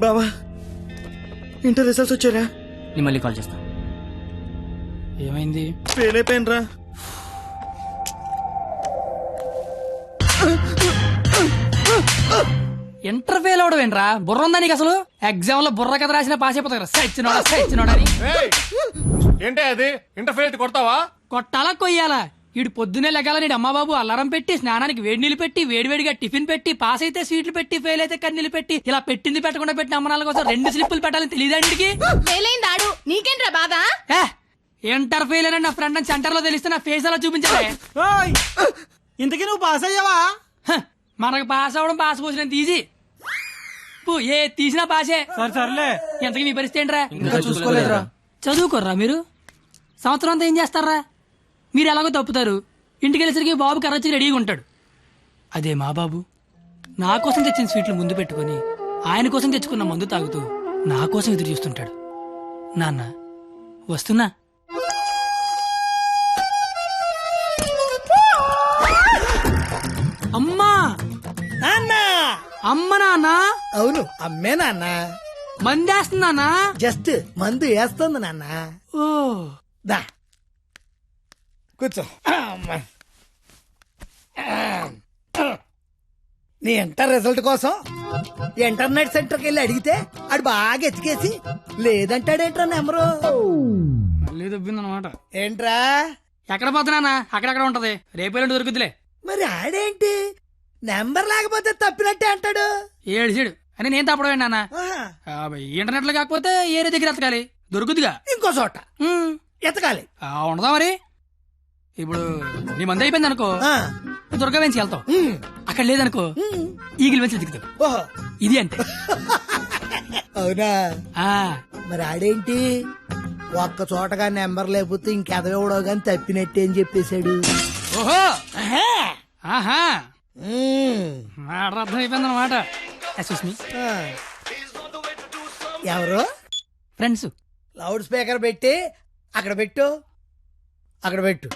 బావా inter results వచ్చారా? నేను మళ్ళీ కాల్ చేస్తా. ఏమైంది? ఫెయిల్ అయిపోయినరా. ఇంటర్ ఫెయిల్ అవడం ఏంట్రా? బుర్ర ఉందా నీకు అసలు? ఎగ్జామ్ లో బుర్ర కథ రాసిన పాస్ అయిపోతా సచ్చినోడా అని. ఏంటే అది ఇంటర్ ఫెయిల్ అయితే కొడతావా? కొట్టాలా కొయ్యాలా? ఈడు పొద్దునే లెగాల నీడు అమ్మబాబు అల్లారం పెట్టి స్నానానికి వేడి నీళ్ళు పెట్టి వేడివేడిగా టిఫిన్ పెట్టి పాస్ అయితే స్వీట్లు పెట్టి ఫెయిల్ అయితే కన్నీళ్ళు పెట్టి ఇలా పెట్టింది పెట్టకుండా పెట్టిన అమ్మనాల కోసం 2 స్లిప్పులు పెట్టాలని తెలియదండికి. ఫెయిలైందాడు నీకేంట్రా బాధ? ఇంటర్ ఫెయిల్ అని నా ఫ్రెండ్ అని సెంటర్ లో తెలిస్తే నా ఫేస్ అలా చూపించాలి. ఇంతకీ నువ్వు పాస్ అయ్యావా? మనకు పాస్ అవడం పాస్ పోసినంత ఈజీ. ఏ తీసినా పాసే. సర్లే. ఎంతకీ మీ పరిస్థితి ఏంట్రా? ఇంకా చూసుకోలేదురా. చదువుకోర్రా మీరు. సంవత్సరం అంతా ఏం చేస్తారా? మీరు ఎలాగో తప్పుతారు. ఇంటికి వెళ్ళేసరికి బాబు కర్రొచ్చి రెడీగా ఉంటాడు. అదే మా బాబు నా కోసం తెచ్చిన స్వీట్లు ముందు పెట్టుకుని ఆయన కోసం తెచ్చుకున్న మందు తాగుతూ నా కోసం ఎదురు చూస్తుంటాడు. నాన్న వస్తున్నా. అమ్మా నాన్న. అమ్మ నాన్న. అవును అమ్మే నాన్న. మందేస్తున్నానా? జస్ట్ మందు వేస్తుంది నాన్న. ఓ దా కూర్చో. అమ్మా. నీ ఇంటర్ రిజల్ట్ కోసం ఇంటర్నెట్ సెంటర్కి వెళ్ళి అడిగితే ఆడు బాగా ఎతికేసి లేదంటాడేంట్రా నెంబరు. మళ్ళీ దొబ్బిందనమాట. ఏంట్రా? ఎక్కడ పోతున్నానా? అక్కడక్కడ ఉంటది. రేపు దొరుకుతులే. మరి ఆడేంటి నెంబర్ లేకపోతే తప్పినట్టే అంటాడు. ఏడు అని నేను తప్పడం నాన్న. ఇంటర్నెట్ లో కాకపోతే ఏరే దగ్గర ఎతకాలి. దొరుకుతుగా ఇంకో చోట ఎతకాలి. ఉండదా మరి? ఇప్పుడు నీ మంది అయిపోయింది అనుకో, దుర్గా వెంచి వెళ్తావు. అక్కడ లేదనుకో ఈగిల్ వెంచి దిగుతావు. ఓహో ఇది అంతే. అవునా? మరి ఆడేంటి ఒక్క చోటగా నెంబర్ లేకపోతే ఇంకెదవడో గాని తప్పినట్టే అని చెప్పేశాడు. ఓహో ఆహా అర్థం అయిపోయింది అనమాట. ఎవరు? ఫ్రెండ్స్. లౌడ్ స్పీకర్ పెట్టి అక్కడ పెట్టు. అక్కడ పెట్టు.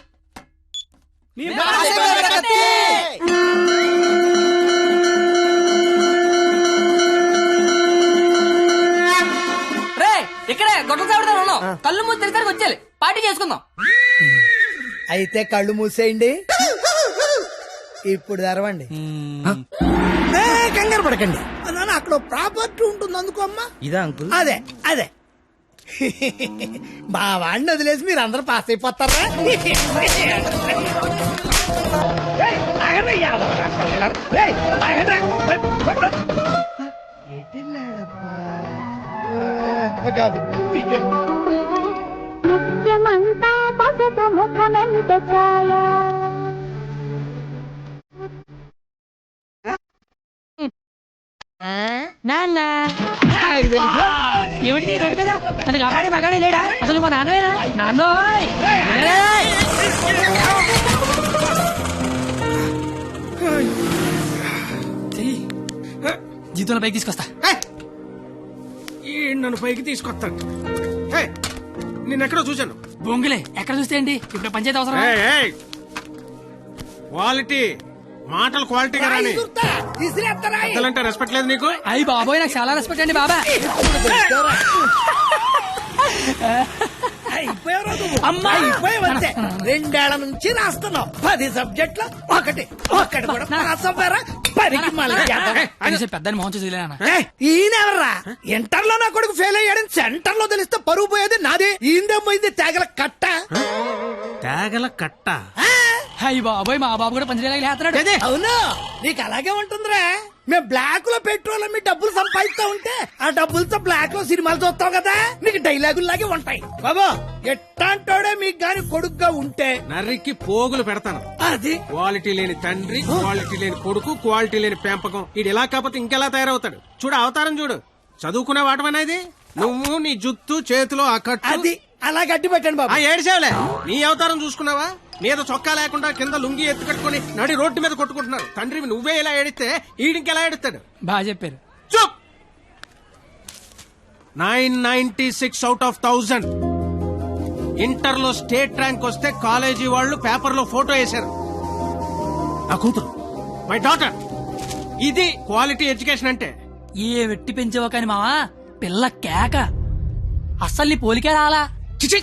ఇక్కడే గొడవ చావడతా ఉన్నాం. కళ్ళు మూసి తెరిసరికి వచ్చేయాలి. పార్టీ చేసుకుందాం. అయితే కళ్ళు మూసేయండి. ఇప్పుడు తెరవండి. కంగారు పడకండి. నాన్న అక్కడ ప్రాపర్టీ ఉంటుంది అందుకో అమ్మా. ఇదా అంకుల్? అదే అదే. మా వాడిని వదిలేసి మీరు అందరూ పాస్ అయిపోతారా? ముఖ్యమంతా పసుపు ముఖమెంత ఛాయా నాన్న ఏమిటి కదా తనకు అమ్మాడి మగాడే లేడా? అసలు మా నాన్నవేనా? నాన్నోయ్ జీతంలో పైకి తీసుకొస్తా. నన్ను పైకి తీసుకొస్తాను. నిన్నెక్కడో చూశాను. బొంగులే ఎక్కడ చూస్తే ఏంటి? ఇప్పుడు పంచాయతీ అవసరం. క్వాలిటీ మాటలు క్వాలిటీగా రాని. పెద్దలంటే రెస్పెక్ట్ లేదు నీకు? అయ్యి బాబోయ్ నాకు చాలా రెస్పెక్ట్ అండి బాబా. అయిపోయావంతే. 2 ఏళ్ల నుంచి రాస్తున్నావు 10 సబ్జెక్టులు ఒకటి కూడా పాస్ అవ్వరా? పెద్దని మోహన్ చూసి ఈయనెవర్రా? ఇంటర్ లో నా కొడుకు ఫెయిల్ అయ్యాడని సెంటర్ లో తెలిస్తే పరువు పోయేది నాదే. ఈందేం పోయింది తేగల కట్ట. తేగల కట్ట? అయ్యి బాబోయ్ మా బాబు కూడా పంచలేలాగా లేస్తున్నాడు. అవును నీకు అలాగే ఉంటుందిరా. మేము బ్లాక్ లో పెట్రోల్ మీ డబ్బులు సంపాదిస్తా ఉంటే ఆ డబ్బులతో బ్లాక్ లో సినిమాలు చూస్తావు కదా, నీకు డైలాగులు లాగే ఉంటాయి. బాబా ఎట్టాంటోడే మీకు గాని కొడుకుగా ఉంటే నర్రికి పోగులు పెడతాను. అది క్వాలిటీ లేని తండ్రి, క్వాలిటీ లేని కొడుకు, క్వాలిటీ లేని పెంపకం. ఇది ఎలా కాకపోతే ఇంకెలా తయారవుతాడు? చూడు అవతారం చూడు. చదువుకునే వాటమనేది నువ్వు నీ జుత్తు చేతిలో ఆ కట్టు. అది అలా గట్టి పెట్టండి బాబా. ఏడిసేవలే నీ అవతారం చూసుకున్నావా? మీద చొక్కా లేకుండా కింద లుంగి ఎత్తు కట్టుకుని నడి రోడ్డు మీద కొట్టుకుంటున్నారు. తండ్రివి నువ్వే ఇలా ఏడిస్తే ఈడింకెలా ఏడుస్తాడు? బాగా చెప్పారు. చూప్. 996 out of 1000. ఇంటర్ లో స్టేట్ ర్యాంక్ వస్తే కాలేజీ వాళ్ళు పేపర్ లో ఫోటో వేశారు. నా కూతురు, మై డాటర్ ఇది క్వాలిటీ ఎడ్యుకేషన్ అంటే. ఏ వెట్టి పెంచావో కాని మావా పిల్ల కేక అస్సలు నీ పోలికే రాలా. చిచి!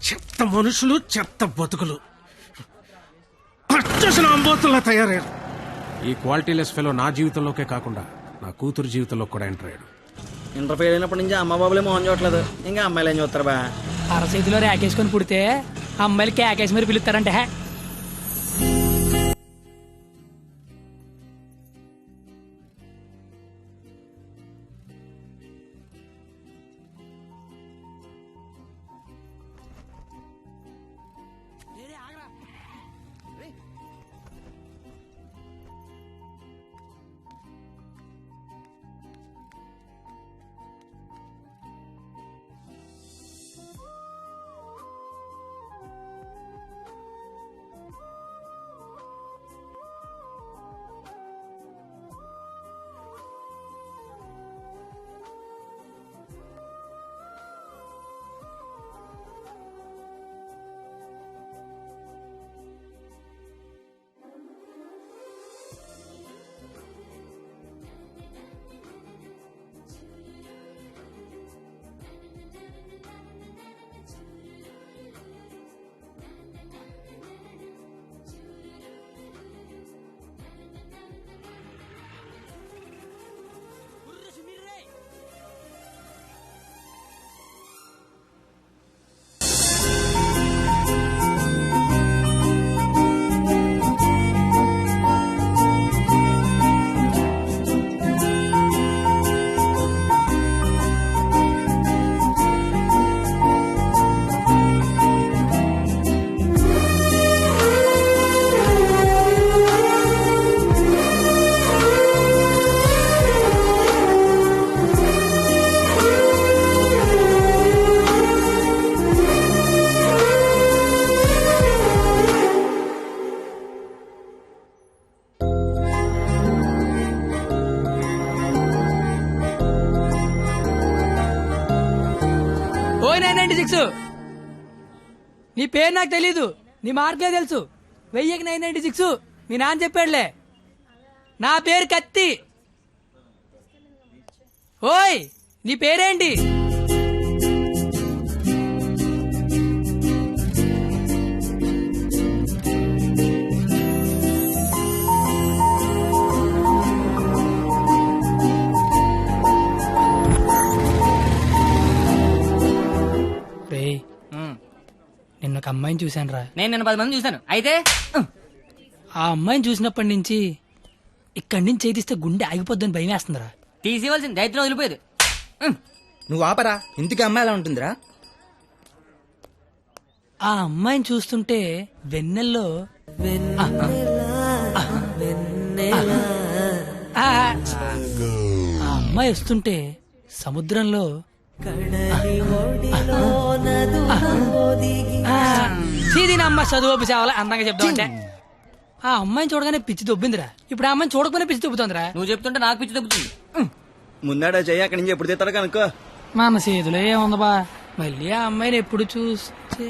చెత్త మనుషులు, చెత్త బతుకులు, పచ్చసిన అంబోతుల్లా తయారయ్యారు. ఈ క్వాలిటీలెస్ ఫెలో నా జీవితంలోకే కాకుండా నా కూతురు జీవితంలో కూడా ఎంటర్ అయ్యాడు. ఇంటర్ ఫెయిల్ అయినప్పటి నుంచి అమ్మ బాబులే మోహన్ చూడట్లేదు, ఇంకా అమ్మాయిలు ఏం చూస్తారు బా. అరచేతిలో రేకేసుకొని పుడితే అమ్మాయిలు కేకేసి మరి పిలుస్తారంటే. ఓ 996 నీ పేరు నాకు తెలీదు, నీ మార్కులే తెలుసు. 1000కి 996 మీ నాన్న చెప్పాడులే. నా పేరు కత్తి. ఓయ్ నీ పేరేంటి? నిన్న ఒక అమ్మాయిని చూశాను రా. నేను నిన్న 10 మంది చూశాను. అయితే ఆ అమ్మాయిని చూసినప్పటి నుంచి ఇక్కడి నుంచి చేతిస్తే గుండె ఆగిపోద్దని భయం వేస్తుందిరా. తీసేవలసిన దైత్యం వదిలిపోయేది. నువ్వు ఆపరా, ఇంటికి అమ్మాయి ఎలా ఉంటుందిరా? ఆ అమ్మాయిని చూస్తుంటే వెన్నెల్లో ఆ అమ్మాయి వస్తుంటే సముద్రంలో సీదీనమ్మ చదువు సేవల అందంగా చెప్తామంటే ఆ అమ్మాయిని చూడగానే పిచ్చి దొబ్బిందిరా. ఇప్పుడు ఆ అమ్మాయిని చూడకపోయినా పిచ్చి దొబ్బుతుందిరా. నువ్వు చెప్తుంటే నాకు పిచ్చి తగ్గుతుంది. ముందాడా చెయ్యి, అక్కడి నుంచి ఎప్పుడు తీస్తాడు కనుక్కో. మన చేతిలో ఏముంది బా, మళ్ళీ ఆ అమ్మాయిని ఎప్పుడు చూస్తే.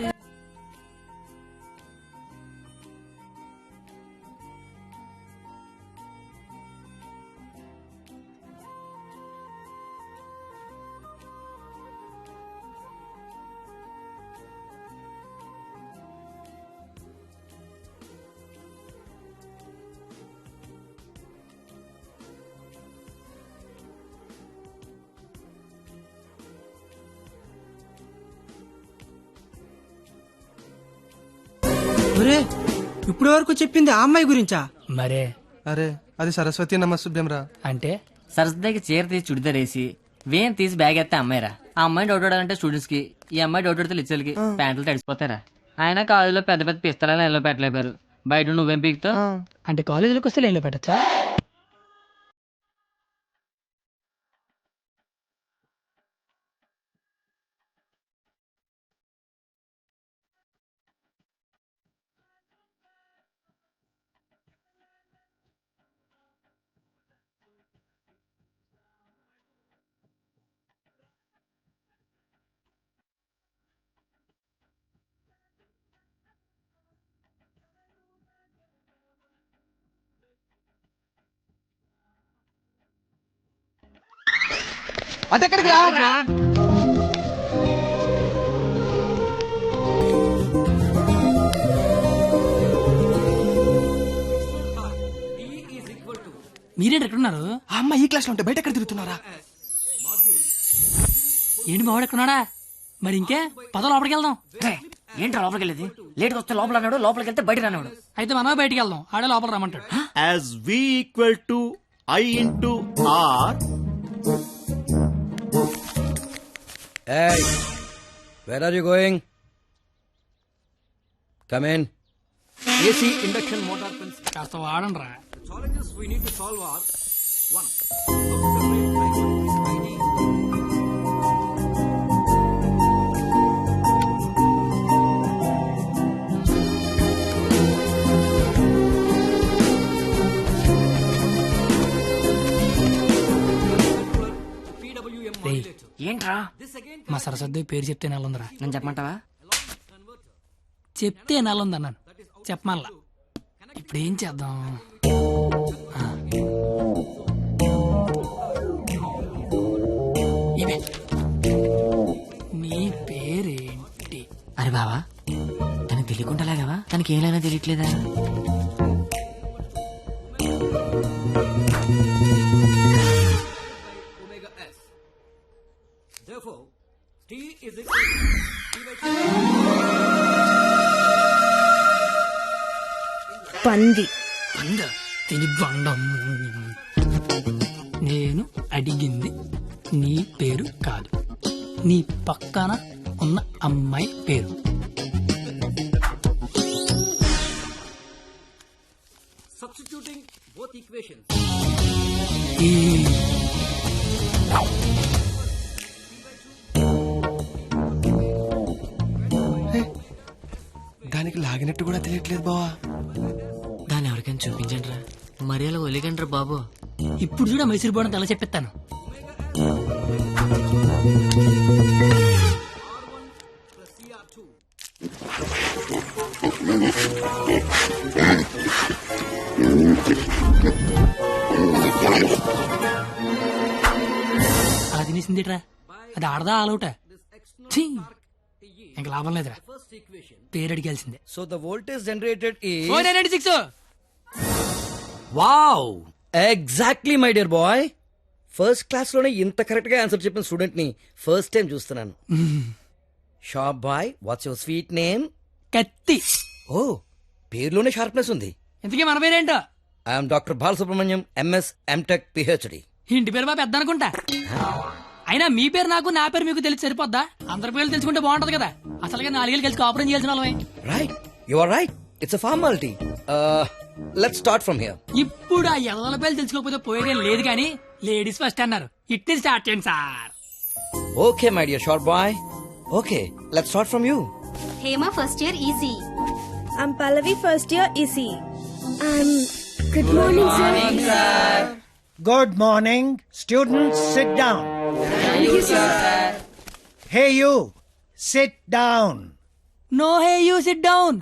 ఇప్పుడు వరకు చెప్పింది ఆ అమ్మాయి గురించా? మరే అరే అది సరస్వతి నమస్సుభ్యం రా. అంటే సరస్వతికి చీర తీసి చుడిదార్ వేసి వేన్ తీసి బ్యాగ్ ఎత్తే అమ్మాయిరా. ఆ అమ్మాయిని డౌట్ అంటే స్టూడెంట్స్ కి, ఈ అమ్మాయి డౌట్ అడితే లిచ్చలకి ప్యాంట్లు తడిసిపోతారా. ఆయన కాలేజీలో పెద్ద పెద్ద పిస్తలని ఎలా పెట్టలేపారు. బయట నువ్వేం పీకుతావు? అంటే కాలేజీలోకి వస్తే లైన్లో పెట్టచ్చా? అదెక్కడికి రా? మీరేంటి ఎక్కడున్నారు? ఆ అమ్మ ఈ క్లాస్ లో ఉంటే బయట ఎక్కడ తిరుగుతున్నారా? ఏంటి మావాడు ఎక్కడున్నాడా? మరి ఇంకే పద లోపలికి వెళ్దాం. ఏంట్రా లోపలికి వెళ్ళేది? లేట్గా వస్తే లోపల అన్నాడు, లోపలికి వెళ్తే బయట రానివాడు. అయితే మనమే బయటికి వెళ్దాం, ఆడే లోపల రమ్మంటాడు. as v equal to I into R. Hey, where are you going? Come in. AC induction motor principle. కాస్త వాడండి రా. Challenges we need to solve are: 1. రేయ్, ఏంట్రా? మా సరస్వతి పేరు చెప్తే నెలందిరా. నన్ను చెప్పమంటావా? చెప్తే నెలంది అన్నాను, చెప్పమల్లా. ఇప్పుడు ఏం చేద్దాం? ఆ. ఇవే. నీ పేరేంటి? అరే బావా, తనకి తెలియకుండా లాగావా? తనకి ఏమైనా తెలియట్లేదా? పంది. బండ తిని బండం. నేను అడిగింది నీ పేరు కాదు, నీ పక్కన ఉన్న అమ్మాయి పేరు. Substituting both equations. దానికి లాగినట్టు కూడా తెలియట్లేదు బావా. దాన్ని ఎవరికైనా చూపించండి రా, మరి అలా వదిలేకండి రా బాబు. ఇప్పుడు చూడ మైసూర్ బోర్డు ఎలా చెప్పిస్తాను. అలా తినేసిందిట్రా, అది ఆడదా ఆలౌటా? ఇంకా లాభం లేదురా, పేరు అడిగాల్సిందే. So the voltage generated is 496. wow, exactly my dear boy. First class లోనే ఇంత కరెక్ట్ గా ఆన్సర్ చెప్పిన స్టూడెంట్ ని ఫస్ట్ టైం చూస్తున్నాను. Shop boy, what's your sweet name? Kathi. ఓ, పేరులోనే షార్ప్నెస్ ఉంది. ఇంతకీ మన పేరేంటో? I'm doctor Balasubrahmanyam, MS, MTech, PhD. ఇంటి పేరు మా పెద్ద అనుకుంటా. అయినా మీ పేరు నాకు, నా పేరు మీకు తెలిసి సరిపోద్దా? అందరి పేర్లు తెలుసుకుంటే బాగుంటది కదా. అసలుగా 4 ఏళ్ళు కలిసి కాపురం చేయాల్సిన వాళ్ళమే. Right, you are right, it's a formality. Let's start from here. ఇప్పుడు ఆ ఎల్లల పేర్లు తెలుసుకోకపోతే పోయేదేం లేదు కానీ లేడీస్ ఫస్ట్ అన్నారు, ఇట్టి స్టార్ట్ చేయండి sir. Okay my dear short boy, okay let's start from you. Hema first year EC. I'm Pallavi first year EC. Good morning, sir. Good morning. Students, sit down. Thank you, sir. Hey, you. Sit down. No hey you sit down.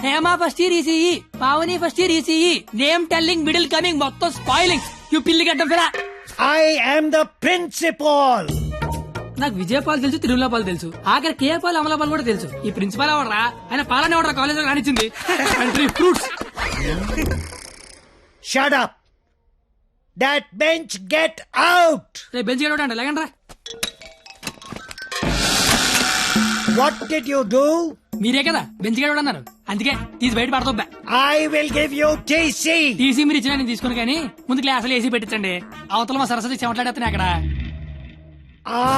Hema first year ECE, Pavani first year ECE. Name telling, middle coming, మొత్తం spoiling. You పిల్లి గడ్డం ఫిరా. I am the principal. నాకు విజయపాల్ తెలుసు, తిరుమలపాల్ తెలుసు, ఆఖరి కేపాల్, అమలాపాల్ కూడా తెలుసు. ఈ ప్రిన్సిపాల్ ఎవడరా? ఆయన పాలన ఎవడరా కాలేజ్ లో రానిచ్చింది? Fruits. Shut up. That bench, get out. రేపు బెంచ్ గడవడండి, లేకండి రా. What did you do? మీరే కదా బెంచ్ గడవడన్నారు, అందుకే తీసి బయట పడతా. I will give you TC. TC మీరు ఇచ్చినా నేను తీసుకుని, కానీ ముందు క్లాసులు ఏసీ పెట్టించండి. అవతల మా సరస్వతి చెమట్లాడేస్తున్నాయి అక్కడ.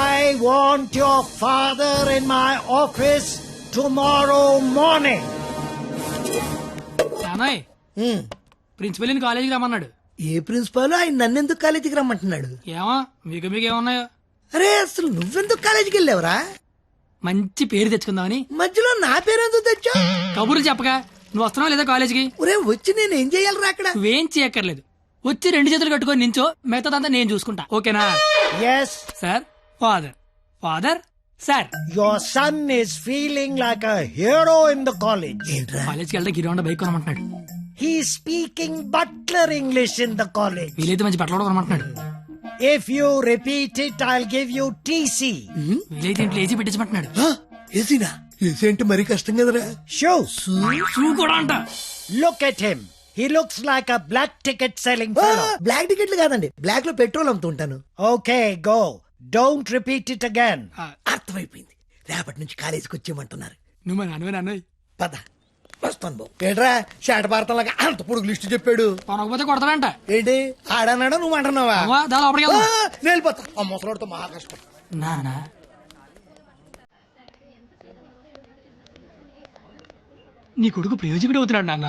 I want your father in my office tomorrow morning. నానోయ్, ప్రిన్సిపల్ ని కాలేజీకి రమ్మన్నాడు. ఏ ప్రిన్సిపాల్ ఆయన నన్నెందుకు కాలేజీకి రమ్మంటున్నాడు? ఏమో మీకు ఏమన్నాయో. అరే అసలు నువ్వెందుకు కాలేజీకి వెళ్ళావురా? మంచి పేరు తెచ్చుకుందామని. మధ్యలో నా పేరెందుకు తెచ్చా? కబుర్లు చెప్పగా నువ్వు వస్తున్నావు లేదా కాలేజీకి? ఒరే వచ్చి నేను ఏం చెయ్యాలరా అక్కడ? నువ్వేం చేయక్కర్లేదు, వచ్చి 2 చేతులు కట్టుకొని నించో, మిగతాదంతా నేను చూసుకుంటా, ఓకేనా? Yes. Sir, father sir. Your son is feeling like a hero in the college. కాలేజ్కి వెళ్తే గిరి bike కొనమంటున్నాడు. He's speaking butler English in the college. వీలైతే మంచి బట్టలు కూడా కొనమంటున్నాడు. If you repeat it I'll give you TC. వీలైతే ఇంట్లో ఏసీ పెట్టించమంటున్నాడు. ఏసీనా? ఏసీ అంటే మరీ కష్టం కదరా. షూస్. షూ కూడా అంట. Look at him. He looks like a black ticket selling fellow. Black టికెట్లు కాదండి, బ్లాక్ లో పెట్రోల్ అమ్ముతుంటాను. Okay go. Don't repeat it again. అర్థమైపోయింది. రేపటి నుంచి కాలేజీకి వచ్చేయమంటున్నారు. నువ్వు మా నాన్నవే. పద వస్తాను బాబు. ఏట్రా షాట భారతంలాగా అంత పొడుగు లిస్టు చెప్పాడు. కొనకపోతే కొడతాడంట. ఏంటి ఆడన్నాడా నువ్వు అంటున్నావా? దా లోపలికి వెళ్దాం. నేను వెళ్ళిపోతా. ఆ ముసలాడితో మహా కష్టం. నాన్న నీ కొడుకు ప్రయోజకుడు అవుతున్నాడు నాన్న.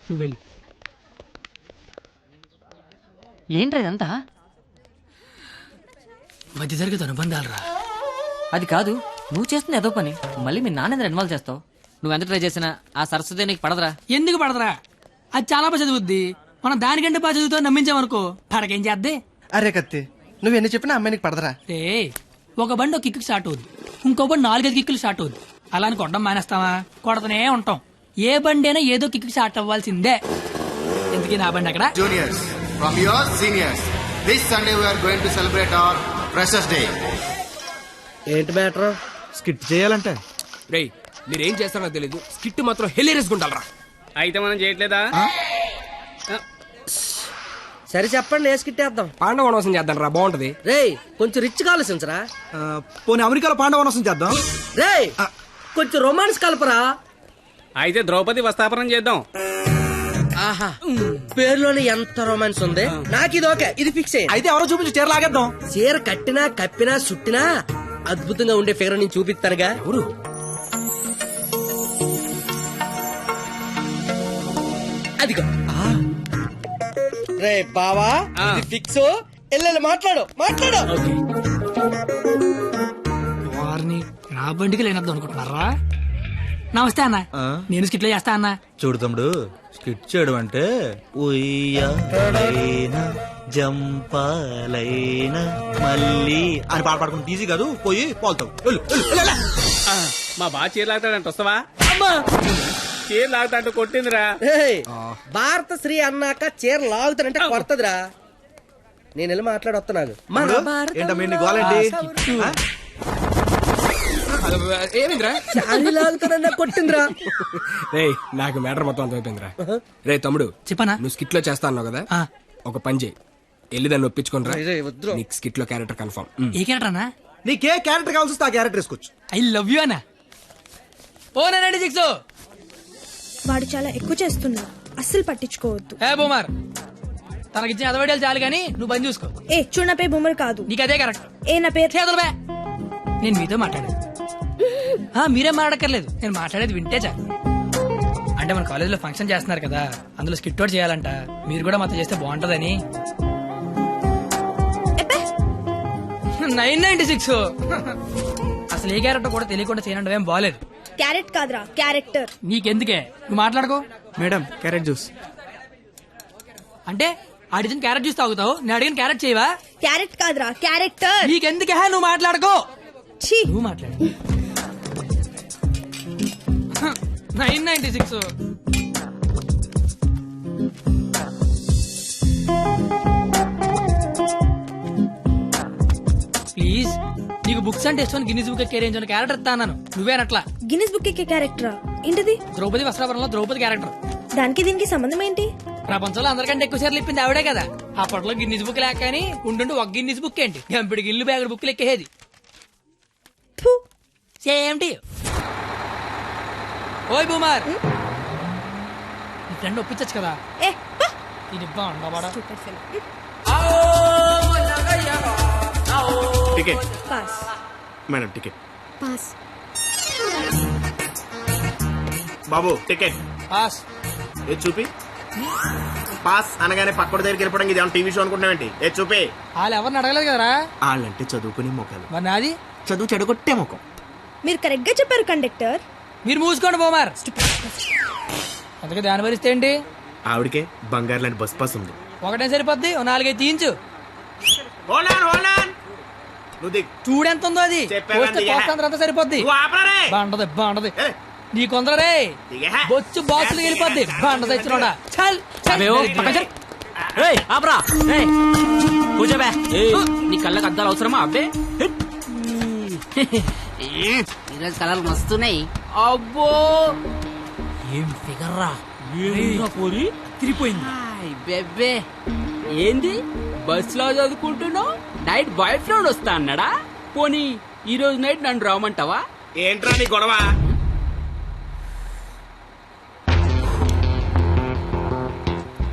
నువ్వు వెళ్ళు. ఏంట్రా ఇదంతా? మధ్య తరగతి అనుబంధాలు రా. అది కాదు, నువ్వు చేస్తున్న ఏదో పని మళ్ళీ మీ నాన్న ఇన్వాల్వ్ చేస్తావు. నువ్వు ఎంత ట్రై చేసినా ఆ సరస్వతి నీకు పడదురా. ఎందుకు పడదరా? అది చాలా బాగా చదువుద్ది. మనం దానికంటే బాగా చదువుతో నమ్మించామనుకో పడకేం చేద్దే. అరే కత్తి, నువ్వు ఎన్ని చెప్పినా అమ్మాయికి పడదరా. రే, ఒక బండి ఒక కిక్కు స్టార్ట్ అవుద్ది, ఇంకో బండి 4-5 కిక్కులు స్టార్ట్ అవుద్ది. అలా అని కొట్టడం మానేస్తావా? కొడతనే ఉంటాం. ఏ బండి అయినా ఏదో కిక్కు స్టార్ట్ అవ్వాల్సిందే. ఎందుకే నా బండి అక్కడ. Juniors from your seniors, this Sunday we are going to celebrate our freshers day. ఏంటి మ్యాటర్? స్కిట్ చేయాలంటే రేయ్ మీరేం చేస్తారో తెలీదు, స్కిట్ మాత్రం హిలేరియస్ గుండాలరా. అయితే మనం చేయట్లేదా? సరే చెప్పండి, వేసుకిట్టేద్దాం. పాండవ వనవాసం చేద్దాం రా, బాగుంటది. రేయ్ కొంచెం రిచ్ గా ఆలోచించరా. పోనీ అమెరికాలో పాండవ వనవాసం చేద్దాం. రేయ్ కొంచెం రొమాన్స్ కలపరా. అయితే ద్రౌపది వస్తాపనం చేద్దాం. ఆహా, పేరులోనే ఎంత రొమాన్స్ ఉంది. నాకు ఇది ఓకే, ఇది ఫిక్స్ అయ్యింది. అయితే ఎవరో చూపించి చీర లాగేద్దాం. చీర కట్టినా కప్పినా చుట్టినా అద్భుతంగా ఉండే ఫిగర్ నేను చూపిస్తానుగా. ఎవరు? అదిగో. రే బావా, ఇది ఫిక్స్. ఎల్లెల్లి మాట్లాడు మాట్లాడు. వారిని నా బండికి లేనద్దు అనుకుంటున్నారా? నమస్తే అన్న, నేను స్కిట్లో చేస్తా అన్న. చూడు తమ్ముడు, స్కిట్ చేయడం అంటే ఉయ్యాలైనా జంపాలైనా మళ్ళీ అని పాట పాడుకుంటే ఈజీ కాదు. పోయి పోల్తావు. మా బాగా చీర లాగుతాడంట, వస్తావా? చీర లాగుతాంటూ కొట్టిందిరా. ఏయ్, భారత శ్రీ అన్నాక చీర లాగుతానంటే కొడతదిరా. నేను వెళ్ళి మాట్లాడొస్తున్నాను. ఏంటమ్మా నీ గోలేంటి? ఏమిందిరా చాలి లాగుతానన్నా కొట్టిందిరా. రే నాకు మ్యాటర్ మొత్తం అర్థమైపోయిందిరా. రే తమ్ముడు చెప్పనా? నువ్వు స్కిట్ లో చేస్తా అన్నావు కదా, ఒక పని చేయి, వెళ్ళి దాన్ని ఒప్పించుకోనరా. నీకు స్కిట్ లో క్యారెక్టర్ కన్ఫర్మ్. ఏ క్యారెక్టర్ అన్నా? నీకే క్యారెక్టర్ కావాల్సి వస్తే ఆ క్యారెక్టర్ వేసుకోవచ్చు. ఐ లవ్ యూ అన్న. ఓ 96. వాడు చాలా ఎక్కువ చేస్తున్నాడు, అస్సలు పట్టించుకోవద్దు. ఏ బొమ్మర్, తనకిచ్చిన అదవడాలు చాలు గానీ నువ్వు బంద్ చూసుకో. ఏ చూడు, నా పేరు బొమ్మరు కాదు. నీకు అదే కరెక్ట్. ఏ నా పేరు చేతులు బే. నేను మీతో మాట్లాడేది. మీరేం మాట్లాడక్కర్లేదు, నేను మాట్లాడేది వింటే చాలు. అంటే మన కాలేజీలో ఫంక్షన్ చేస్తున్నారు కదా, అందులో స్కిట్ అవుట్ చేయాలంట. మీరు కూడా మాతో చేస్తే బాగుంటదని. 996. అసలు ఏ క్యారెక్టర్ కూడా తెలియకుండా చేయనంటే ఏం బాలేదు. క్యారెట్ కాదురా, క్యారెక్టర్. నీకెందుకే, నువ్వు మాట్లాడుకో. Madam carrot juice. అంటే అడిగిన క్యారెట్ జ్యూస్ తాగుతావు, నేను అడిగిన క్యారెట్ చేయవా? క్యారెట్ కాదురా, క్యారెక్టర్. నీకెందుకే, నువ్వు మాట్లాడుకో. ఛీ, నువ్వు మాట్లాడు. 996. ప్లీజ్, నీకు బుక్స్ అంటే ఇష్టం. గిన్నీస్ బుక్ రేంజ్ ఉన్న క్యారెక్టర్ ఇస్తాను. నువ్వేనట్లా. గిన్నిస్ బుక్ ఎక్కే క్యారెక్టరా? ఏంటిది? ద్రౌపది వస్త్రాపురంలో ద్రౌపది క్యారెక్టర్. దానికి దీనికి సంబంధం ఏంటి? ప్రపంచంలో అందరికంటే ఎక్కువ సార్లు ఇప్పింది ఆవిడే కదా. అప్పట్లో గిన్నీస్ బుక్ లేక కానీ ఉండుండి ఒక గిన్నీస్ బుక్ ఏంటి, ఎంపిడికి ఇల్లు బ్యాగుడు బుక్లు ఎక్కేది. ఫు. Same to you. ఓయ్ బూమర్, నీ ఫ్రెండ్ ఒప్పించచ్చు కదా. ఏ పా. ఇది బాగుండవాడా? Ticket pass. Madam ticket. Pass. బాబు టికెట్. పాస్. ఏ చూపి. పాస్ అనగానే పక్కన దగ్గరికి వెళ్ళిపోవడం ఇది ఏమన్నా టీవీ షో అనుకుంటున్నావేంటి? ఏ చూపి. వాళ్ళు ఎవరిని అడగలేదు కదరా. వాళ్ళంటే చదువుకునే మొక్కలు, మరి నాది చదువు చెడగొట్టే మొక్కం. మీరు కరెక్ట్ గా చెప్పారు కండక్టర్. మీరు మూసుకోండి బోమార్. అందుకే దాని భరిస్తే ఏంటి? ఆవిడకే బంగారు లాంటి బస్ పాస్ ఉంది, ఒకటే సరిపోద్ది ఓ 4-5 తీయించు. హోల్డ్ ఆన్ నువ్వు దిగు. చూడెంత ఉందో అది. చెప్పాను పోస్తే దిగే. పోస్తే అంతా సరిపోద్ది. నువ్వు ఆపరా రే. బాగుంటది ఏ. నీ కొందరే దిగే. బొచ్చు బాక్సులు వెళ్ళిపోద్ది. బాగుంటది ఇచ్చినోడా. చల్ చల్. ఆపరా కూర్చోబే. నీ కళ్ళకి అద్దాలు అవసరమా అబ్బే? ఈరోజు కలర్లు మస్తున్నాయి. అబ్బో ఏం ఫిగర్ రా. పోరి తిరిగిపోయింది. బెబ్బే ఏంది బస్ లో చదువుకుంటున్నావు? నైట్ బాయ్ ఫ్రెండ్ వస్తా అన్నాడా? పోనీ ఈ రోజు నైట్ నన్ను రామంటావా? ఏంట్రా నీ గొడవ?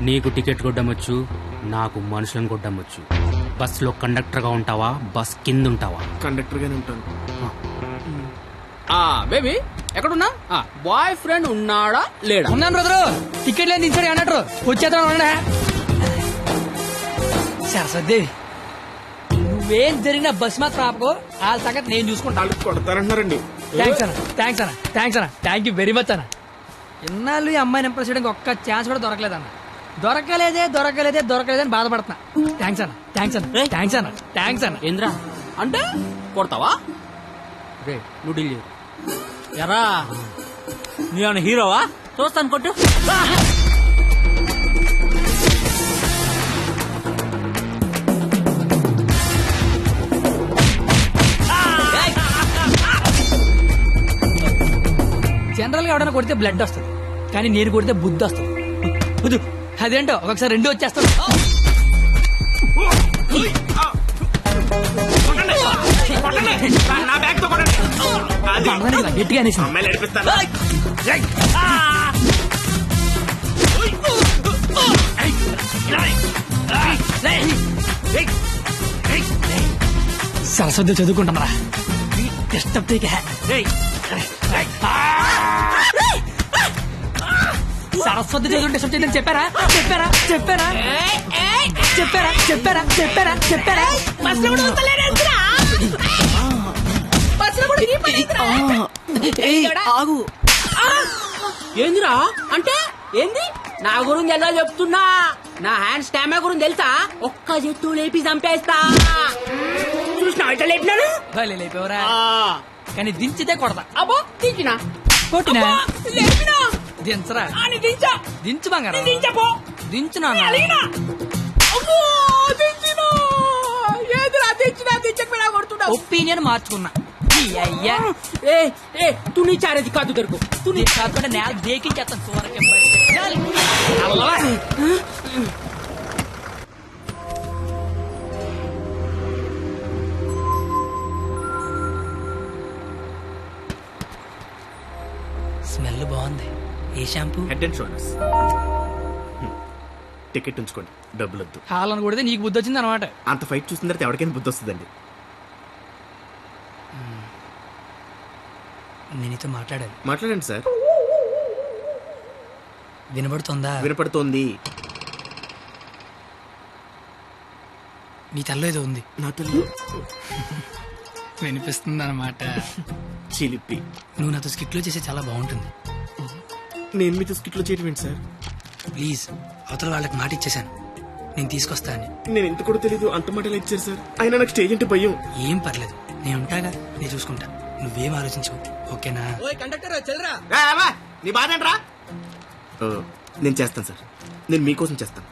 నీకు టికెట్ కొట్టమొచ్చు, నాకు మనుషులను కొట్టమొచ్చు. బస్ లో కండక్టర్ గా ఉంటావా, బస్ కింద ఉంటావా? కండక్టర్ గానే ఉంటాను. బేబీ ఎక్కడున్నా? బాయ్ ఫ్రెండ్ ఉన్నాడా లేడా? ఉన్నాను బ్రదరు. టికెట్ లేని దించాడు అన్నట్టు వచ్చేద్దాం. సరస్వదేవి నువ్వేం జరిగిన బస్ మాత్రం ఆపకో. వాళ్ళ సంగతి నేను చూసుకుంటా. వాళ్ళు కొడతారంటున్నారండి. థ్యాంక్స్ అన్న. థ్యాంక్ యూ వెరీ మచ్ అన్న. ఇన్నాళ్ళు ఈ అమ్మాయిని ఇంప్రెస్ చేయడానికి ఒక్క ఛాన్స్ కూడా దొరకలేదన్న. దొరకలేదని బాధపడుతున్నా. థ్యాంక్స్ అన్న. ఏంద్రా అంటే కొడతావా? రే నువ్వు డీల్ చేయు. ఎరా నీ హీరోవా? చూస్తాను కొట్టు. జనరల్ గా ఎవడైనా కొడితే బ్లడ్ వస్తుంది, కానీ నేను కొడితే బుద్ధి వస్తుంది. అదేంటో ఒకసారి 2 వచ్చేస్తాను. నా బ్యాగ్ తో కొట్టండి. గట్టిగా అనేసి అమ్మాయిలు నడిపిస్తాను. సరస్వతి చదువుకుంటామరా. డిస్టర్బ్ సరస్వతి చదువు డిస్టర్బ్ చేయదని చెప్పారా? ఆగు. ఏందిరా అంటే ఏంది? నా గురించి ఎలా చెప్తున్నా? నా హ్యాండ్ స్టామా గురించి తెలుసా? ఒక్క చెట్టు లేపి చంపేస్తా. చూసినా ఇట్లా లేపినాను. లేపేవరా? కానీ దించితే కొడతా. అబ్బో దించినా కొట్టినా లేపినా దించరా? దించా దించు బంగారం. దించపో. దించునా? ఒపీనియన్ మార్చుకున్నా. తు నీ చారేది కాదు దొరుకు. తు నీ కాకుండా నేల దేకించేస్తాను. స్మెల్ బాగుంది. ఏ shampoo? Head and Shoulders. Ticket ఉంచుకోండి, డబ్బులు వద్దు. హాలను కొడితే నీకు బుద్ధి వచ్చింది అనమాట. అంత ఫైట్ చూసిన తర్వాత ఎవరికైనా బుద్ధి వస్తుందండి. నేను నీతో మాట్లాడాలి. మాట్లాడండి సార్. వినబడుతుందా? వినపడుతోంది. నీ తల్లో ఏదో ఉంది. నా తల్లి వినిపిస్తుంది అనమాట. చిలిపి. నువ్వు నాతో స్కిట్లో చేసే చాలా బాగుంటుంది. నేను మీతో స్కిట్లో చేయటం ఏంటి సార్? ప్లీజ్, అవతల వాళ్ళకి మాట ఇచ్చేసాను, నేను తీసుకొస్తా అని. నేను ఎంత కూడా తెలీదు, అంత మాటలు ఇచ్చారు సార్. అయినా నాకు స్టేజ్ అంటే భయం. ఏం పర్లేదు, నేను ఉంటాగా, నేను చూసుకుంటా. నువ్వేం ఆలోచించవు, ఓకేనా? నీ బాధ ఏంట్రా? నేను చేస్తాను సార్, నేను మీకోసం చేస్తాను.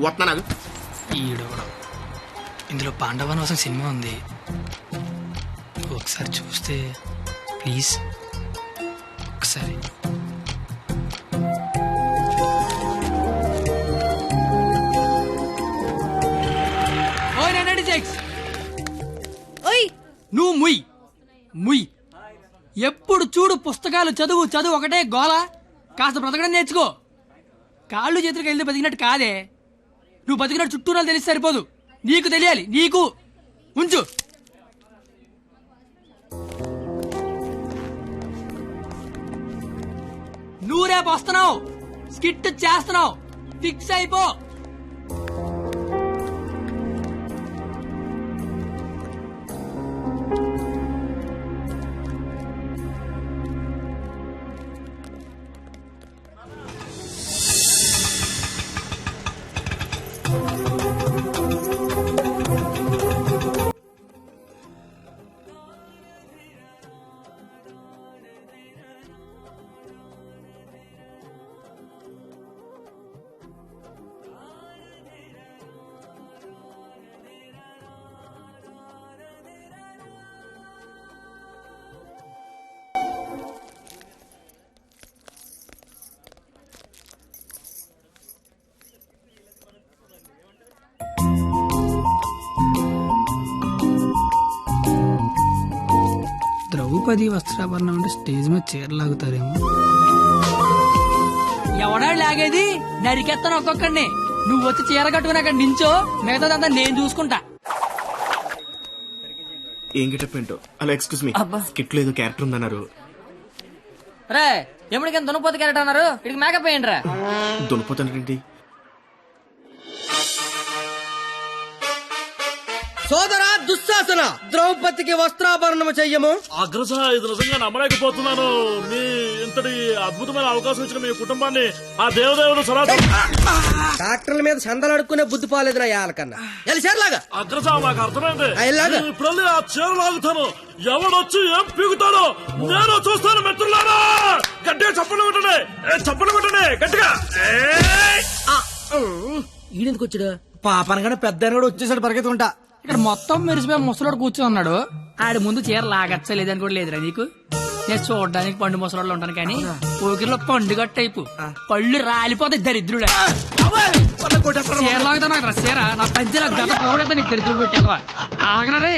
వస్తున్నా నాకు. ఈడవడం. ఇందులో పాండవనవాసం సినిమా ఉంది, ఒకసారి చూస్తే ప్లీజ్. ఒకసారి నువ్వు ముయ్ ముయ్. ఎప్పుడు చూడు పుస్తకాలు చదువు చదువు ఒకటే గోల. కాస్త బ్రతకడం నేర్చుకో. కాళ్ళు చేతులకు వెళ్తే బతికినట్టు కాదే. నువ్వు బతికినట్టు చుట్టూరాలు తెలిసి సరిపోదు, నీకు తెలియాలి. నీకు ఉంచు. నువ్వు రేపు వస్తున్నావు, స్కిట్ చేస్తున్నావు, ఫిక్స్ అయిపో. ద్రౌపది వస్త్రాభరణం అంటే స్టేజ్ మీద చీరలాగుతారేమో. ఎవడా లాగేది? నరికెత్తాను ఒక్కొక్కడిని. నువ్వు వచ్చి చీర కట్టుకుని అక్కడ నించో, మిగతాదంతా నేను చూసుకుంటా. ఏం గిటప్ ఏంటో. అలా ఎక్స్క్యూజ్ మీ, స్కిట్ లో ఏదో క్యారెక్టర్ ఉందన్నారు. రే ఎప్పటికైనా దున్నపోతు క్యారెక్టర్ అన్నారు, ఇక్కడికి మేకప్ వేయండి రా. దునిపోతానండి. సోదరా దుశ్శాసన, ద్రౌపదికి వస్త్రాభరణము చెయ్యము. అగ్రస, ఇది నిజంగా నమ్మలేకపోతున్నాను. మీ ఇంతటి అద్భుతమైన అవకాశం ఇచ్చిన మీ కుటుంబాన్ని ఆ దేవదేవుడు సనాతన. డాక్టర్ల మీద చందలు అడుక్కునే బుద్ధి పోలేదు నా యాలకన్నా. చీరలాగా అగ్రస, మాకు అర్థమైంది. ఇలాగా? నేను ఇప్పుడు ఆ చీర లాగుతాను. ఎవడొచ్చి ఏం పీగుతాడో నేను చూస్తాను. మిత్రులారా, గట్టిగా చప్పట్లు కొట్టండి, చప్పట్లు కొట్టండి గట్టిగా. ఈడెందుకు వచ్చాడు? పాపనగానే పెద్ద కూడా వచ్చేసాడు పరిగెత్తుకుంటా. ఇక్కడ మొత్తం మెరిసిపోయి ముసలోడు కూర్చొని ఉన్నాడు. ఆడి ముందు చీర లాగచ్చలేదని కూడా లేదురా నీకు. నేను చూడడానికి పండు ముసలోళ్ళు ఉంటాను కానీ పోకిరిలో పండుగ టైపు పళ్ళు రాలిపోతాయి దరిద్రుడే. చీర లాగుతా నాకు చీర నా పంచి నాకు గత పోగొడతా నీకు దరిద్రుడు పెట్టావా? ఆగనరే.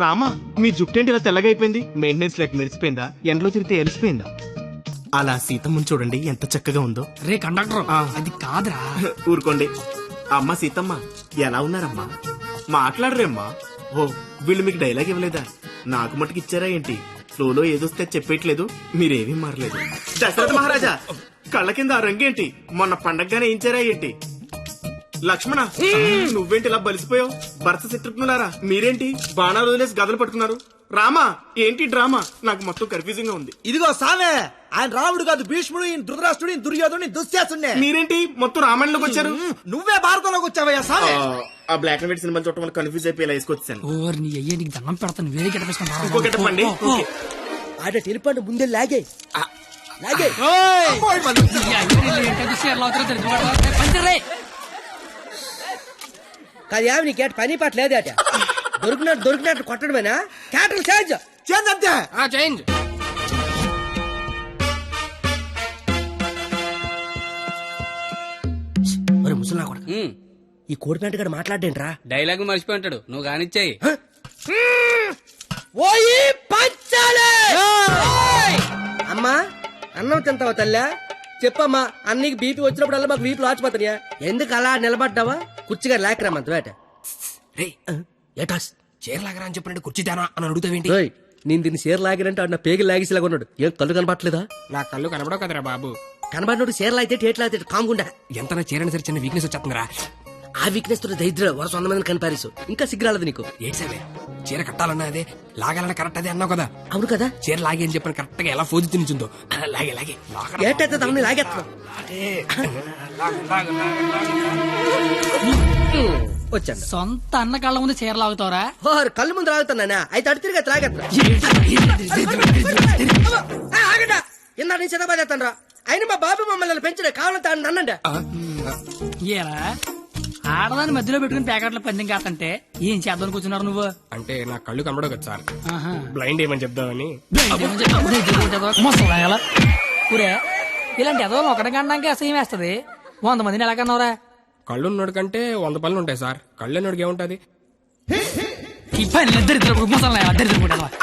రామా, మీ జుట్టు ఏంటి ఇలా తెల్లగా అయిపోయింది? మెయింటెనెన్స్ లేక మెరిసిపోయిందా? ఎండలో తిరిగితే ఎలిసిపోయిందా? అలా సీతమ్మని చూడండి ఎంత చక్కగా ఉందో. రే కండక్టర్, అది కాదురా. ఊరుకోండి. అమ్మ సీతమ్మ, ఎలా ఉన్నారమ్మా? మాట్లాడరేమ్మా. ఓ, వీళ్ళు మీకు డైలాగ్ ఇవ్వలేదా? నాకు మటుకు ఇచ్చారా ఏంటి? ఫ్లోలో ఏదొస్తే చెప్పేయట్లేదు, మీరేమీ మారలేదు. దశరథ మహారాజా, కళ్ళ కింద ఆ రంగేంటి? మొన్న పండగగానే ఏంచారా ఏంటి? లక్ష్మణ, నువ్వేంటి ఇలా బలిసిపోయావు? భరత శత్రుఘ్నులారా, మీరేంటి బాణాలు వదిలేసి గదలు పట్టుకున్నారు? రామా, ఏంటి డ్రామా? నాకు మొత్తం కన్ఫ్యూజింగ్ గా ఉంది. ఇదిగో సామే, ఆయన రాముడు కాదు, భీష్ముడు, ఈయన ధృతరాష్ట్రుడు, ఈయన దుర్యోధనుడు, దుశ్శాసుడే. మీరేంటి మొత్తం రామాయణంలోకి వచ్చారు? నువ్వే భారతంలోకి వచ్చావయ్యా సామే. ఆ బ్లాక్ అండ్ వైట్ సినిమాలు చూడటం వల్ల కన్ఫ్యూజ్ అయిపోయి ఇలా వేసుకొచ్చాను. ఓర్ నీ అయ్యే, నీకు దండం పెడతాను. వేరే ఇంకో గెటపేసుకుంటా. గెటప్పండి. ఆడ టెలిపండి ముందే లాగే లాగే. కాదు యావి, నీ కేట పని పాట లేదు అట. దొరికినట్టు కొట్టడమేనా? క్యాటర్ చేంజ్ చేంజ్ అంతే. చేంజ్. మరి ముసలా కొడక, ఈ కోడిపేంట గడ మాట్లాడేంట్రా? డైలాగ్ మర్చిపోయి ఉంటాడు, నువ్వు కానిచ్చాయి. ఓయి పంచాలే. అమ్మా, అన్నం తింటావా తల్లా? చెప్పమ్మా, అన్నీకి బీపీ వచ్చినప్పుడల్లా మాకు వీపులు ఆచిపోతాయా? ఎందుకు అలా నిలబడ్డావా? కుర్చీగా లేకరామంత వేట. ఏటాస్ చీరలాగరా అని చెప్పినట్టు కుర్చీ తేనా అని అడుగుతావేంటి? నేను దీన్ని చీర లాగినంటే ఆడు నా పేగి లాగేసేలాగా ఉన్నాడు. ఏం కళ్ళు కనపట్లేదా? నా కళ్ళు కనబడవు కదరా బాబు. కనబడినోడు చీర లాగితే టేట్ లాగితే కాముకుండా. ఎంత నా చీరని సరే చిన్న వీక్నెస్ వచ్చేస్తుందిరా. ఆ వీక్నెస్ తో దరిద్ర వరుస 100 మందిని కనిపారేసు. ఇంకా సిగ్గురాలదు నీకు. ఏంటి సరే, చీర కట్టాలన్నా అదే, లాగాలన్నా కరెక్ట్ అదే అన్నావు కదా. అవును కదా. చీర లాగి అని చెప్పిన కరెక్ట్ గా ఎలా ఫోజు తినిచుందో లాగే లాగే ఏటైతే తమని లాగేస్తున్నావు. వచ్చాను. సొంత అన్న కళ్ళ ముందు చీర లాగుతావరా? ఓహర్ కళ్ళు ముందు లాగుతున్నానా? అయితే అటు తిరిగి లాగేస్తున్నా. ఇందా నేను చిన్నబాదేస్తాను రా. అయినా మా బాబు మమ్మల్ని పెంచడే, కావాలంటే అన్నండి. ఏరా, ఆడదాన్ని మధ్యలో పెట్టుకుని ప్యాకెట్లో పందెం కాదంటే ఏం చేద్దాం కూర్చున్నారు నువ్వు? అంటే నా కళ్ళు కనబడవు కదా సార్, ఆహా. బ్లైండ్ ఏమని చెప్దామని. ఊరే, ఇలాంటి ఎదో ఒకటి కనడానికి అసహ్యం వేస్తది. 100 మందిని ఎలా కన్నావురా? కళ్ళు ఉన్నోడు కంటే 100 పనులు ఉంటాయి సార్. కళ్ళు ఉన్నోడికి ఏముంటది? ఈ పని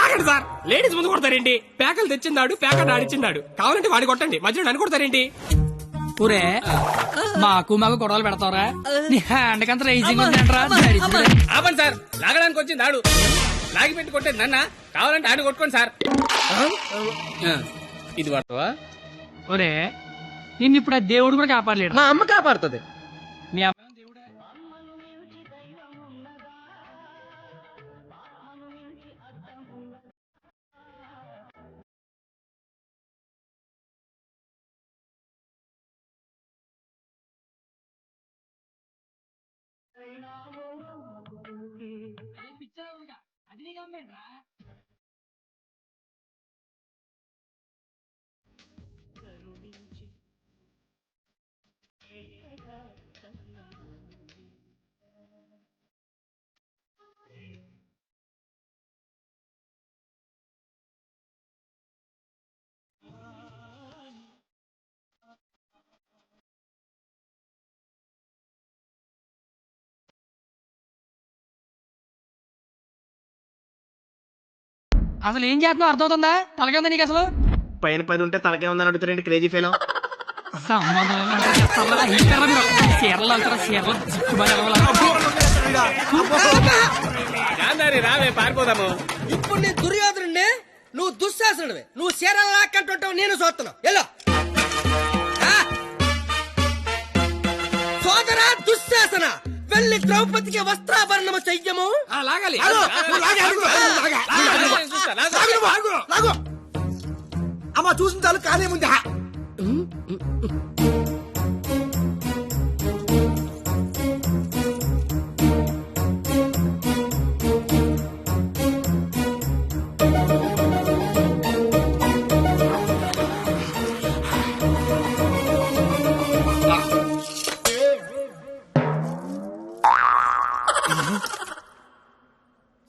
ఆగండి సార్, లేడీస్ ముందు కొడతారేంటి? ప్యాకలు తెచ్చిందాడు, ప్యాకెట్ ఆడిచ్చిందాడు. కావాలంటే వాడి కొట్టండి, మధ్యలో నన్ను కొడతారేంటి? ఊరే, మాకు గొడవలు పెడతావరా? నీ హ్యాండ్ కంత రైజింగ్ ఆపండి సార్, లాగడానికి వచ్చింది ఆడు, లాగి పెట్టి కొట్టేది నన్న. కావాలంటే ఆడు కొట్టుకోండి సార్. ఇది పడతావా? ఒరే, నిన్ను ఇప్పుడు ఆ దేవుడు కూడా కాపాడలేడు. మా అమ్మ కాపాడుతుంది. మీ అమ్మ అసలు ఏం చేస్తున్నావు అర్థమవుతుందా? తలకే ఉందా నీకు అసలు? పైన 10 ఉంటే తలకే ఉందని అడుగుతారండి క్రేజీ ఫెలో. సంబంధం లేకుండా చేస్తారా? ఇస్తారా మీరు? చీరలు అంటారా? చీరలు జిక్కుమని రావే పారిపోదాము. ఇప్పుడు నీ దుర్యోధనుడిని, నువ్వు దుశ్శాసనుడివి. నువ్వు చీరలు లాక్కంటుంటావు, నేను చూస్తున్నావు. ఎల్లో సోదరా దుశ్శాసన, వెళ్ళి ద్రౌపదికి వస్త్రాభరణము చెయ్యము. లాగాలి. అమ్మ చూసిన చాలు కానీ ముందు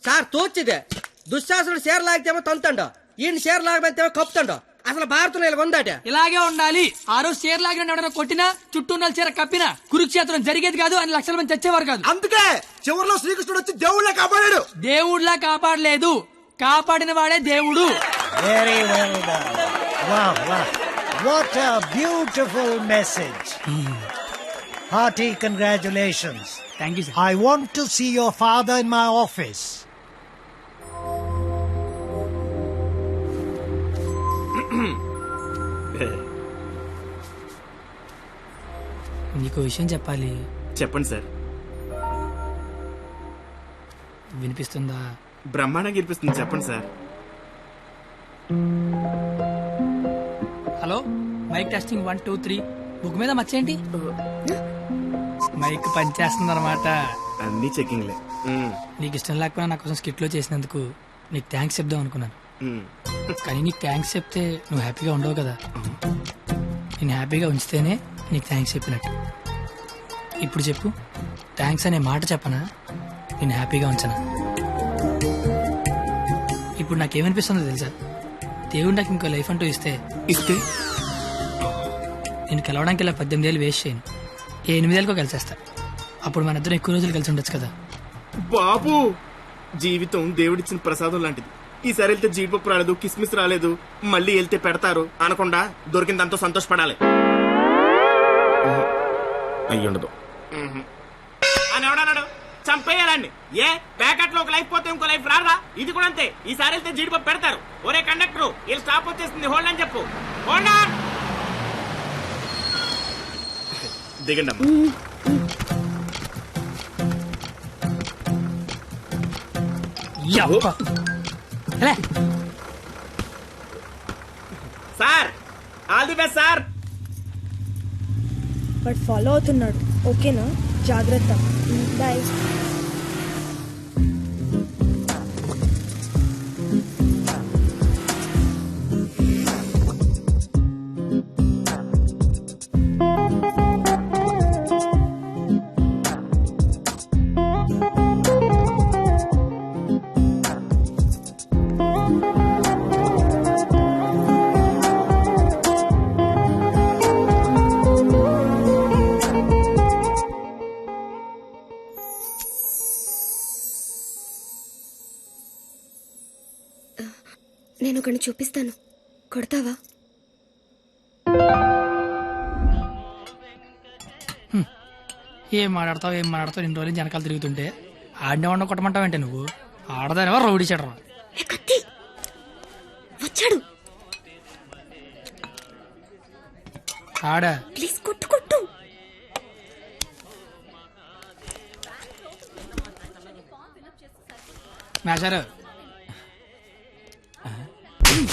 సార్ తోచిదే, దుశ్శాసనుడు చీర లాగితేమో తంతండో, ఈయన చీర లాగబెత్తేమో కప్పుతాండో. అసలు భారతంలో ఇలా ఉందాట. ఇలాగే ఉండాలి. ఆ రోజు చీర లాగిన ఎవరైనా కొట్టినా, చుట్టూ ఉన్న చీర కప్పినా కురుక్షేత్రం జరిగేది కాదు, అని లక్షల మంది చచ్చేవారు కాదు. అందుకే చివరిలో శ్రీకృష్ణుడు వచ్చి దేవుళ్ళ కాపాడాడు. దేవుడిలా కాపాడలేదు, కాపాడిన వాడే దేవుడు. Very well done. Wow wow, what a beautiful message. Hearty congratulations. Thank you sir. I want to see your father in my office. నీకు విషయం చెప్పాలి. చెప్పండి సార్. వినిపిస్తుందా? బ్రహ్మాండంగా వినిపిస్తుంది, చెప్పండి sir. Hello, mic testing 1 2 3. Book మీద మర్చేయండి. మైక్ పనిచేస్తుంది అనమాట. అన్ని చెకింగ్లే. నీకు ఇష్టం లేకపోయినా నా కోసం స్కిట్ లో చేసినందుకు నీకు థ్యాంక్స్ చెప్దాం అనుకున్నాను. కానీ నీకు థ్యాంక్స్ చెప్తే నువ్వు హ్యాపీగా ఉండవు కదా. నేను హ్యాపీగా ఉంచితేనే నీకు థ్యాంక్స్ చెప్పినట్టు. ఇప్పుడు చెప్పు, థ్యాంక్స్ అనే మాట చెప్పనా, నేను హ్యాపీగా ఉంచనా? ఇప్పుడు నాకేమనిపిస్తుందో తెలుసా? దేవుడు నాకు ఇంకో లైఫ్ అంటూ ఇస్తే నేను కలవడానికి ఇలా 18 ఏళ్ళు వేస్ట్ చేయను, 8 ఏళ్ళకో కలిసేస్తా. అప్పుడు మన ఇద్దరం ఎక్కువ రోజులు కలిసి ఉండొచ్చు కదా. బాబు, జీవితం దేవుడిచ్చిన ప్రసాదం లాంటిది. ఈసారి వెళ్తే జీడిపప్పు రాలేదు, కిస్మిస్ రాలేదు, మళ్ళీ వెళ్తే పెడతారు అనకుండా దొరికిందంతో సంతోషపడాలి. అయ్యుండదు అని ఎవడన్నాడు? చంపేయాలండి. ఏ ప్యాకెట్ లో ఒక లైఫ్ పోతే ఇంకో లైఫ్ రాదా? ఇది కూడా అంతే. ఈసారి వెళ్తే జీడిపప్పు పెడతారు. ఒరే కండక్టర్, వీళ్ళు స్టాప్ వచ్చేస్తుంది, హోల్డ్ అని చెప్పు. Hold on. దిగండి అమ్మా. Sir, all the best sir. But follow అవుతున్నాడు. ఓకేనా? జాగ్రత్త. బాయ్. నేను ఒకరిని చూపిస్తాను, కొడతావా? ఏం మాట్లాడతావు ఇన్ని రోజులు జనకాలు తిరుగుతుంటే ఆడినే ఉండ కొట్టమంటావంటే నువ్వు ఆడదానివా రౌడీ చెడరా? వచ్చాడు. ఆడా ప్లీజ్ కొట్టు కొట్టు. మేషారు.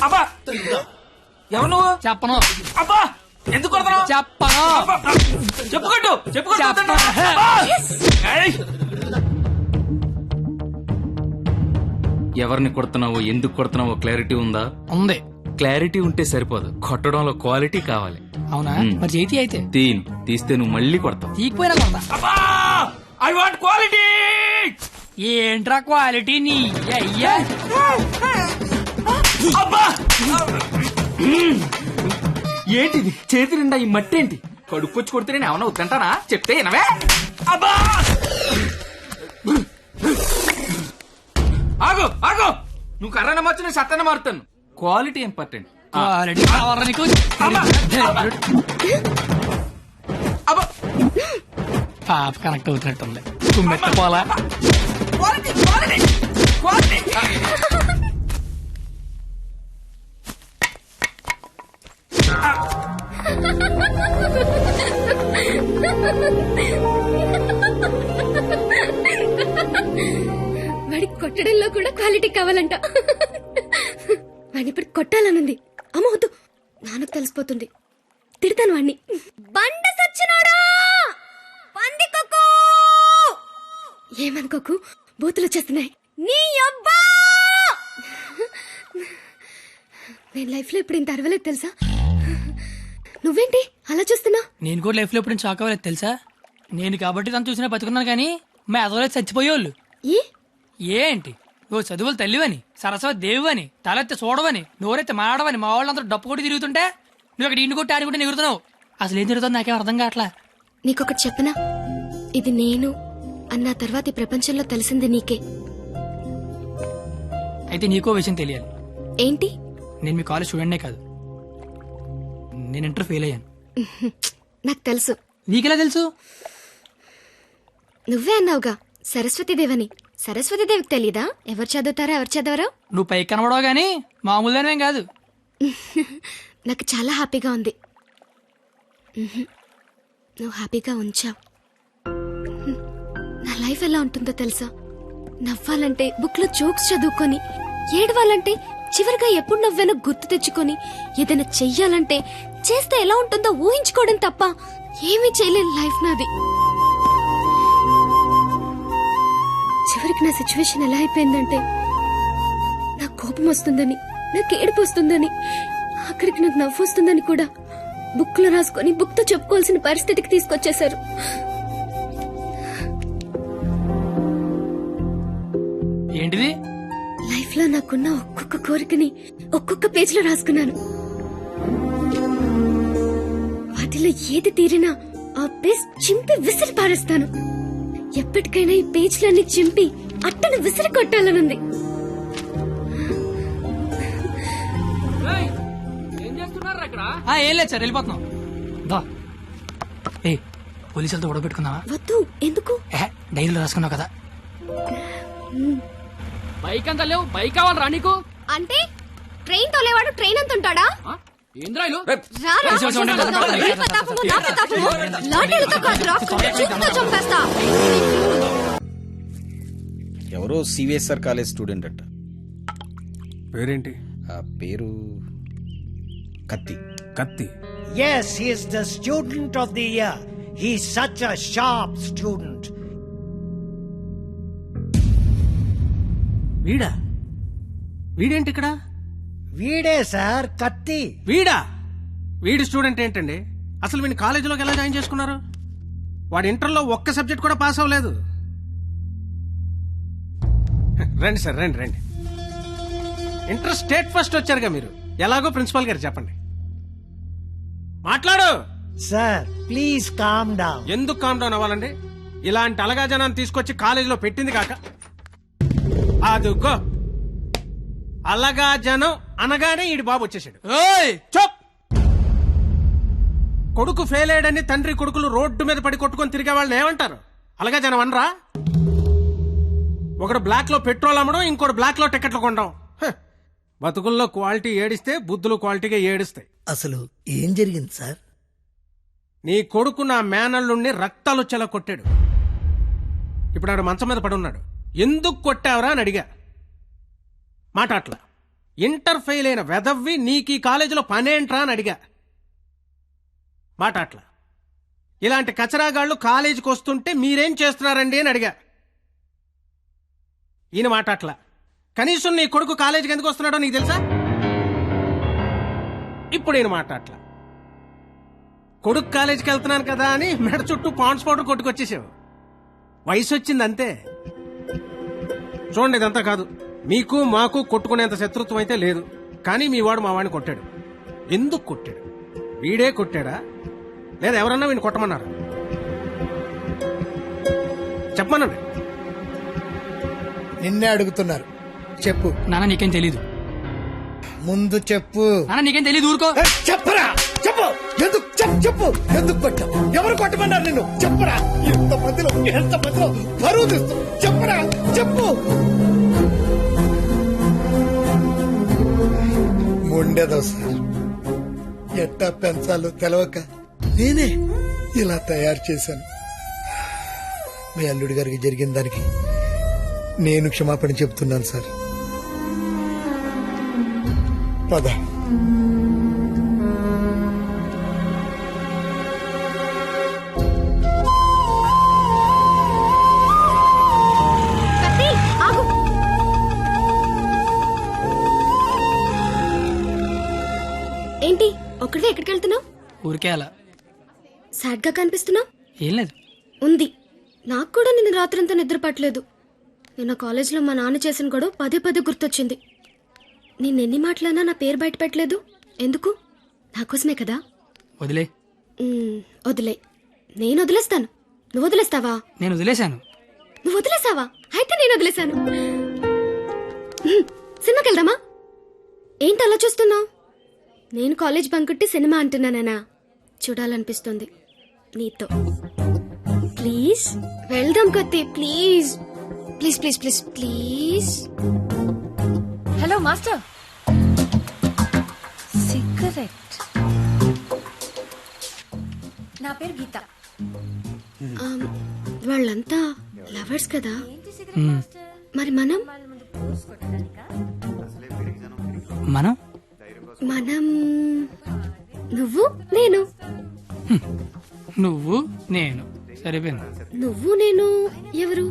అబ్బా, ఎవరు నువ్వు? చెప్పను. అబ్బా, ఎందుకు కొడతావు? చెప్పను. చెప్పుకోట్టు చెప్పుకోట్టు. ఎవరిని కొడుతున్నావో ఎందుకు కొడుతున్నావో క్లారిటీ ఉందా? ఉంది. క్లారిటీ ఉంటే సరిపోదు, కొట్టడంలో క్వాలిటీ కావాలి. అవునా? మరి చేతి అయితే తీస్తే నువ్వు మళ్ళీ కొడతావు. తీకపోయినా కొడతా. I want quality. ఏంట్రా క్వాలిటీ నీ అయ్యా? ఏంటిది చేతి నిండా ఈ మట్టి ఏంటి? కడుక్కొచ్చి కొడితే నేను ఏమన్నా వద్దంటానా? చెప్తే వినవే. అబ్బా ఆగు ఆగు, నువ్వు కర్రన మార్చి నేను సత్తన మారుతాను. Quality important. క్వాలిటీ కావాలా నీకు? పాప కనెక్ట్ అవుతున్నట్టుంది. కుమ్మెత్తపోలా. వాడి కొట్టడంలో కూడా క్వాలిటీ కావాలంట. వాడిని ఇప్పుడు కొట్టాలనుంది. అమ్మ వద్దు, నాన్నకు తెలిసిపోతుంది. తిడతాను వాడిని. బండ సచ్చినాడా, పందికొక్కు. ఏమనుకోకు, బూతులు వచ్చేస్తున్నాయి. నీ అబ్బా, నేను లైఫ్ లో ఇప్పుడు ఇంత అరవలేదు తెలుసా? నువ్వేంటి అలా చూస్తున్నా? నేను కూడా లైఫ్ లో ఎప్పుడు షాక్ అవ్వలేదు తెలుసా? నేను కాబట్టి తను చూసినా బతుకున్నాను, కానీ మా అదవలేదు చచ్చిపోయేవాళ్ళు. ఏంటి ఓ చదువులు తల్లివని, సరస్వతి దేవివని, తలెత్తి చూడవని, నోరెత్తి మాడవని మా వాళ్ళందరూ డప్పు కొట్టి తిరుగుతుంటే నువ్వు అక్కడ ఇంటి కొట్టి ఆడుకుంటే ఎగురుతున్నావు. అసలు ఏం జరుగుతుంది నాకేం అర్థం కావట్లా. నీకొకటి చెప్పనా? ఇది నేను అన్న తర్వాత ఈ ప్రపంచంలో తెలిసింది నీకే. అయితే నీకో విషయం తెలియాలి. ఏంటి? నేను మీ కాలేజ్ స్టూడెంట్నే కాదు, నేను ఇంటర్ ఫెయిల్ అయ్యాను. నాకు తెలుసు. నీకెలా తెలుసు? నువ్వే అన్నావుగా సరస్వతీదేవని. సరస్వతీదేవికి తెలీదా ఎవరు చదువుతారా ఎవరు చదవరా? నువ్వు పైకి కనబడవు గానీ మామూలుగానేం కాదు. నాకు చాలా హ్యాపీగా ఉంది. నువ్వు హ్యాపీగా ఉంచావు. నా లైఫ్ ఎలా ఉంటుందో తెలుసా? నవ్వాలంటే బుక్ లో జోక్స్ చదువుకొని, ఏడవాలంటే చివరిగా ఎప్పుడు నవ్వానో గుర్తు తెచ్చుకొని, ఏదైనా చెయ్యాలంటే చేస్తే ఎలా ఉంటుందో ఊహించుకోవడం తప్ప ఏమీ చేయలేని లైఫ్ నాది. చివరికి నా సిచ్యువేషన్ ఎలా అయిపోయిందంటే, నాకు కోపం వస్తుందని, నాకు ఏడుపు వస్తుందని, ఆఖరికి నాకు నవ్వు వస్తుందని కూడా బుక్ లో రాసుకొని బుక్ తో చెప్పుకోవాల్సిన పరిస్థితికి తీసుకొచ్చేశారు. ఏంటిది? లైఫ్ లో నాకున్న ఒక్కొక్క కోరికని ఒక్కొక్క పేజ్ లో రాసుకున్నాను. వాటిలో ఏది తీరినా ఆ పేజ్ చింపి విసిరి పారేస్తాను. ఎప్పటికైనా ఈ పేజ్లన్నీ చింపి అట్టను విసిరి కొట్టాలనుంది. ఏం లేదు సార్, వెళ్ళిపోతున్నాం. ఏ పోలీసులతో గొడవ పెట్టుకున్నావా? వద్దు. ఎందుకు? డైరీలో రాసుకున్నావు కదా. బైక్ అంతా లేవు, బైక్ కావాలరా నీకు? అంటే ట్రైన్ తోలేవాడు ట్రైన్ అంత ఉంటాడా? ఏంద్రాయిలు ఎవరో సివిఎస్ఆర్ కాలేజ్ స్టూడెంట్ అంట. పేరేంటి? ఆ పేరు కత్తి. కత్తి. Yes, he is the student of the year. He is such a sharp student. వీడా? వీడేంటి ఇక్కడ? వీడే సార్ కత్తి. వీడా? వీడి స్టూడెంట్ ఏంటండి? అసలు వీడిని కాలేజీలోకి ఎలా జాయిన్ చేసుకున్నారు? వాడు ఇంటర్లో ఒక్క సబ్జెక్ట్ కూడా పాస్ అవ్వలేదు. రండి సార్, రండి రండి. ఇంటర్ స్టేట్ ఫస్ట్ వచ్చారుగా మీరు, ఎలాగో ప్రిన్సిపాల్ గారు చెప్పండి. మాట్లాడు సార్. Please calm down. ఎందుకు కామ్ డౌన్ అవ్వాలండి? ఇలాంటి అలగా జనాన్ని తీసుకొచ్చి కాలేజీలో పెట్టింది కాక అదుగో అలగా జనం అనగానే ఈడి బాబు వచ్చేసాడు. చప్! కొడుకు ఫెయిల్ అయ్యాడని తండ్రి కొడుకులు రోడ్డు మీద పడి కొట్టుకొని తిరిగే వాళ్ళని ఏమంటారు? అలగా జనం అనరా? ఒకడు బ్లాక్ లో పెట్రోల్ అమ్మడం, ఇంకోటి బ్లాక్ లో టికెట్లు కొనడం. బతుకుల్లో క్వాలిటీ ఏడిస్తే బుద్ధులు క్వాలిటీగా ఏడుస్తాయి. అసలు ఏం జరిగింది సార్? నీ కొడుకు నా మేనల్లుణ్ణి రక్తాలు వచ్చేలా కొట్టాడు. ఇప్పుడు ఆడు మంచం మీద పడున్నాడు. ఎందుకు కొట్టావరా అని అడిగా. మాట అట్లా. ఇంటర్ ఫెయిల్ అయిన వెదవ్వి నీకు ఈ కాలేజీలో పనేంట్రా అని అడిగా. మాట అట్లా. ఇలాంటి కచరాగాళ్ళు కాలేజీకి వస్తుంటే మీరేం చేస్తున్నారండి అని అడిగా. ఈయన మాట అట్లా. కనీసం నీ కొడుకు కాలేజీకి ఎందుకు వస్తున్నాడో నీకు తెలుసా? ఇప్పుడు ఈయన మాట అట్లా. కొడుకు కాలేజీకి వెళ్తున్నాను కదా అని మెడ చుట్టూ పాండ్స్ పౌడర్ కొట్టుకొచ్చేసావు. వయసు వచ్చింది అంతే. చూడండి, ఇదంతా కాదు. మీకు మాకు కొట్టుకునేంత శత్రుత్వం అయితే లేదు. కానీ మీ వాడు మా వాడిని కొట్టాడు. ఎందుకు కొట్టాడు? వీడే కొట్టాడా లేదా ఎవరన్నా వీడిని కొట్టమన్నారా? చెప్పమనండి. నిన్నే అడుగుతున్నారు, చెప్పు. నాన్న నీకేం తెలీదు. ముందు చెప్పు. నాన్న నీకేం తెలీదు, ఊరుకో. చెప్పరా, చెప్పు. ఎందుకు చెప్పు ఎందుకు కొట్టావు? ఎవరు కొట్టమన్నారు నిన్ను? చెప్పరా. ఎంత మందిలో బరువు తీస్తూ చెప్పరా, చెప్పు. ఉండేదో సార్, ఎట్టా పెంచాలో తెలవక నేనే ఇలా తయారు చేశాను. మీ అల్లుడి గారికి జరిగిన దానికి నేను క్షమాపణ చెప్తున్నాను సార్. పద. ఏంటి ఒక్కడే ఎక్కడికి వెళ్తున్నావు? ఊరికే అలా. సాడ్ గా కనిపిస్తున్నావు. ఏం లేదు. ఉంది. నాకు కూడా నిన్న రాత్రంతా నిద్ర పట్టలేదు. నిన్న కాలేజీలో మా నాన్న చేసిన గొడవ పదే పదే గుర్తొచ్చింది. నిన్నెన్ని మాటలన్నా నా పేరు బయట పెట్టలేదు. ఎందుకు? నాకోసమే కదా. వదిలే. వదిలే. నేను వదిలేస్తాను. నువ్వు వదిలేస్తావా? నేను వదిలేశాను. నువ్వు వదిలేసావా? అయితే నేను వదిలేశాను. సినిమాకి వెళ్దామా? ఏంటి అలా చూస్తున్నావు? నేను కాలేజ్ బంకుట్టి సినిమా అంటున్నానా? చూడాలనిపిస్తుంది నీతో. ప్లీజ్ వెళ్దాం కత్తి. Please please please please please. Hello master. Cigarette. నా పేరు గీత. వాళ్ళంతా లవర్స్ కదా, మరి మనం మనం మనం నువ్వు నేను. నువ్వు నేను సరిపోయింది. నువ్వు నేను ఎవరు?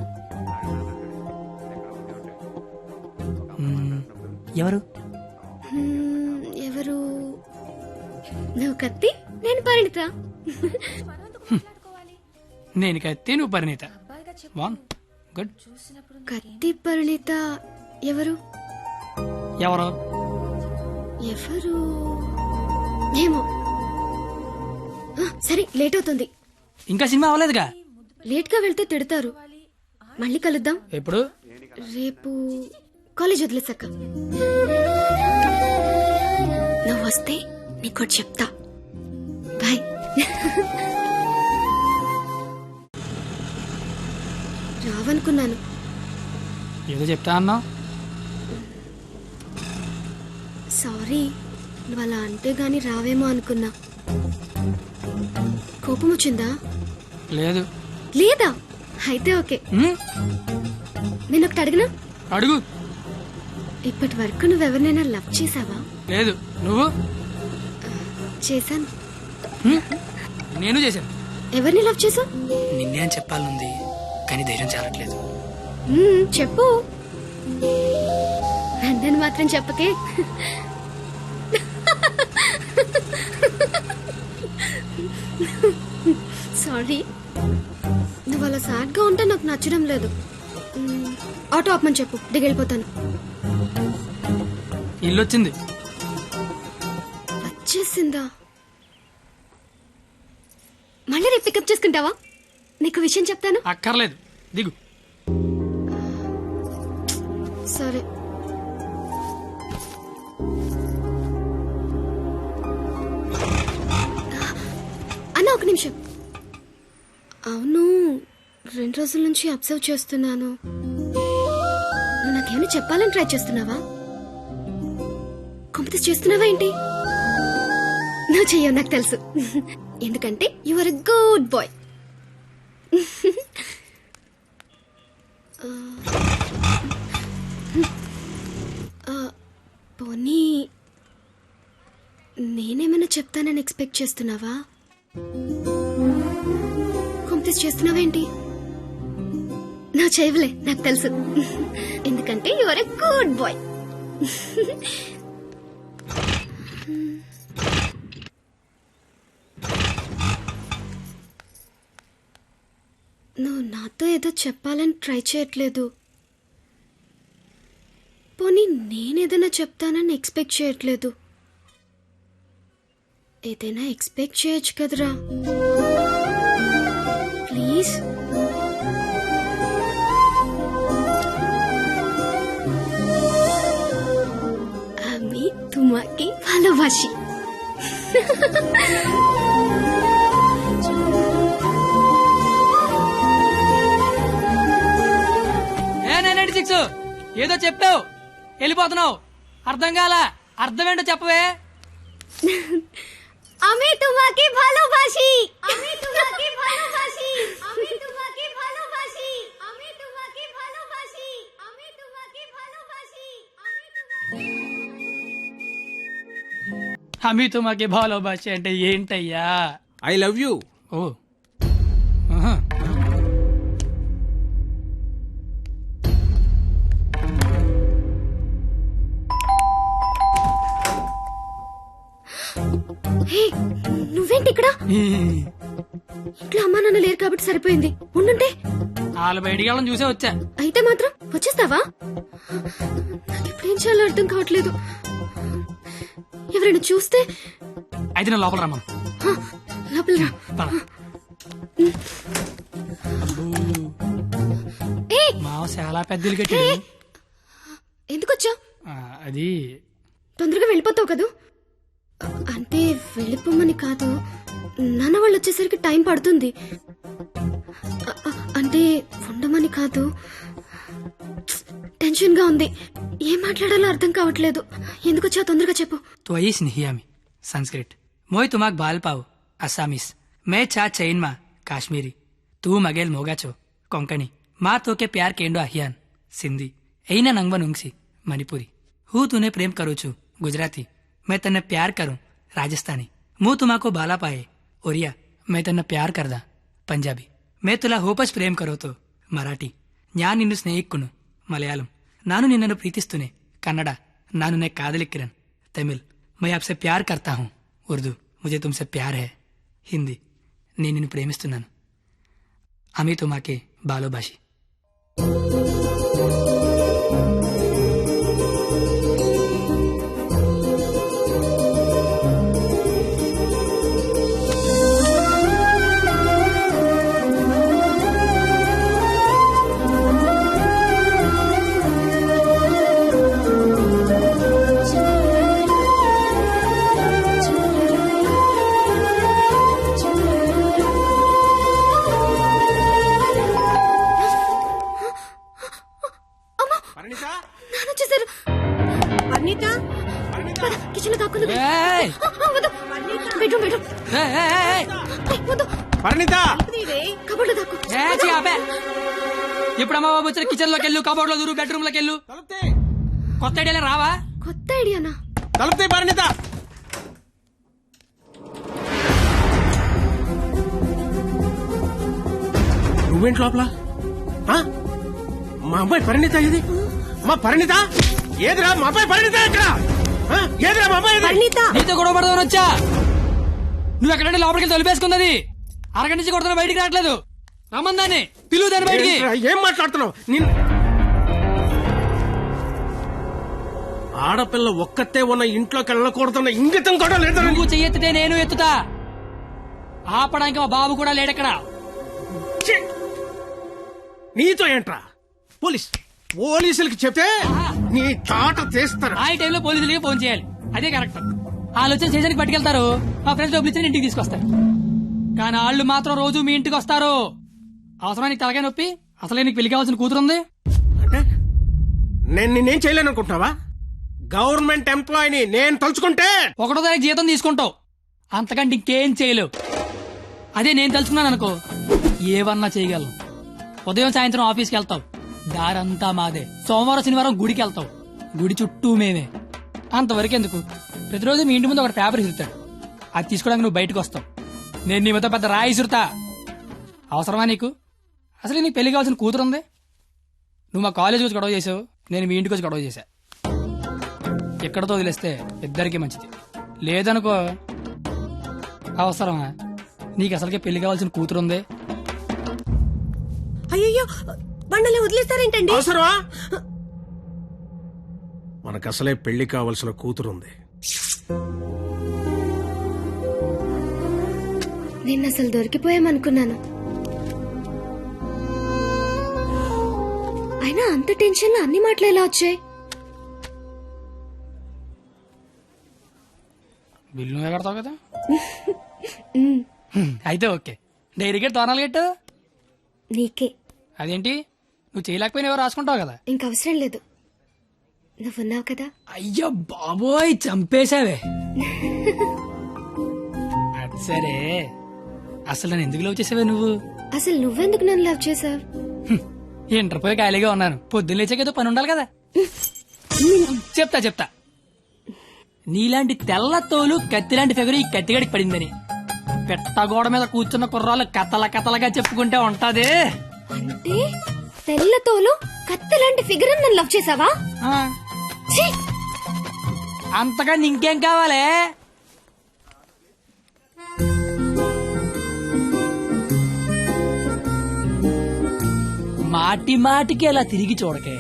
ఎవరు? ఎవరు? నువ్వు కత్తి, నేను పరిణిత. నేను కత్తి, నువ్వు పరిణిత. గుడ్. కత్తి పరిణిత ఎవరు? ఎవరు? ఎవరు ఏమో. సరే, లేట్ అవుతుంది. ఇంకా సినిమా అవ్వలేదుగా. లేట్ గా వెళ్తే తిడతారు. మళ్ళీ కలుద్దాం. ఎప్పుడు? రేపు కాలేజ్ వదిలేసాక. నువ్వు వస్తే నీకు చెప్తా. బాయ్. రావనుకున్నాను. ఏదో చెప్తా అన్నావు. సారీ, నువ్వు అలా అంటే గాని రావేమో అనుకున్నా. కోపం వచ్చిందా? లేదు. లేదా? అయితే ఓకే. నేను ఒకటి అడిగినా? అడుగు. ఇప్పటి వరకు నువ్వెవరినైనా లవ్ చేసావా? లేదు. నువ్వు? చేశాను. నేను చేశాను. ఎవరిని లవ్ చేసావు? నిన్నే అని చెప్పాలనుంది, కానీ ధైర్యం చాలట్లేదు. చెప్పు. నందని మాత్రం చెప్పకే. సారీ. నువ్వు అలా సాడ్ గా ఉంటే నాకు నచ్చడం లేదు. ఆటో ఆపమని చెప్పు, దిగెళ్ళిపోతాను. ఇల్లు వచ్చింది. వచ్చేసిందా? మళ్ళీ రేపు పికప్ చేసుకుంటావా? నీకు విషయం చెప్తాను. అక్కర్లేదు, దిగు. సరే. అన్న, ఒక నిమిషం. అవును, 2 రోజుల నుంచి అబ్జర్వ్ చేస్తున్నాను. నువ్వు నాకేమైనా చెప్పాలని ట్రై చేస్తున్నావా? కాంపిటీస్ చేస్తున్నావా ఏంటి? నువ్వు చెయ్యవు, నాకు తెలుసు. ఎందుకంటే you are a good boy. పోనీ నేనేమైనా చెప్తానని ఎక్స్పెక్ట్ చేస్తున్నావా? కాంప్లెక్స్ చేస్తున్నావేంటి? నువ్వు చేయవులే, నాకు తెలుసు. ఎందుకంటే you are a good boy. నువ్వు నాతో ఏదో చెప్పాలని ట్రై చేయట్లేదు. పోనీ నేనేదైనా చెప్తానని ఎక్స్పెక్ట్ చేయట్లేదు. ఏదైనా ఎక్స్పెక్ట్ చేయొచ్చు కదరా. ప్లీజ్. আমি তোমাকে ভালোবাসি. ఏదో చెప్పావు వెళ్ళిపోతున్నావు. అర్థం కాల. అర్థం ఏంటో చెప్పవే. আমি তোমাকে ভালোবাসি. আমি তোমাকে ভালোবাসি. আমি তোমাকে ভালোবাসি. আমি তোমাকে ভালোবাসি. আমি তোমাকে ভালোবাসি. అమి తుమాకి భాలోబాషి అంటే ఏంటయ్యా? I love you. ఓ ఆహా. హే, నువ్వేంటి ఇక్కడ? ఇంట్లో అమ్మా నాన్న లేరు కాబట్టి సరిపోయింది. ఉండుంటే వాళ్ళు బయటికి వెళ్ళడం చూసే వచ్చా. అయితే మాత్రం వచ్చేస్తావా? నాకు ఎప్పుడేం చేయాలో అర్థం కావట్లేదు. ఎవరైనా చూస్తే? అయితే నేను లోపల రమ్మను. లోపల రా. మావ చాలా పెద్దలు కట్టాడు. ఎందుకు వచ్చావు? అది తొందరగా వెళ్ళిపోతావు కదూ? అంటే వెళ్ళిపోమని కాదు, నాన్న వాళ్ళు వచ్చేసరికి టైం పడుతుంది. అంటే ఉండమని కాదు, టెన్షన్ గా ఉంది. ఏం మాట్లాడాలో అర్థం కావట్లేదు. ఎందుకు వచ్చావు? తొందరగా చెప్పు. तो आई स्नेहियामी संस्कृत मोय तुमाक बाल पाव असामीस मैं चा चैन मा काश्मीरी तू मगेल मोगाचो कोंकणी माँ तो के प्यार केंडो अहियान सिंधी ऐना नंगवा नुंगसी मणिपुरी हूँ तूने प्रेम करू छू गुजराती मैं तन्ने प्यार करूं राजस्थानी मुँह तुमाको बाला पाए ओरिया मैं तन्ने प्यार करदा पंजाबी मैं तुला होपस प्रेम करो तो मराठी न्या निन्नु स्नेहिक्कुनु मलयालम नानु निन्ननु प्रीतिस्तुने कन्नड नानु ने कादलिक्किरन तमिल मैं आपसे प्यार करता हूँ उर्दू मुझे तुमसे प्यार है हिंदी నేను నిన్ను ప్రేమిస్తున్నాను అమి తుమాకే బాలోబాషి నాన్న వచ్చేసారు. పద, కిచెన్ లో దాక్కుంది. ఏయ్! వద్దు. Bedroom bedroom. వద్దు. పరిణిత కబోర్డ్ లో దాక్కు. ఇప్పుడు అమ్మ బాబు వచ్చిన కిచెన్ లోకి వెళ్ళు, కబోర్డ్ లో దూరు, బెడ్రూమ్ లోకి వెళ్ళు. కొత్త ఐడియాలే రావా? కొత్త ఐడియానా? తలుపుతే పరిణిత. నువ్వేంటి లోపల? ఆ? మా అమ్మాయి పరిణిత ఇది? మా పరిణిత ఏదిరా? మా అమ్మాయి పరిణిత ఎక్కడ? ఆ? ఏదిరా మా అమ్మాయి ఇది? నీతో గొడవ పడదామని వచ్చా. నువ్వు ఎక్కడంటే లోపలికి తొలిపేసుకున్నది. అరగంట నుంచి కొడుతున్నా, బయటికి రావట్లేదు. రమ్మందాన్ని పిలువు దాన్ని బయటికి. ఏంట్రా, ఏం మాట్లాడుతున్నావు? ఆడపిల్ల ఒక్కతే ఉన్న ఇంట్లోకి వెళ్ళకూడదన్న ఇంగితం కూడా లేదు. నువ్వు చెయ్యెత్తితే నేను ఎత్తుతా. ఆపడానికి మా బాబు కూడా లేడెక్కడ. నీతో ఏంట్రా? పోలీసులకి చెప్తే నీ తాట తీస్తారు. ఆ టైంలో పోలీసులకి ఫోన్ చేయాలి. అదే కరెక్ట్. వాళ్ళు వచ్చి స్టేషన్కి పట్టుకెళ్తారు. మా ఫ్రెండ్స్ డబ్బులు ఇచ్చి ఇంటికి తీసుకొస్తారు. కానీ వాళ్ళు మాత్రం రోజు మీ ఇంటికి వస్తారు. అవసరమా నీకు తలకాయ నొప్పి? అసలే నీకు పెళ్లి కావాల్సిన కూతురుంది. అంటే నేను నేనేం చేయలేను అనుకుంటున్నావా? గవర్నమెంట్ ఎంప్లాయీని నేను తలుచుకుంటే 1వ తారీఖు జీతం తీసుకుంటావు. అంతకంటే ఇంకేం చేయలేవు. అదే నేను తలుచుకున్నాను అనుకో, ఏవన్నా చేయగలను. ఉదయం సాయంత్రం ఆఫీస్కి వెళ్తావు, దారంతా మాదే. సోమవారం శనివారం గుడికి వెళ్తావు, గుడి చుట్టూ మేమే. అంతవరకు ఎందుకు, ప్రతిరోజు మీ ఇంటి ముందు ఒక పేపర్ ఇస్తాడు. అది తీసుకోవడానికి నువ్వు బయటకు వస్తావు. నేను నీ మీద పెద్ద రాయి సురుతా. అవసరమా నీకు? అసలు నీకు పెళ్లి కావాల్సిన కూతురు ఉంది. నువ్వు మా కాలేజ్ వచ్చి గొడవ చేసావు, నేను మీ ఇంటికి వచ్చి గొడవ చేశా. ఎక్కడతో వదిలేస్తే ఇద్దరికీ మంచిది. లేదనుకో, అవసరమా? నీకు అసలుకే పెళ్లి కావాల్సిన కూతురు ఉంది. అయ్యో బండలే వదిలేస్తారేంటండి? అవసరమా? మనకు అసలే పెళ్లి కావలసిన కూతురుంది. నేను అసలు దొరికిపోయామనుకున్నాను. అయినా అంత టెన్షన్ లో అన్ని మాటలు ఎలా వచ్చాయి? బిల్లు నువ్వే కడతావు కదా. అయితే ఓకే. డైరీ గేట్ తోనాలు గట్టు నీకే. అదేంటి, నువ్వు చేయలేకపోయినా ఎవరు రాసుకుంటావు కదా. ఇంకవసరం లేదు, నువ్వున్నావు కదా. అయ్యో బాబోయ్, చంపేశావే. అది సరే, అసలు నన్ను ఎందుకు లవ్ చేసావే నువ్వు? అసలు నువ్వెందుకు నన్ను లవ్ చేసావు? ఇంటర్ పోయి ఖాళీగా ఉన్నాను, పొద్దున్న లేచాకేదో పని ఉండాలి కదా. చెప్తా. నీలాంటి తెల్ల తోలు కత్తిలాంటి ఫిగర్ ఈ కత్తిగడికి పడిందని పెట్టగోడ మీద కూర్చున్న కుర్రాలు కథలగా చెప్పుకుంటే ఉంటది. అంటే తెల్లతోలు కత్తిలాంటి ఫిగర్ నన్ను లవ్ చేసావా? ఛీ! అంతగా ఇంకేం కావాలి? మాటికి అలా తిరిగి చూడకే,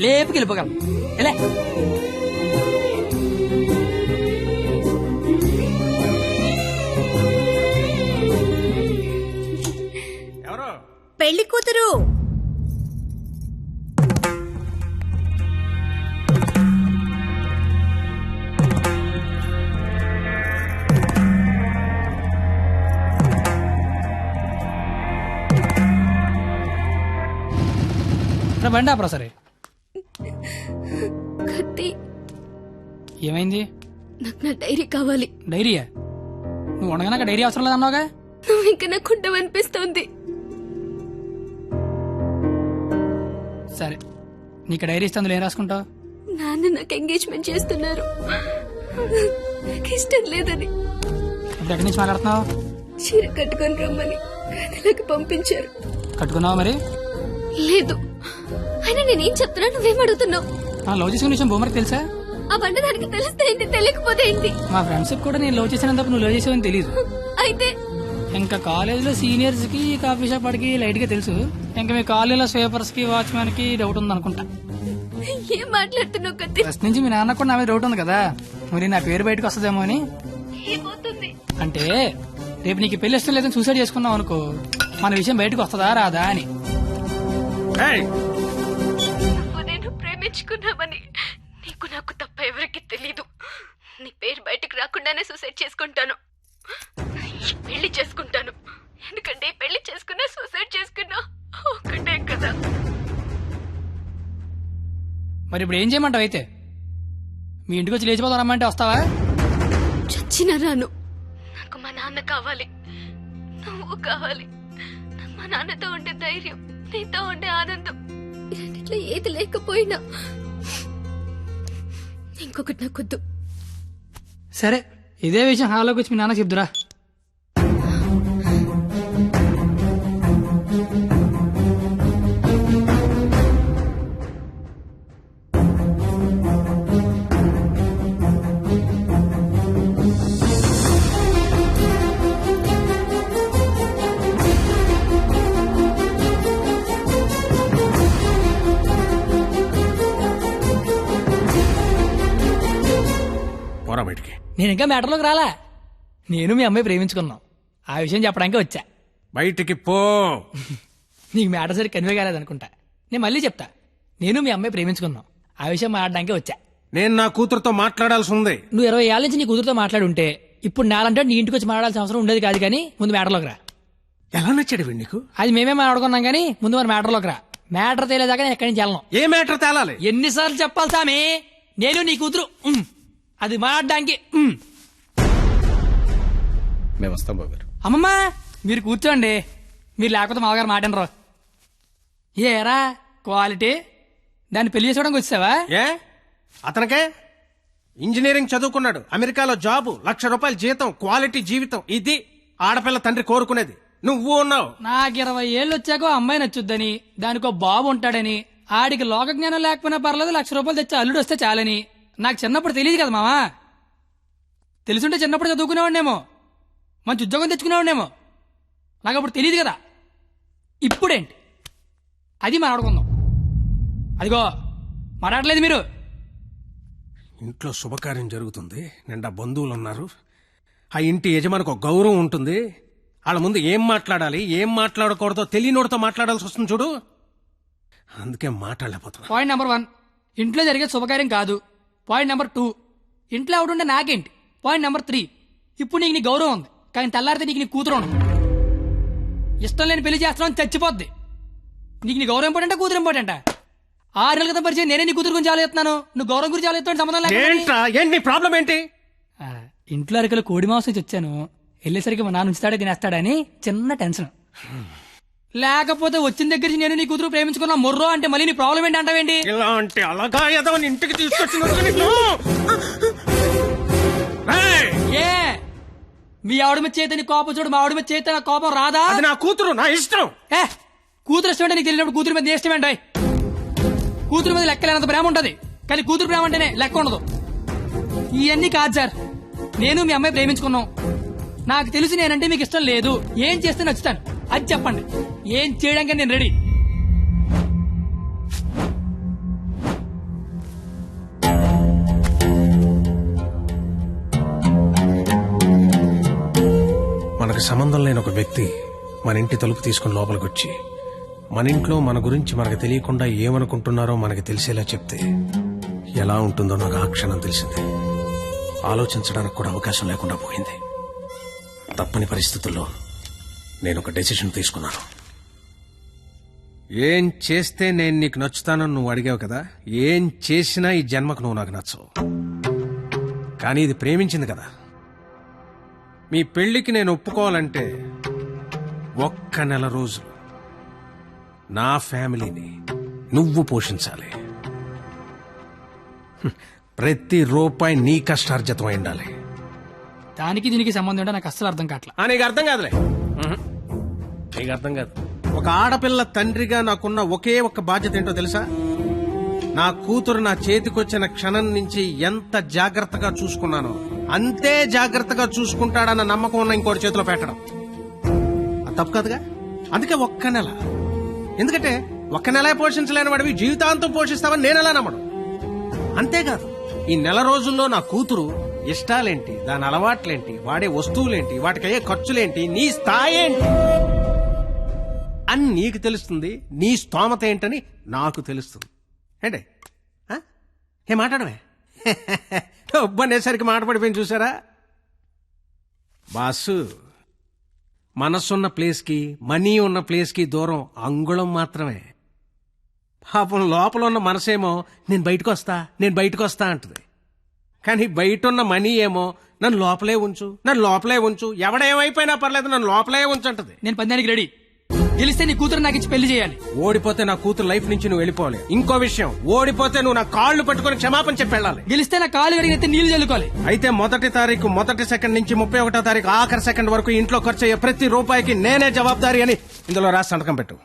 లేపుకెళ్ళిపోగలం. ఎలా పెళ్లి కూతురు బండి ఆపరా. సరే, కత్తి, ఏమైంది? నాకు నా డైరీ కావాలి. డైరీయా? నువ్వు ఉండగా నాకు డైరీ అవసరం లేదన్నావుగా. నువ్వు ఇంకా నాకు ఉండవనిపిస్తోంది. సరే, నీకు డైరీ ఇస్తే అందులో ఏం రాసుకుంటావు? నాన్న నాకు ఎంగేజ్మెంట్ చేస్తున్నారు, నాకు ఇష్టం లేదని. ఇప్పుడు ఎక్కడి నుంచి మాట్లాడుతున్నావు? చీర కట్టుకొని రమ్మని గదిలోకి పంపించారు. కట్టుకున్నావా మరి? లేదు. అయినా నేనేం చెప్తున్నా, నువ్వేం అడుగుతున్నావు? లవ్ చేసుకునే విషయం బొమ్మరికి తెలుసా? ఆ బండ దానికి తెలిస్తే ఏంటి, తెలియకపోతే ఏంటి? మా ఫ్రెండ్స్ కూడా నేను లవ్ చేసినందుకు నువ్వు లవ్ చేసావని తెలియదు. అయితే ఇంకా కాలేజీలో సీనియర్స్ కి కాఫీ షాప్ వాడికి లైట్ గా తెలుసు. ఇంకా మీ కాలేజీలో స్వీపర్స్ కి వాచ్మెన్ కి డౌట్ ఉంది అనుకుంటా. ఏం మాట్లాడుతున్నావు కత్తి? ఫస్ట్ నుంచి మీ నాన్న కూడా నా మీద డౌట్ ఉంది కదా, మరి నా పేరు బయటకు వస్తుందేమో అని. ఏమవుతుంది అంటే రేపు నీకు పెళ్లి ఇష్టం లేదని సూసైడ్ చేసుకున్నావు అనుకో, మన విషయం బయటకు వస్తుందా రాదా అని. నువ్వు నేను ప్రేమించుకున్నామని నీకు నాకు తప్ప ఎవరికి తెలీదు. నీ పేరు బయటకు రాకుండానే సూసైడ్ చేసుకుంటాను, పెళ్లి చేసుకుంటాను. ఎందుకంటే పెళ్లి చేసుకున్నా సూసైడ్ చేసుకున్నా ఒకటే కదా. మరి ఇప్పుడు ఏం చేయమంటావు? అయితే మీ ఇంటికి వచ్చి లేచిపోతాను రమ్మంటే వస్తావా? చచ్చినా రాను. నాకు మా నాన్న కావాలి, నువ్వు కావాలి. మా నాన్నతో ఉండే ధైర్యం, నీతో ఉండే ఆనందం, రెండిట్లో ఏది లేకపోయినా ఇంకొకటి నాకొద్దు. సరే, ఇదే విషయం హాల్లోకి వచ్చి మీ నాన్న చెప్దురా. బయటికి. నేను ఇంకా మ్యాటర్లోకి రాలా. నేను మీ అమ్మాయి ప్రేమించుకున్నాం, ఆ విషయం చెప్పడానికి వచ్చా. బయటికి పో. నీకు మ్యాటర్ సరి కన్వే కాలేదనుకుంటా. నేను మళ్ళీ చెప్తా, నేను మీ అమ్మాయి ప్రేమించుకున్నాం, ఆ విషయం మాట్లాడడానికి వచ్చా. నేను నా కూతురుతో మాట్లాడాల్సి ఉంది. నువ్వు 20 ఏళ్ళ నుంచి నీ కూతురుతో మాట్లాడుంటే ఇప్పుడు నాలంటే నీ ఇంటికి వచ్చి మాట్లాడాల్సిన అవసరం ఉండేది కాదు. కానీ ముందు మ్యాటర్లోకి రా. ఎలా నచ్చాడు వీడు నీకు? అది మేమే మాట్లాడుకున్నాం, కానీ ముందు మరి మ్యాటర్లోకి రా. మ్యాటర్ తేలేదాకా నేను ఎక్కడి నుంచి వెళ్ళను. ఏ మ్యాటర్ తేలాలి? ఎన్నిసార్లు చెప్పాలి సామి, నేను నీ కూతురు అది మాట్లాడడానికి. మేము వస్తాం బాబు గారు. అమ్మమ్మ మీరు కూర్చోండి, మీరు లేకపోతే మామగారు మాటనరు. ఏరా క్వాలిటీ, దాన్ని పెళ్లి చేసుకోవడానికి వచ్చావా? ఏ అతనికే ఇంజనీరింగ్ చదువుకున్నాడు, అమెరికాలో జాబు, ₹1,00,000 జీతం, క్వాలిటీ జీవితం. ఇది ఆడపిల్ల తండ్రి కోరుకునేది. నువ్వు ఉన్నావు. నాకు 20 ఏళ్ళు వచ్చాక ఓ అమ్మాయి నచ్చుద్దని, దానికో బాబు ఉంటాడని, ఆడికి లోక జ్ఞానం లేకపోయినా పర్లేదు, 1,00,000 రూపాయలు తెచ్చి అల్లుడు వస్తే చాలని. నాకు చిన్నప్పుడు తెలియదు కదా మావా. తెలుసుంటే చిన్నప్పుడు చదువుకునేవాడినేమో, మంచి ఉద్యోగం తెచ్చుకునేవాడినేమో. నాకు అప్పుడు తెలియదు కదా. ఇప్పుడేంటి అది మాట్లాడుకుందాం. అదిగో మాట్లాడలేదు మీరు. ఇంట్లో శుభకార్యం జరుగుతుంది, నిండా బంధువులు ఉన్నారు. ఆ ఇంటి యజమానికి ఒక గౌరవం ఉంటుంది. వాళ్ళ ముందు ఏం మాట్లాడాలి, ఏం మాట్లాడకూడదో తెలియనోడితో మాట్లాడాల్సి వస్తుంది చూడు. అందుకే మాట్లాడలేకపోతున్నా. పాయింట్ నెంబర్ 1, ఇంట్లో జరిగే శుభకార్యం కాదు. పాయింట్ నెంబర్ 2, ఇంట్లో ఎవడుండే నాకేంటి. పాయింట్ నెంబర్ 3, ఇప్పుడు నీకు నీ గౌరవం ఉంది, కానీ తెల్లారితే నీకు నీ కూతురు ఉండదు. ఇష్టం లేని పెళ్లి చేస్తున్నావు, చచ్చిపోద్ది. నీకు నీ గౌరవం ఇంపార్టెంటా, కూతురు ఇంపార్టెంటా? 6 నెలల క్రితం పరిచయం నేనే నీ కూతురు గురించి ఆలోచిస్తున్నాను, నువ్వు గౌరవం గురించి ఆలోచిస్తాను. సంబంధం ఏంటి ప్రాబ్లం ఏంటి? ఇంట్లో అరకలు కోడి మాంసం తెచ్చాను, వెళ్ళేసరికి మా నాన్న ఉంచుతాడే తినేస్తాడని చిన్న టెన్షన్. లేకపోతే వచ్చిన దగ్గర నుంచి నేను నీ కూతురు ప్రేమించుకున్నా మొర్రో అంటే మళ్ళీ నీ ప్రాబ్లం ఏంటి అంటావేంటి? ఇలాంటి అలాగా ఏదో ఇంటికి తీసుకొచ్చిన ఏ మీ ఆవిడ మీద చేత నీ కోపం చూడు, మా ఆవిడ మీద చేత నా కోపం రాదా? అది నా కూతురు, నా ఇష్టం. కూతురు ఇష్టం అంటే నీకు తెలియనప్పుడు కూతురు మీద ఇష్టం ఏంటి? కూతురు మీద లెక్కలేనంత ప్రేమ ఉంటది, కానీ కూతురు ప్రేమ అంటేనే లెక్క ఉండదు. ఇవన్నీ కాదు సార్, నేను మీ అమ్మాయి ప్రేమించుకున్నాం. నాకు తెలిసి నేనంటే మీకు ఇష్టం లేదు, ఏం చేస్తే నచ్చుతాను అది చెప్పండి. ఏం చేయడానికి నేను రెడీ. మనకు సంబంధం లేని ఒక వ్యక్తి మన ఇంటి తలుపు తీసుకుని లోపలికి వచ్చి మన ఇంట్లో మన గురించి మనకు తెలియకుండా ఏమనుకుంటున్నారో మనకి తెలిసేలా చెప్తే ఎలా ఉంటుందో నాకు ఆ క్షణం తెలిసింది. ఆలోచించడానికి కూడా అవకాశం లేకుండా పోయింది. తప్పని పరిస్థితుల్లో నేను ఒక డెసిషన్ తీసుకున్నాను. ఏం చేస్తే నేను నీకు నచ్చుతానని నువ్వు అడిగావు కదా, ఏం చేసినా ఈ జన్మకు నువ్వు నాకు నచ్చవు. కానీ ఇది ప్రేమించింది కదా. మీ పెళ్లికి నేను ఒప్పుకోవాలంటే 1 నెల రోజులు నా ఫ్యామిలీని నువ్వు పోషించాలి. ప్రతి రూపాయి నీ కష్టార్జితం అయి ఉండాలి. దానికి దీనికి సంబంధం ఏంటో నాకు అస్సలు అర్థం కావట్లా. నీకు అర్థం కాదులే, నీకు అర్థం కాదు. ఒక ఆడపిల్ల తండ్రిగా నాకున్న ఒకే ఒక్క బాధ్యత ఏంటో తెలుసా? నా కూతురు నా చేతికొచ్చిన క్షణం నుంచి ఎంత జాగ్రత్తగా చూసుకున్నానో అంతే జాగ్రత్తగా చూసుకుంటాడన్న నమ్మకం ఉన్న ఇంకోటి చేతిలో పెట్టడం అది తప్పు కాదుగా. అందుకే 1 నెల. ఎందుకంటే 1 నెల పోషించలేని వాడివి జీవితాంతం పోషిస్తావని నేను ఎలా నమ్మడం. అంతేకాదు, ఈ నెల రోజుల్లో నా కూతురు ఇష్టాలేంటి, దాని అలవాట్లేంటి, వాడే వస్తువులేంటి, వాటికయ్యే ఖర్చులేంటి, నీ స్థాయి ఏంటి అని నీకు తెలుస్తుంది. నీ స్తోమత ఏంటని నాకు తెలుస్తుంది. ఏంటి ఏ మాట్లాడమే ఒబ్బనేసరికి మాట పడిపోయింది చూసారా? బాసు, మనసున్న ప్లేస్కి మనీ ఉన్న ప్లేస్కి దూరం అంగుళం మాత్రమే. పాపం లోపల ఉన్న మనసేమో నేను బయటకు వస్తా అంటుంది. కానీ బయట ఉన్న మనీ ఏమో నన్ను లోపలే ఉంచు, ఎవడేమైపోయినా పర్లేదు నన్ను లోపలే ఉంచంటది. నేను పందానికి రెడీ. గెలిస్తే నీ కూతురు నాకు ఇచ్చి పెళ్లి చేయాలి. ఓడిపోతే నా కూతురు లైఫ్ నుంచి నువ్వు వెళ్ళిపోవాలి. ఇంకో విషయం, ఓడిపోతే నువ్వు నా కాళ్ళు పట్టుకుని క్షమాపణ చెప్పి వెళ్ళాలి. గెలిస్తే నా కాళ్ళు కడిగితే నీళ్లు చల్లుకోవాలి. అయితే 1వ తారీఖు 1వ సెకండ్ నుంచి 31వ తారీఖు ఆఖరి సెకండ్ వరకు ఇంట్లో ఖర్చు అయ్యే ప్రతి రూపాయికి నేనే జవాబారి అని ఇందులో రాసి సంతకం పెట్టు.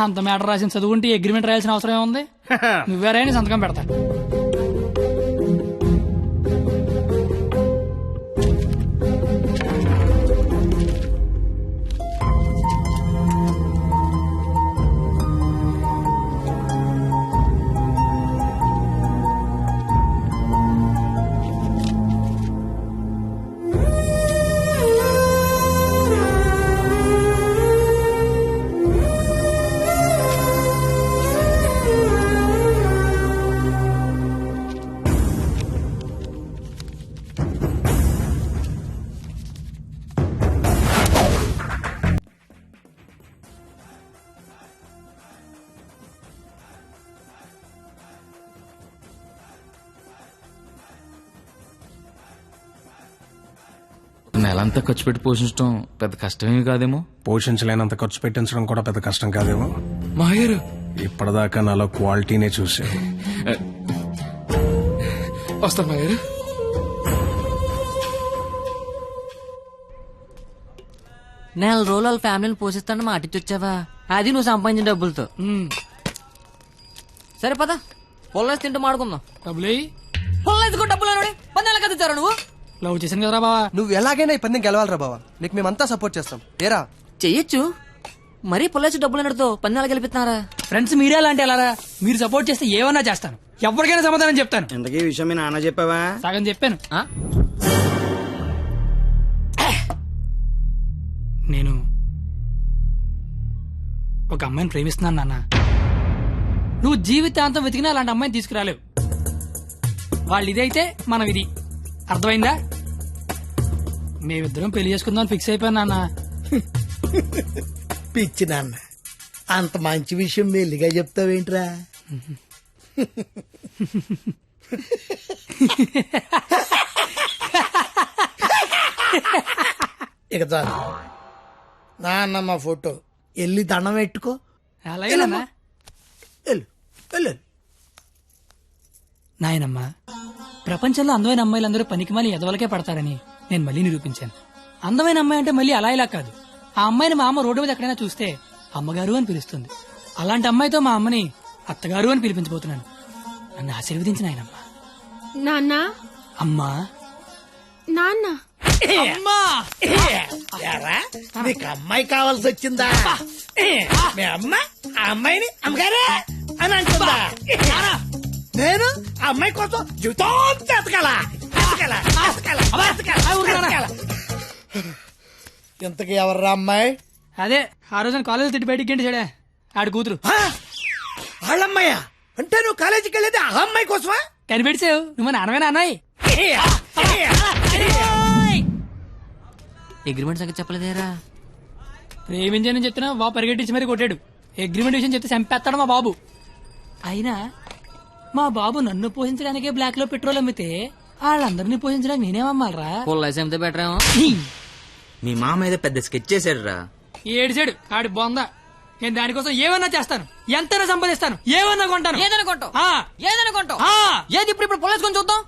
అంత మ్యాటర్ రాసిన చదువుకుంటే అగ్రిమెంట్ రాయాల్సిన అవసరం ఏముంది? నువ్వేరైనా సంతకం పెడతా. నెల అంతా ఖర్చు పెట్టి పోషించడం పెద్ద కష్టమేమి కాదేమో. పోషించలేనంత ఖర్చు పెట్టించడం కూడా పెద్ద కష్టం కాదేమో. మాయగారు ఇప్పటిదాకా నాలో క్వాలిటీనే చూసావు. వస్తాను మాయగారు. నెల రోజులు వాళ్ళ ఫ్యామిలీని పోషిస్తాను మాటిచ్చొచ్చావా? అది నువ్వు సంపాదించిన డబ్బులతో. సరే పద, పొల్లేసి తింటూ మాడుకుందాం. డబ్బులు పొల్లేసుకో డబ్బులు పన్నెల కదా ఇచ్చారా నువ్వు? లవ్ చేశాను కదరా బావా. నువ్వు ఎలాగైనా ఈ పందెం గెలవాలరా బావా. నీకు మేమంతా సపోర్ట్ చేస్తాం. ఏరా చెయ్యొచ్చు, మరీ పొల్లేసి డబ్బులు అన్నతో పన్నెల గెలిపిస్తున్నారా? ఫ్రెండ్స్ మీరే అలాంటి ఎలారా? మీరు సపోర్ట్ చేస్తే ఏమన్నా చేస్తాను, ఎవరికైనా సమాధానం చెప్తాను. ఇంతకీ ఈ విషయం మీ నాన్న చెప్పావా? సగం చెప్పాను. నేను ఒక అమ్మాయిని ప్రేమిస్తున్నాను నాన్న. నువ్వు జీవితాంతం వెతికినా అలాంటి అమ్మాయిని తీసుకురాలేవు. వాళ్ళు ఇదైతే మనం ఇది. అర్థమైందా? మేమిద్దరం పెళ్లి చేసుకుందాం ఫిక్స్ అయిపోయాను నాన్న. పిచ్చి నాన్న, అంత మంచి విషయం మెల్లిగా చెప్తావేంట్రా? ఇక చాలు నాన్న, మా ఫోటో వెళ్ళి దండం పెట్టుకో. అలాగే నాన్న. నాయనమ్మా, ప్రపంచంలో అందమైన అమ్మాయిలందరూ పనికిమాలి ఎదవలకే పడతారని నేను మళ్ళీ నిరూపించాను. అందమైన అమ్మాయి అంటే మళ్ళీ అలా ఇలా కాదు. ఆ అమ్మాయిని మా అమ్మ రోడ్డు మీద ఎక్కడైనా చూస్తే అమ్మగారు అని పిలుస్తుంది. అలాంటి అమ్మాయితో మా అమ్మని అత్తగారు అని పిలిపించబోతున్నాను. నన్ను ఆశీర్వదించిన ఆయనమ్మా. నాన్న, అమ్మా, నాన్న, అమ్మా. ఏరా, నీకు అమ్మాయి కావాల్సి వచ్చిందా? మీ అమ్మ ఆ అమ్మాయిని అమ్మగారే అని అంటుందా? నేను ఆ అమ్మాయి కోసం జీవితం ఎతకాల. ఇంతకీ ఎవర్రా అమ్మాయి? అదే ఆ రోజున కాలేజ్ తిట్టి బయటికి గంట చెడే ఆడి కూతురు. వాళ్ళమ్మాయా? అంటే నువ్వు కాలేజీకి వెళ్ళేది ఆ అమ్మాయి కోసమా? కనిపెడిసావు నువ్వు నాన్నమే అన్నాయి. అగ్రిమెంట్ సంగతి చెప్పలేదేరా? ప్రేమించని చెప్తున్నా బాబు పరిగెట్టించి మరీ కొట్టాడు. అగ్రిమెంట్ విషయం చెప్తే చంపేస్తాడు మా బాబు. అయినా మా బాబు నన్ను పోషించడానికే బ్లాక్ లో పెట్రోల్ అమ్మితే వాళ్ళందరినీ పోషించడానికి నేనేమమ్మాలరా? పొల్లేసి అమ్మితే బెటర్ ఏమో. మీ మామ ఏదో పెద్ద స్కెచ్ చేశాడు రా. ఏడిచాడు ఆడి బొంద. నేను దానికోసం ఏమన్నా చేస్తాను, ఎంతైనా సంపాదిస్తాను, ఏమన్నా కొంటాను. ఏదైనా కొంటావు? ఆ. ఏదైనా కొంటావు? ఆ. ఏది ఇప్పుడు పొల్లేసుకొని చూద్దాం.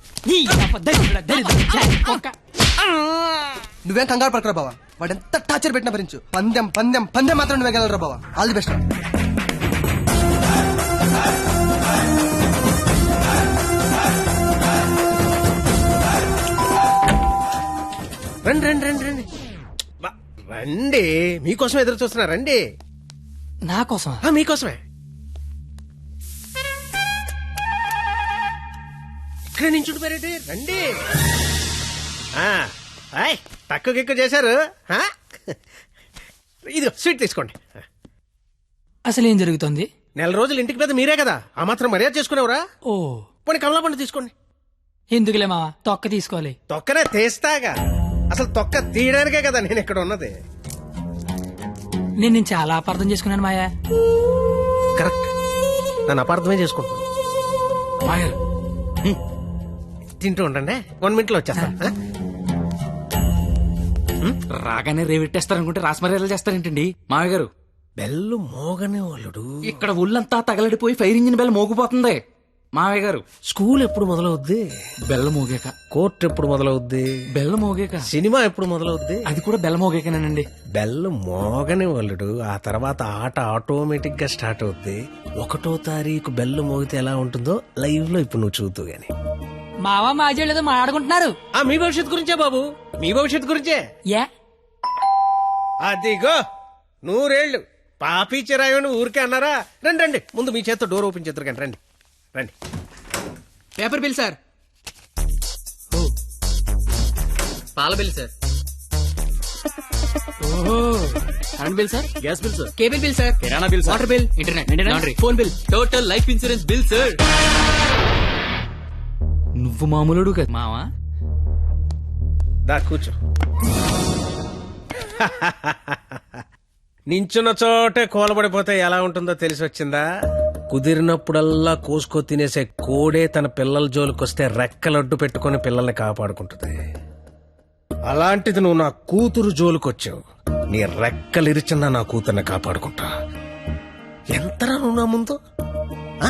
నువ్వేం కంగారు పడకరా బావా. వాడు ఎంత టార్చర్ పెట్టినా భరించు. పందెం పందెం పందెం మాత్రం నువ్వే గెలవరా బావా. All the best. రండి రండి రండి రండి రండి. మీకోసం ఎదురు చూస్తున్నా. రండి. నా కోసం? మీకోసమే. ఇక్కడ నించుంటున్నారండి. రండి. తక్కువ ఎక్కువ చేశారు. ఇది స్వీట్ తీసుకోండి. అసలు ఏం జరుగుతుంది? నెల రోజులు ఇంటికి పెద్ద మీరే కదా, ఆ మాత్రం మర్యాద చేసుకునేవరా? ఓ పోనీ కమలా పండు తీసుకోండి. ఎందుకులే మావా, తొక్క తీసుకోవాలి. తొక్కనే తీస్తాగా. అసలు తొక్క తీయడానికే కదా నేను ఇక్కడ ఉన్నది. నేను చాలా అపార్థం చేసుకున్నాను మాయా. కరెక్ట్, నన్ను అపార్థమే చేసుకుంటాను. మాయా తింటూ ఉండండి, 1 minute లో వచ్చేస్తా. రాగానే రేవెట్టేస్తారనుకుంటే రాస్మర్యాలు చేస్తారేంటండి మామయ్య గారు? బెల్లు మోగనే వాళ్ళుడు. ఇక్కడ ఒళ్ళంతా తగలడిపోయి ఫైర్ ఇంజిన్ బెల్ మోగిపోతుంది మామయ్య గారు. స్కూల్ ఎప్పుడు మొదలవుద్ది? బెల్ల మోగాక. కోర్టు ఎప్పుడు మొదలవుద్ది? బెల్ల మోగాక. సినిమా ఎప్పుడు మొదలవుద్ది? అది కూడా బెల్ల మోగాకనేనండి. బెల్లు మోగని వాళ్ళుడు, ఆ తర్వాత ఆట ఆటోమేటిక్ గా స్టార్ట్ అవుద్ది. 1వ తారీఖు బెల్లు మోగితే ఎలా ఉంటుందో లైవ్ లో ఇప్పుడు నువ్వు చూద్దు గాని. మావా మాజీ లేదో మాట్లాడుకుంటున్నారు. మీ భవిష్యత్తు గురించే బాబు, మీ భవిష్యత్తు గురించే. అదిగో 100 ఏళ్ళు పాపి చిరాయని ఊరికే అన్నారా? రండి రండి, ముందు మీ చేత్తో డోర్ ఓపెన్ చేద్దరు కానీ. రండి రండి. Paper bill sir. పాల bill sir. Current bill sir. Gas bill sir. Cable bill sir. కిరాణా bill sir. Water bill. Internet, laundry, phone bill, total life insurance bill sir. నువ్వు మామూలుడు కదా మావా. దా కూర్చో. నించున్న చోటే కూలబడిపోతే ఎలా ఉంటుందో తెలిసి వచ్చిందా? కుదిరినప్పుడల్లా కోసుకో తినేసే కోడే తన పిల్లల జోలికొస్తే రెక్కలడ్డు పెట్టుకుని పిల్లల్ని కాపాడుకుంటుంది. అలాంటిది నువ్వు నా కూతురు జోలుకొచ్చావు. నీ రెక్కలిరిచినా నా కూతుర్ని కాపాడుకుంటా. ఎంతరా నువ్వు నా ముందు? ఆ?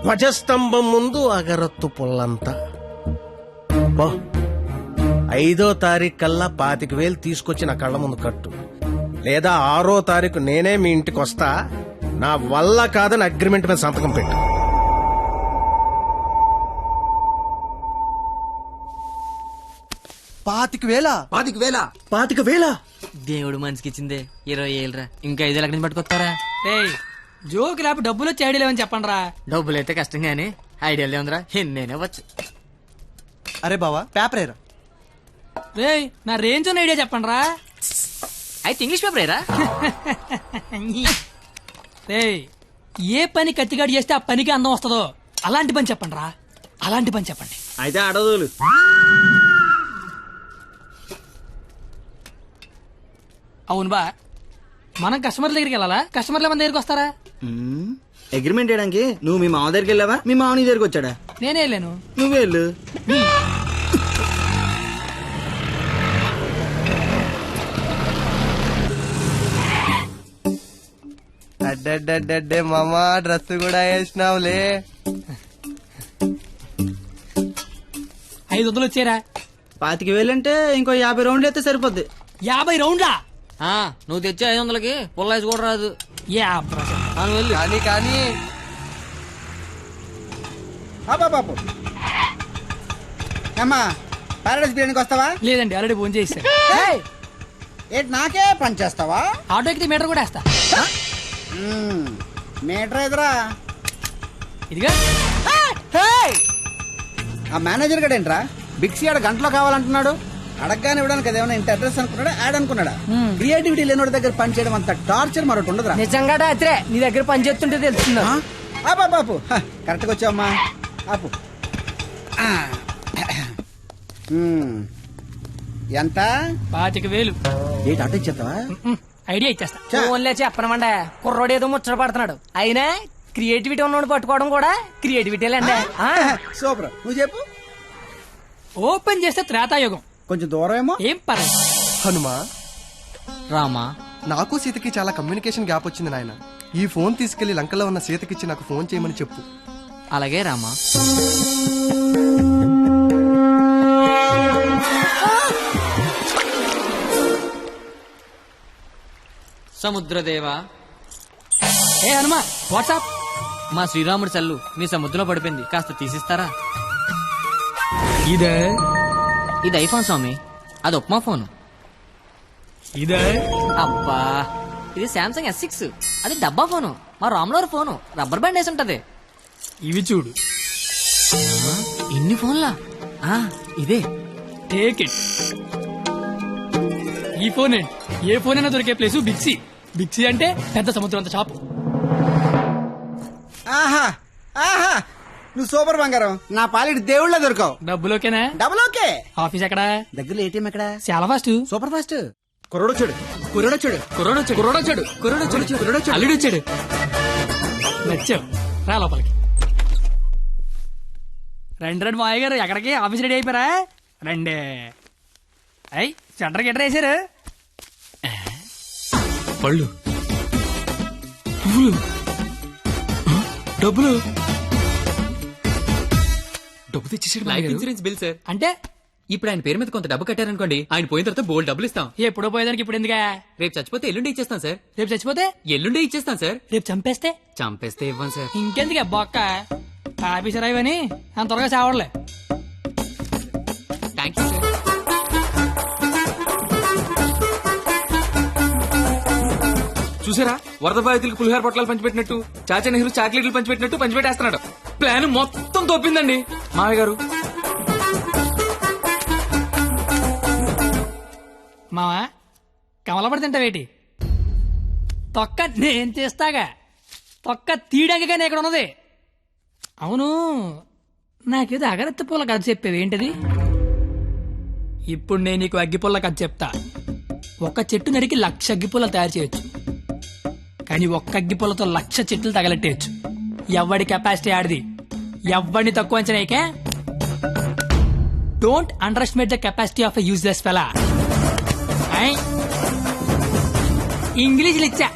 ధ్వజస్తంభం ముందు అగరత్తు పుల్లంతా. 5వ తారీఖు కల్లా 25,000 తీసుకొచ్చి నా కళ్ళ ముందు కట్టు, లేదా 6వ తారీఖు నేనే మీ ఇంటికి వస్తా. నా వల్ల కాదని అగ్రిమెంట్ మీద సంతకం పెట్టు. పాతిక వేల దేవుడు మనిషికి ఇచ్చిందే 20,000 రా. ఇంకా 5 లక్షలు పట్టుకొస్తారా? ఏయ్ జోక్ లేపు డబ్బులు వచ్చి ఐడియా లేవని చెప్పండి రా. డబ్బులు అయితే కష్టం గానీ ఐడియా ఉందిరా. నేనే వచ్చు. అరే బావా పేపర్ ఏరా. రేయ్ నా రేంజ్ ఉన్న ఐడియా చెప్పండి రా. అయితే ఇంగ్లీష్ పేపర్ ఏరా. రేయ్ ఏ పని కత్తిగాడు చేస్తే ఆ పనికి అందం వస్తుందో అలాంటి పని చెప్పండి రా. అలాంటి పని చెప్పండి. అయితే అడదులు. అవును బా, మనం కస్టమర్ల దగ్గరికి వెళ్ళాలా, కస్టమర్ల మన దగ్గరికి వస్తారా? అగ్రిమెంట్ చేయడానికి నువ్వు మీ మామ దగ్గరికి వెళ్ళావా, మీ మామ నీ దగ్గరికి వచ్చాడా? నేనే వెళ్ళాను. నువ్వే వెళ్ళు. అడ్డే మామా డ్రెస్ కూడా వేసినావులే. 500 వచ్చారా? 25,000 అంటే ఇంకో 50 రౌండ్లు అయితే సరిపోద్ది. 50 రౌండ్లా? నువ్వు తెచ్చే 500కి పుల్లాసి కూడా రాదు. కానీ కానీ బాబు అమ్మా పారాడైస్ బిర్యానీకి వస్తావా? లేదండి, ఆల్రెడీ ఫోన్ చేశాను. ఏంటి నాకే పని చేస్తావా? ఆటో ఎక్కితే మీటర్ కూడా వేస్తా. మీటర్ ఎదురా ఇదిగా. ఆ మేనేజర్ గడ ఏంట్రా బిక్సీ ఆడ గంటలో కావాలంటున్నాడు. అడగగానే ఇవ్వడానికి అదేమన్నా ఇంత అడ్రస్ అనుకున్నాడా, యాడ్ అనుకున్నాడా? క్రియేటివిటీ లేనివాడి దగ్గర పని చేయడం అంత టార్చర్ మరొకటి ఉండదురా. నిజంగా రాత్రే నీ దగ్గర పని చేస్తుంటే తెలుస్తుందా? బాపు కరెక్ట్గా వచ్చావమ్మా. ఆపు. ఎంత? 25,000. ఏంటి అటు ఇచ్చేస్తావా? ఐడియా ఇచ్చేస్తా. ఓన్లే చెప్పనమండ, కుర్రోడు ఏదో ముచ్చట పడుతున్నాడు. అయినా క్రియేటివిటీ ఉన్నోడు పట్టుకోవడం కూడా క్రియేటివిటీలేండి. సూపర్. నువ్వు చెప్పు. ఓపెన్ చేస్తే త్రేతాయుగం. కొంచెం దూరం ఏమో. ఏం పర్లేదు. హనుమా రామా, నాకు సీతకి చాలా కమ్యూనికేషన్ గ్యాప్ వచ్చింది నాయన. ఈ ఫోన్ తీసుకెళ్లి లంకలో ఉన్న సీతకిచ్చి నాకు ఫోన్ చేయమని చెప్పు. అలాగే రామా. సముద్రదేవా. ఏ హనుమా వాట్సాప్. మా శ్రీరాముడి చల్లు మీ సముద్రంలో పడిపోయింది, కాస్త తీసిస్తారా? ఇదే ఇది ఐఫోన్ స్వామి, అది ఉప్మా ఫోన్. ఇదే అబ్బా ఇది శాంసంగ్ S6, అది డబ్బా ఫోను. మా రామ్లోర్ ఫోను రబ్బర్ బ్యాండ్ వేసి ఉంటది. ఇవి చూడు. ఇన్ని ఫోన్లా? ఇదే. Take it. ఈ ఫోన్ ఏంటి? ఏ ఫోన్ అయినా దొరికే ప్లేసు బిక్సీ. బిక్సీ అంటే పెద్ద సముద్రం అంత షాపు. ఆహా ఆహా నువ్వు సూపర్ బంగారం. నా పాలిటి దేవుళ్ళ దొరకవు. డబ్బులోకేనా? Double okay. ఆఫీస్ ఎక్కడ? దగ్గరలో ఏటీఎం ఎక్కడ? చాలా ఫాస్ట్. Super fast. కుర్రోడొచ్చాడు. అల్లుడు వచ్చాడు. నచ్చావు, రా లోపలికి. రండి మాయ గారు, ఎక్కడికి? ఆఫీస్ రెడీ అయిపోయారా? రండి. అయ్యి సెంటర్ గిట్టర్ వేసారు. పళ్ళు, పువ్వులు, డబ్బులు. డబ్బు తెచ్చేసాడు. Life insurance bill sir. అంటే ఇప్పుడు ఆయన పేరు మీద కొంత డబ్బు కట్టారనుకోండి, ఆయన పోయిన తర్వాత బోల్డ్ డబ్బులు ఇస్తాం. ఎప్పుడో పోయేదానికి ఇప్పుడు ఎందుకా? రేపు చచ్చిపోతే ఎల్లుండి ఇచ్చేస్తాం సార్. రేపు చచ్చిపోతే ఎల్లుండి ఇచ్చేస్తాం సార్. రేపు చంపేస్తే చంపేస్తే ఇవ్వం సార్. ఇంకెందుకు బొక్క? ఆఫీసర్ అయ్యని అంత త్వరగా చావడలే. Thank you sir. చూసారా, వరద బాధితులకు పులిహార పొట్లాలు పంచిపెట్టినట్టు చాచా నెహ్రూ చాక్లెట్లు పంచిపెట్టినట్టు పంచిపెట్టేస్తున్నాడు. ప్లాన్ మొత్తం తోపిందండి మావయ్య గారు. మావా కమలపడి తింటావేటి? తొక్క నేను తీస్తాగా. తొక్క తీయడానికి కానీ ఇక్కడ ఉన్నది. అవును, నాకేదో అగరత్తి పూల కథ చెప్పేవి ఏంటది? ఇప్పుడు నేను నీకు అగ్గిపుల్ల కథ చెప్తా. ఒక చెట్టు నరికి 1,00,000 అగ్గిపుల్ల తయారు చేయొచ్చు, కానీ ఒక్క అగ్గిపుల్లతో 1,00,000 చెట్లు తగలెట్టేయచ్చు. ఎవడి కెపాసిటీ ఆడిది. ఎవడిని తక్కువ అంచనాయికే don't underestimate the capacity of a useless fellow. ఇంగ్లీష్లు ఇచ్చా.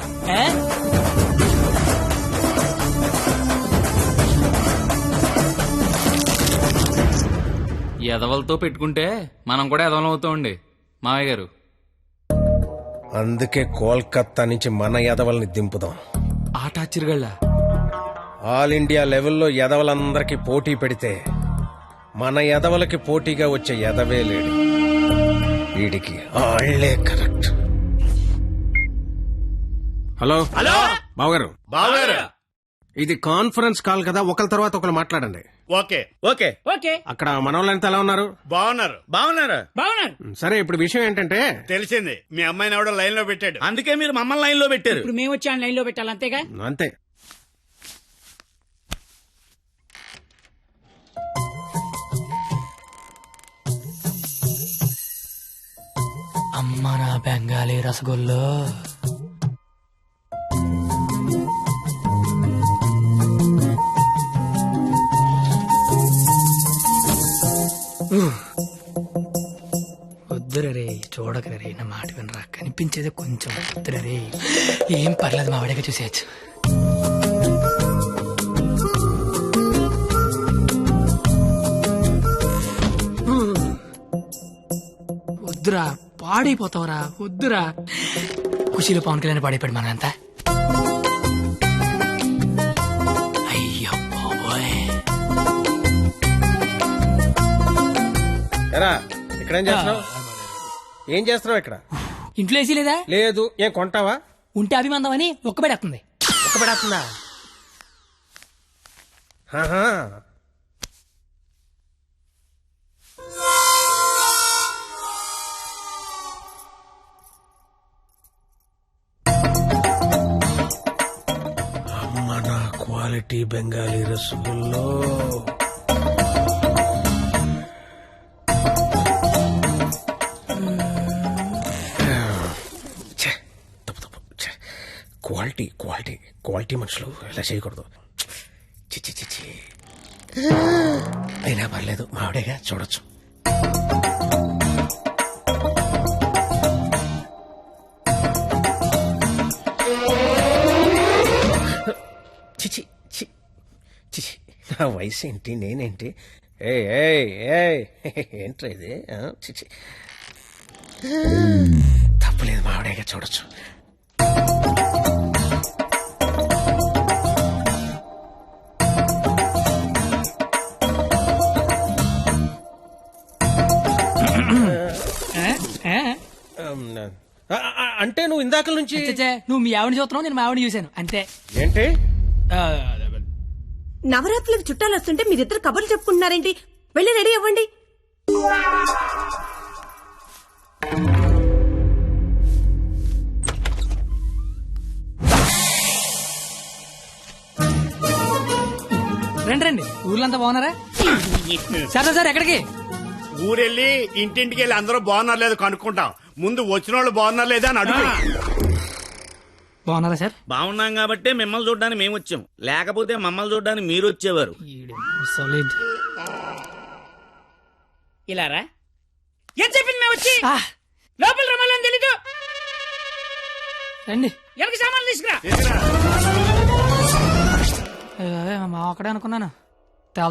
ఎదవలతో పెట్టుకుంటే మనం కూడా ఎదవలం అవుతామండి మావయ్య గారు. అందుకే కోల్కత్తా నుంచి మన ఎదవల్ని దింపుదాం. ఆట ఆశ్చర్యగళ్ళ ఆల్ ఇండియా లెవెల్లో ఎదవలందరికీ పోటీ పెడితే మన ఎదవలకి పోటీగా వచ్చే ఎదవే లేడు. వీడికి ఆళ్లే కరెక్ట్. హలో హలో బావగారు, బావగారు, ఇది కాన్ఫరెన్స్ కాల్ కదా, ఒకరి తర్వాత ఒకరు మాట్లాడండి. ఓకే ఓకే ఓకే అక్కడ మనోళ్ళంతా ఎలా ఉన్నారు? బాగున్నారు బాగున్నారు బాగున్నాను. సరే, ఇప్పుడు విషయం ఏంటంటే తెలిసింది. మీ అమ్మాయిని ఎవడో లైన్ లో పెట్టాడు, అందుకే మీరు మమ్మల్ని లైన్ లో పెట్టారు. ఇప్పుడు మేము వచ్చి లైన్ లో పెట్టాలి అంతేగా. అంతే. అమ్మ నా బెంగాలీ రసగుల్లో. వద్దురే, చూడకరే, నా మాట వినరా, కనిపించేది కొంచెం. వద్దురే, ఏం పర్లేదు, మా వాడిగా చూసేయచ్చు. వద్దురా, పాడైపోతావురా, వద్దురా. ఖుషీలో పవన్ కళ్యాణ్ పాడైపోయాడు మనంతా. అయ్యో బాబోయ్. ఎరా, ఇక్కడ ఏం చేస్తున్నావు? ఏం చేస్తున్నావు ఇక్కడ? ఇంట్లో వేసి లేదా? లేదు. ఏం కొంటావా? ఉంటే అభిమందం అని ఒక్కబెడేస్తుంది. ఒక్కబెడేస్తుందా? అమ్మ నా క్వాలిటీ బెంగాలీ రసగుల్లో. క్వాలిటీ క్వాలిటీ క్వాలిటీ మనుషులు ఇలా చేయకూడదు. చిచ్చి చిచ్చి. అయినా పర్లేదు, మావిడేగా, చూడొచ్చు. చిచి చిచి, నా వయసు ఏంటి, నేనేంటి? ఏంట్రా ఇది? చిచి, తప్పలేదు, మావిడేగా, చూడొచ్చు. అంటే నువ్వు ఇందాక నుంచి నువ్వు మీ ఆవిడ చూస్తున్నావు, నేను మా ఆవిడ చూశాను అంతే. ఏంటి? నవరాత్రులకు చుట్టాలు వస్తుంటే మీరిద్దరు కబుర్లు చెప్పుకుంటున్నారేంటి? వెళ్ళి రెడీ అవ్వండి. రండి రండి, ఊర్లంతా బాగున్నారా? సరే సార్, ఎక్కడికి? ఊరెళ్ళి ఇంటింటికి వెళ్ళి అందరూ బాగున్నారు లేదు కనుక్కుంటాం. ముందు వచ్చిన వాళ్ళు బాగున్నారు లేదా అని అడుగు. బాగున్నారా సార్? బాగున్నాం కాబట్టి మిమ్మల్ని చూడడానికి మేము వచ్చాం, లేకపోతే మమ్మల్ని చూడడానికి మీరు వచ్చేవారు. ఇలారా ఏం చెప్పింది? మేము వచ్చి లోపల రమ్మాలని తెలీదు. రండి, ఎవరికి సామాన్లు తీసుకురా. మా ఒక్కడే అనుకున్నాను.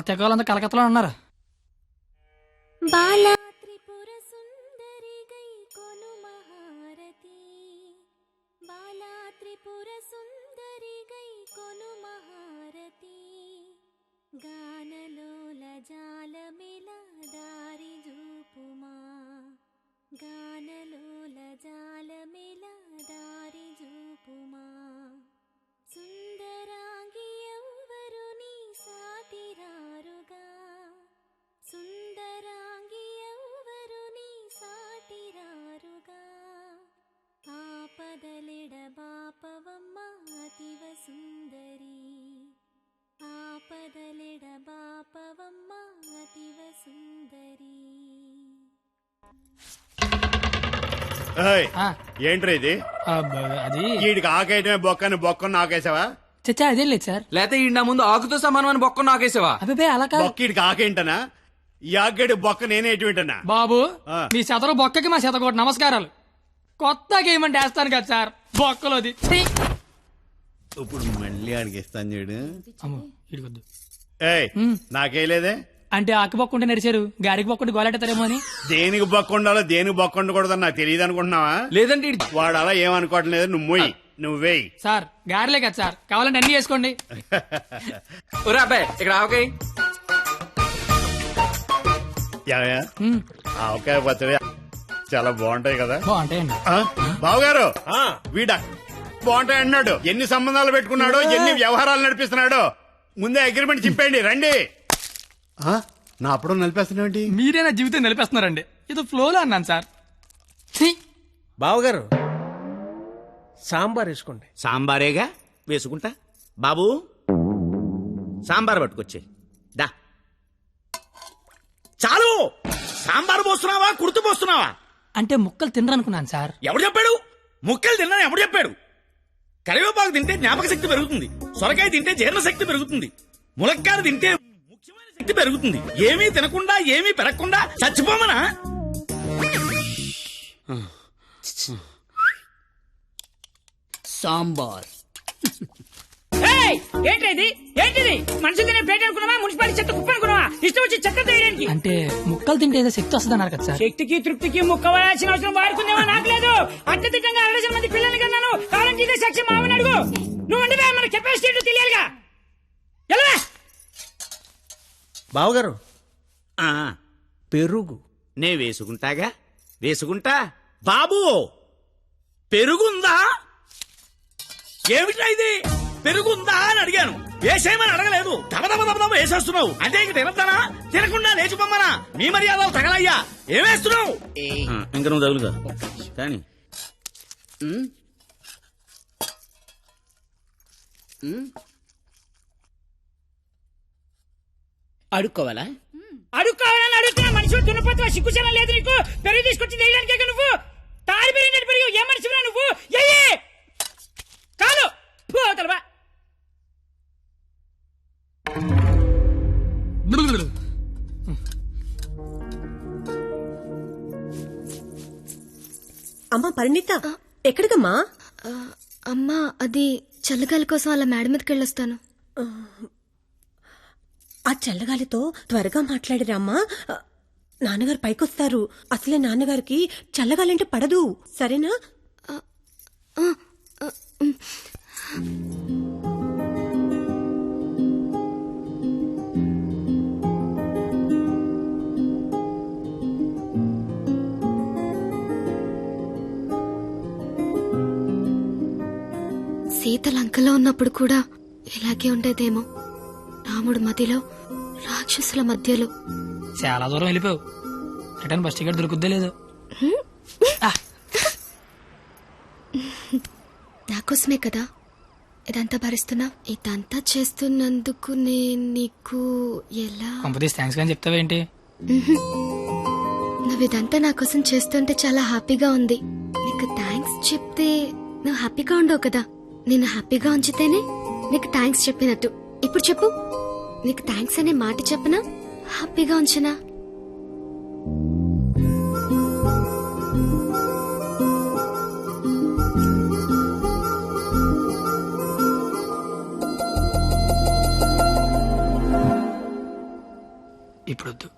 తెగలంతా కలకత్తలో ఉన్నారు. బాలా త్రిపుర సుందరి గై కొను మహారతి, బాలా త్రిపుర సుందరి గై కొను మహారతి, గానలోల జాలమిల దారి జూపుమా, గానలోల జాలమిల దారి జూపుమా, సుందరాంగి ఎవ్వరు నీ సాటిరారుగా, సుందరాంగి ఎవ్వరు నీ సాటిరారుగా, ఆపదలెడ బాపవమ్మ అతివ సుందరి, ఆపదలెడ బాపవమ్మ అతివ సుందరి. ఏంట్రా ఇది? అది వీడికి ఆకేయటమే బొక్కని బొక్కను నాకేసావా? చచ్చా, అదేం లేదు సార్. లేకపోతే ఈ నా ముందు ఆకుతో సమానం అని బొక్క నాకేసావా? అబ్బాయి అలా కాదు. బొక్కీడికి ఆకేంటనా? యాగడి బొక్క నేనే ఎటువంటన్నా బాబు మీ శతరు బొక్కకి మా శతకోటి నమస్కారాలు. కొత్త గేమ్ అంటే వేస్తాను కదా సార్ బొక్కలోది. ఛీ! ఇప్పుడు మళ్ళీ అడిగిస్తాను చూడు. అమ్మో ఇడికొద్దు. ఏయ్ నాకే లేదే అంటే ఆకు బొక్క ఉంటే నడిచారు, గారికి బొక్క ఉంటే గోలెట్టారేమో అని. దేనికి బొక్క ఉండాలో దేనికి బొక్క ఉండకూడదని నాకు తెలియదు అనుకుంటున్నావా? లేదంటే వాడు అలా ఏమనుకోవట్లేదు. నువ్వు మొయ్యి, నువ్వేయి. సార్ గారిలే కదా సార్, కావాలంటే అన్ని చేసుకోండి. ఒరే అబ్బాయి ఇక్కడ ఆవకాయ. ఆవకాయ పచ్చడి చాలా బాగుంటాయి కదా. బాగుంటాయండి. బావగారు వీడ బాగుంటాయి అన్నాడు. ఎన్ని సంబంధాలు పెట్టుకున్నాడో, ఎన్ని వ్యవహారాలు నడిపిస్తున్నాడో. ముందే అగ్రిమెంట్ చెప్పండి. రండి. నా అప్పుడు నడిపేస్తున్నాండి. మీరే నా జీవితం నిలిపేస్తున్నారండి. ఇది ఫ్లోలో అన్నాను సార్. బావగారు సాంబార్ వేసుకోండి. సాంబారేగా వేసుకుంటా. బాబు సాంబార్ పట్టుకొచ్చే. దా చాలు. సాంబార్ పోస్తున్నావా కుర్తు పోస్తున్నావా? అంటే ముక్కలు తినరనుకున్నాను సార్. ఎవడు చెప్పాడు ముక్కలు తిన్నా? ఎవడు చెప్పాడు? కరివేపాకు తింటే జ్ఞాపక శక్తి పెరుగుతుంది, సొరకాయ తింటే జీర్ణ శక్తి పెరుగుతుంది, ములక్కాయ తింటే ముఖ్యమైన శక్తి పెరుగుతుంది. ఏమీ తినకుండా ఏమీ పెరగకుండా చచ్చిపోమనా? సాంబార్. ఏంటిది ఏంటిది? మనుషులు తినే ప్లేట్ అనుకున్నావా? మున్సిపాలిటీ చెత్త కుప్ప అనుకున్నావా? ఇష్టం వచ్చి చెత్త తీయడానికి. అంటే ముక్కలు తింటే ఏదో శక్తి వస్తుంది అన్నారు కదా సార్. శక్తికి తృప్తికి ముక్క వేయాల్సిన అవసరం వాడుకుందేమో నాకు లేదు. అత్యధికంగా 60 మంది పిల్లలు కన్నాను. కావాలంటే ఇదే సాక్షి మామని అడుగు. నువ్వు అంటే మన కెపాసిటీ తెలియాలిగా. ఎలా బావగారు ఆ, పెరుగు నే వేసుకుంటాగా వేసుకుంటా. బాబు పెరుగుందా? ఏమిటా ఇది? పెరుగుందా అని అడిగాను, వేసేయమని అడగలేదు. దబదబ వేసేస్తున్నావు. అంటే ఇంక తినద్దానా? తినకుండా లేచిపోమ్మనా? మీ మర్యాదలు తగలయ్యా. ఏమేస్తున్నావు? ఇంక నువ్వు తగులుగా కానీ అడుక్కోవాలా? అడుక్కోవాలని అడుగుతున్నా. మనిషి దున్నపోతున్నా, సిగ్గుచనం లేదు నీకు. పెరుగు తీసుకొచ్చి వేయడానికి నువ్వు తాడి పెరిగినట్టు పెరుగు. ఏ మనిషిరా నువ్వు? కాదు పోతలవా. అమ్మా పరిణిత ఎక్కడికమ్మా? అమ్మా అది చల్లగాలి కోసం అలా మేడ మీదకి వెళ్ళొస్తాను. ఆ చల్లగాలితో త్వరగా మాట్లాడిరామ్మా. నాన్నగారు పైకొస్తారు. అసలే నాన్నగారికి చల్లగాలంటే పడదు. సరేనా? సీత లంకలో ఉన్నప్పుడు కూడా ఇలాగే ఉండేదేమో. రాముడు మధ్యలో, రాక్షసుల మధ్యలో. చాలా దూరం వెళ్ళిపోయావు. రిటర్న్ బస్ టికెట్ దొరుకుద్దే లేదు. నాకోసమే కదా ఇదంతా భరిస్తున్నా. ఇదంతా చేస్తున్నందుకు నేను నీకు ఎలా కంపెనీస్ థ్యాంక్స్ కానీ చెప్తావేంటి? నువ్వు ఇదంతా నా కోసం చేస్తుంటే చాలా హ్యాపీగా ఉంది. నీకు థ్యాంక్స్ చెప్తే నువ్వు హ్యాపీగా ఉండవు కదా. నేను హ్యాపీగా ఉంచితేనే నీకు థ్యాంక్స్ చెప్పినట్టు. ఇప్పుడు చెప్పు, నీకు థ్యాంక్స్ అనే మాట చెప్పనా, హ్యాపీగా ఉంచనా? ఇప్పుడొద్దు.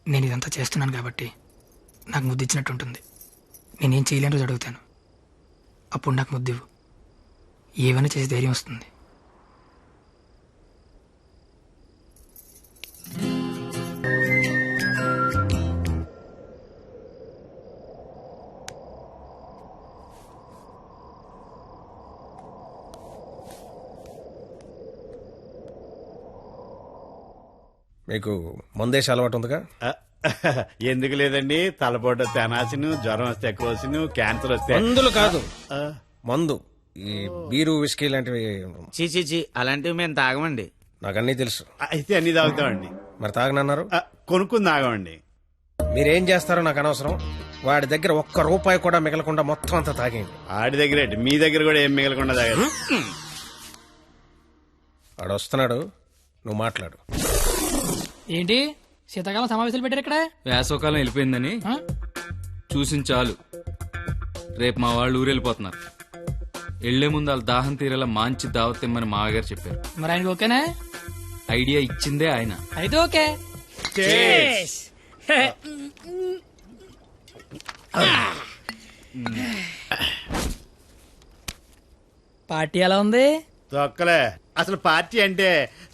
నేను ఇదంతా చేస్తున్నాను కాబట్టి నాకు ముద్దు ఇచ్చినట్టు ఉంటుంది. నేనేం చేయలేని రోజు అడుగుతాను, అప్పుడు నాకు ముద్దివ్వు. ఏమైనా చేసి ధైర్యం వస్తుంది. మీకు మందేసి అలవాటు ఉందిగా? ఎందుకు లేదండి. తలపోట తెనాసిను, జ్వరం వస్తే ఎక్కువసిను, క్యాన్సర్ వస్తే మందులు కాదు, మందు. ఈ బీరు విస్కీ లాంటివి చీ అలాంటివి మేము తాగమండి. నాకు అన్నీ తెలుసు. అయితే అన్ని తాగుతామండి. మరి తాగనన్నారు? కొనుక్కుని తాగమండి. మీరేం చేస్తారో నాకు అనవసరం. వాడి దగ్గర ఒక్క రూపాయి కూడా మిగలకుండా మొత్తం అంతా తాగేయండి. ఆడి దగ్గర మీ దగ్గర కూడా ఏం మిగలకుండా తాగారు. వాడు వస్తున్నాడు, నువ్వు మాట్లాడు. ఏంటి శీతాకాలం సమావేశాలు పెట్టారు ఇక్కడ. వేసవకాలం వెళ్ళిపోయిందని ఆ? చూసిన చాలు. రేపు మా వాళ్ళు ఊరెళ్ళిపోతున్నారు. వెళ్లే ముందు వాళ్ళ దాహం తీరేలా మంచి దావత్ ఇమ్మని మామగారు చెప్పారు. మరి ఆయనకి ఓకేనా? ఐడియా ఇచ్చిందే ఆయన. అయితే ఓకే. పార్టీ ఎలా ఉంది? తొక్కలే. అసలు పార్టీ అంటే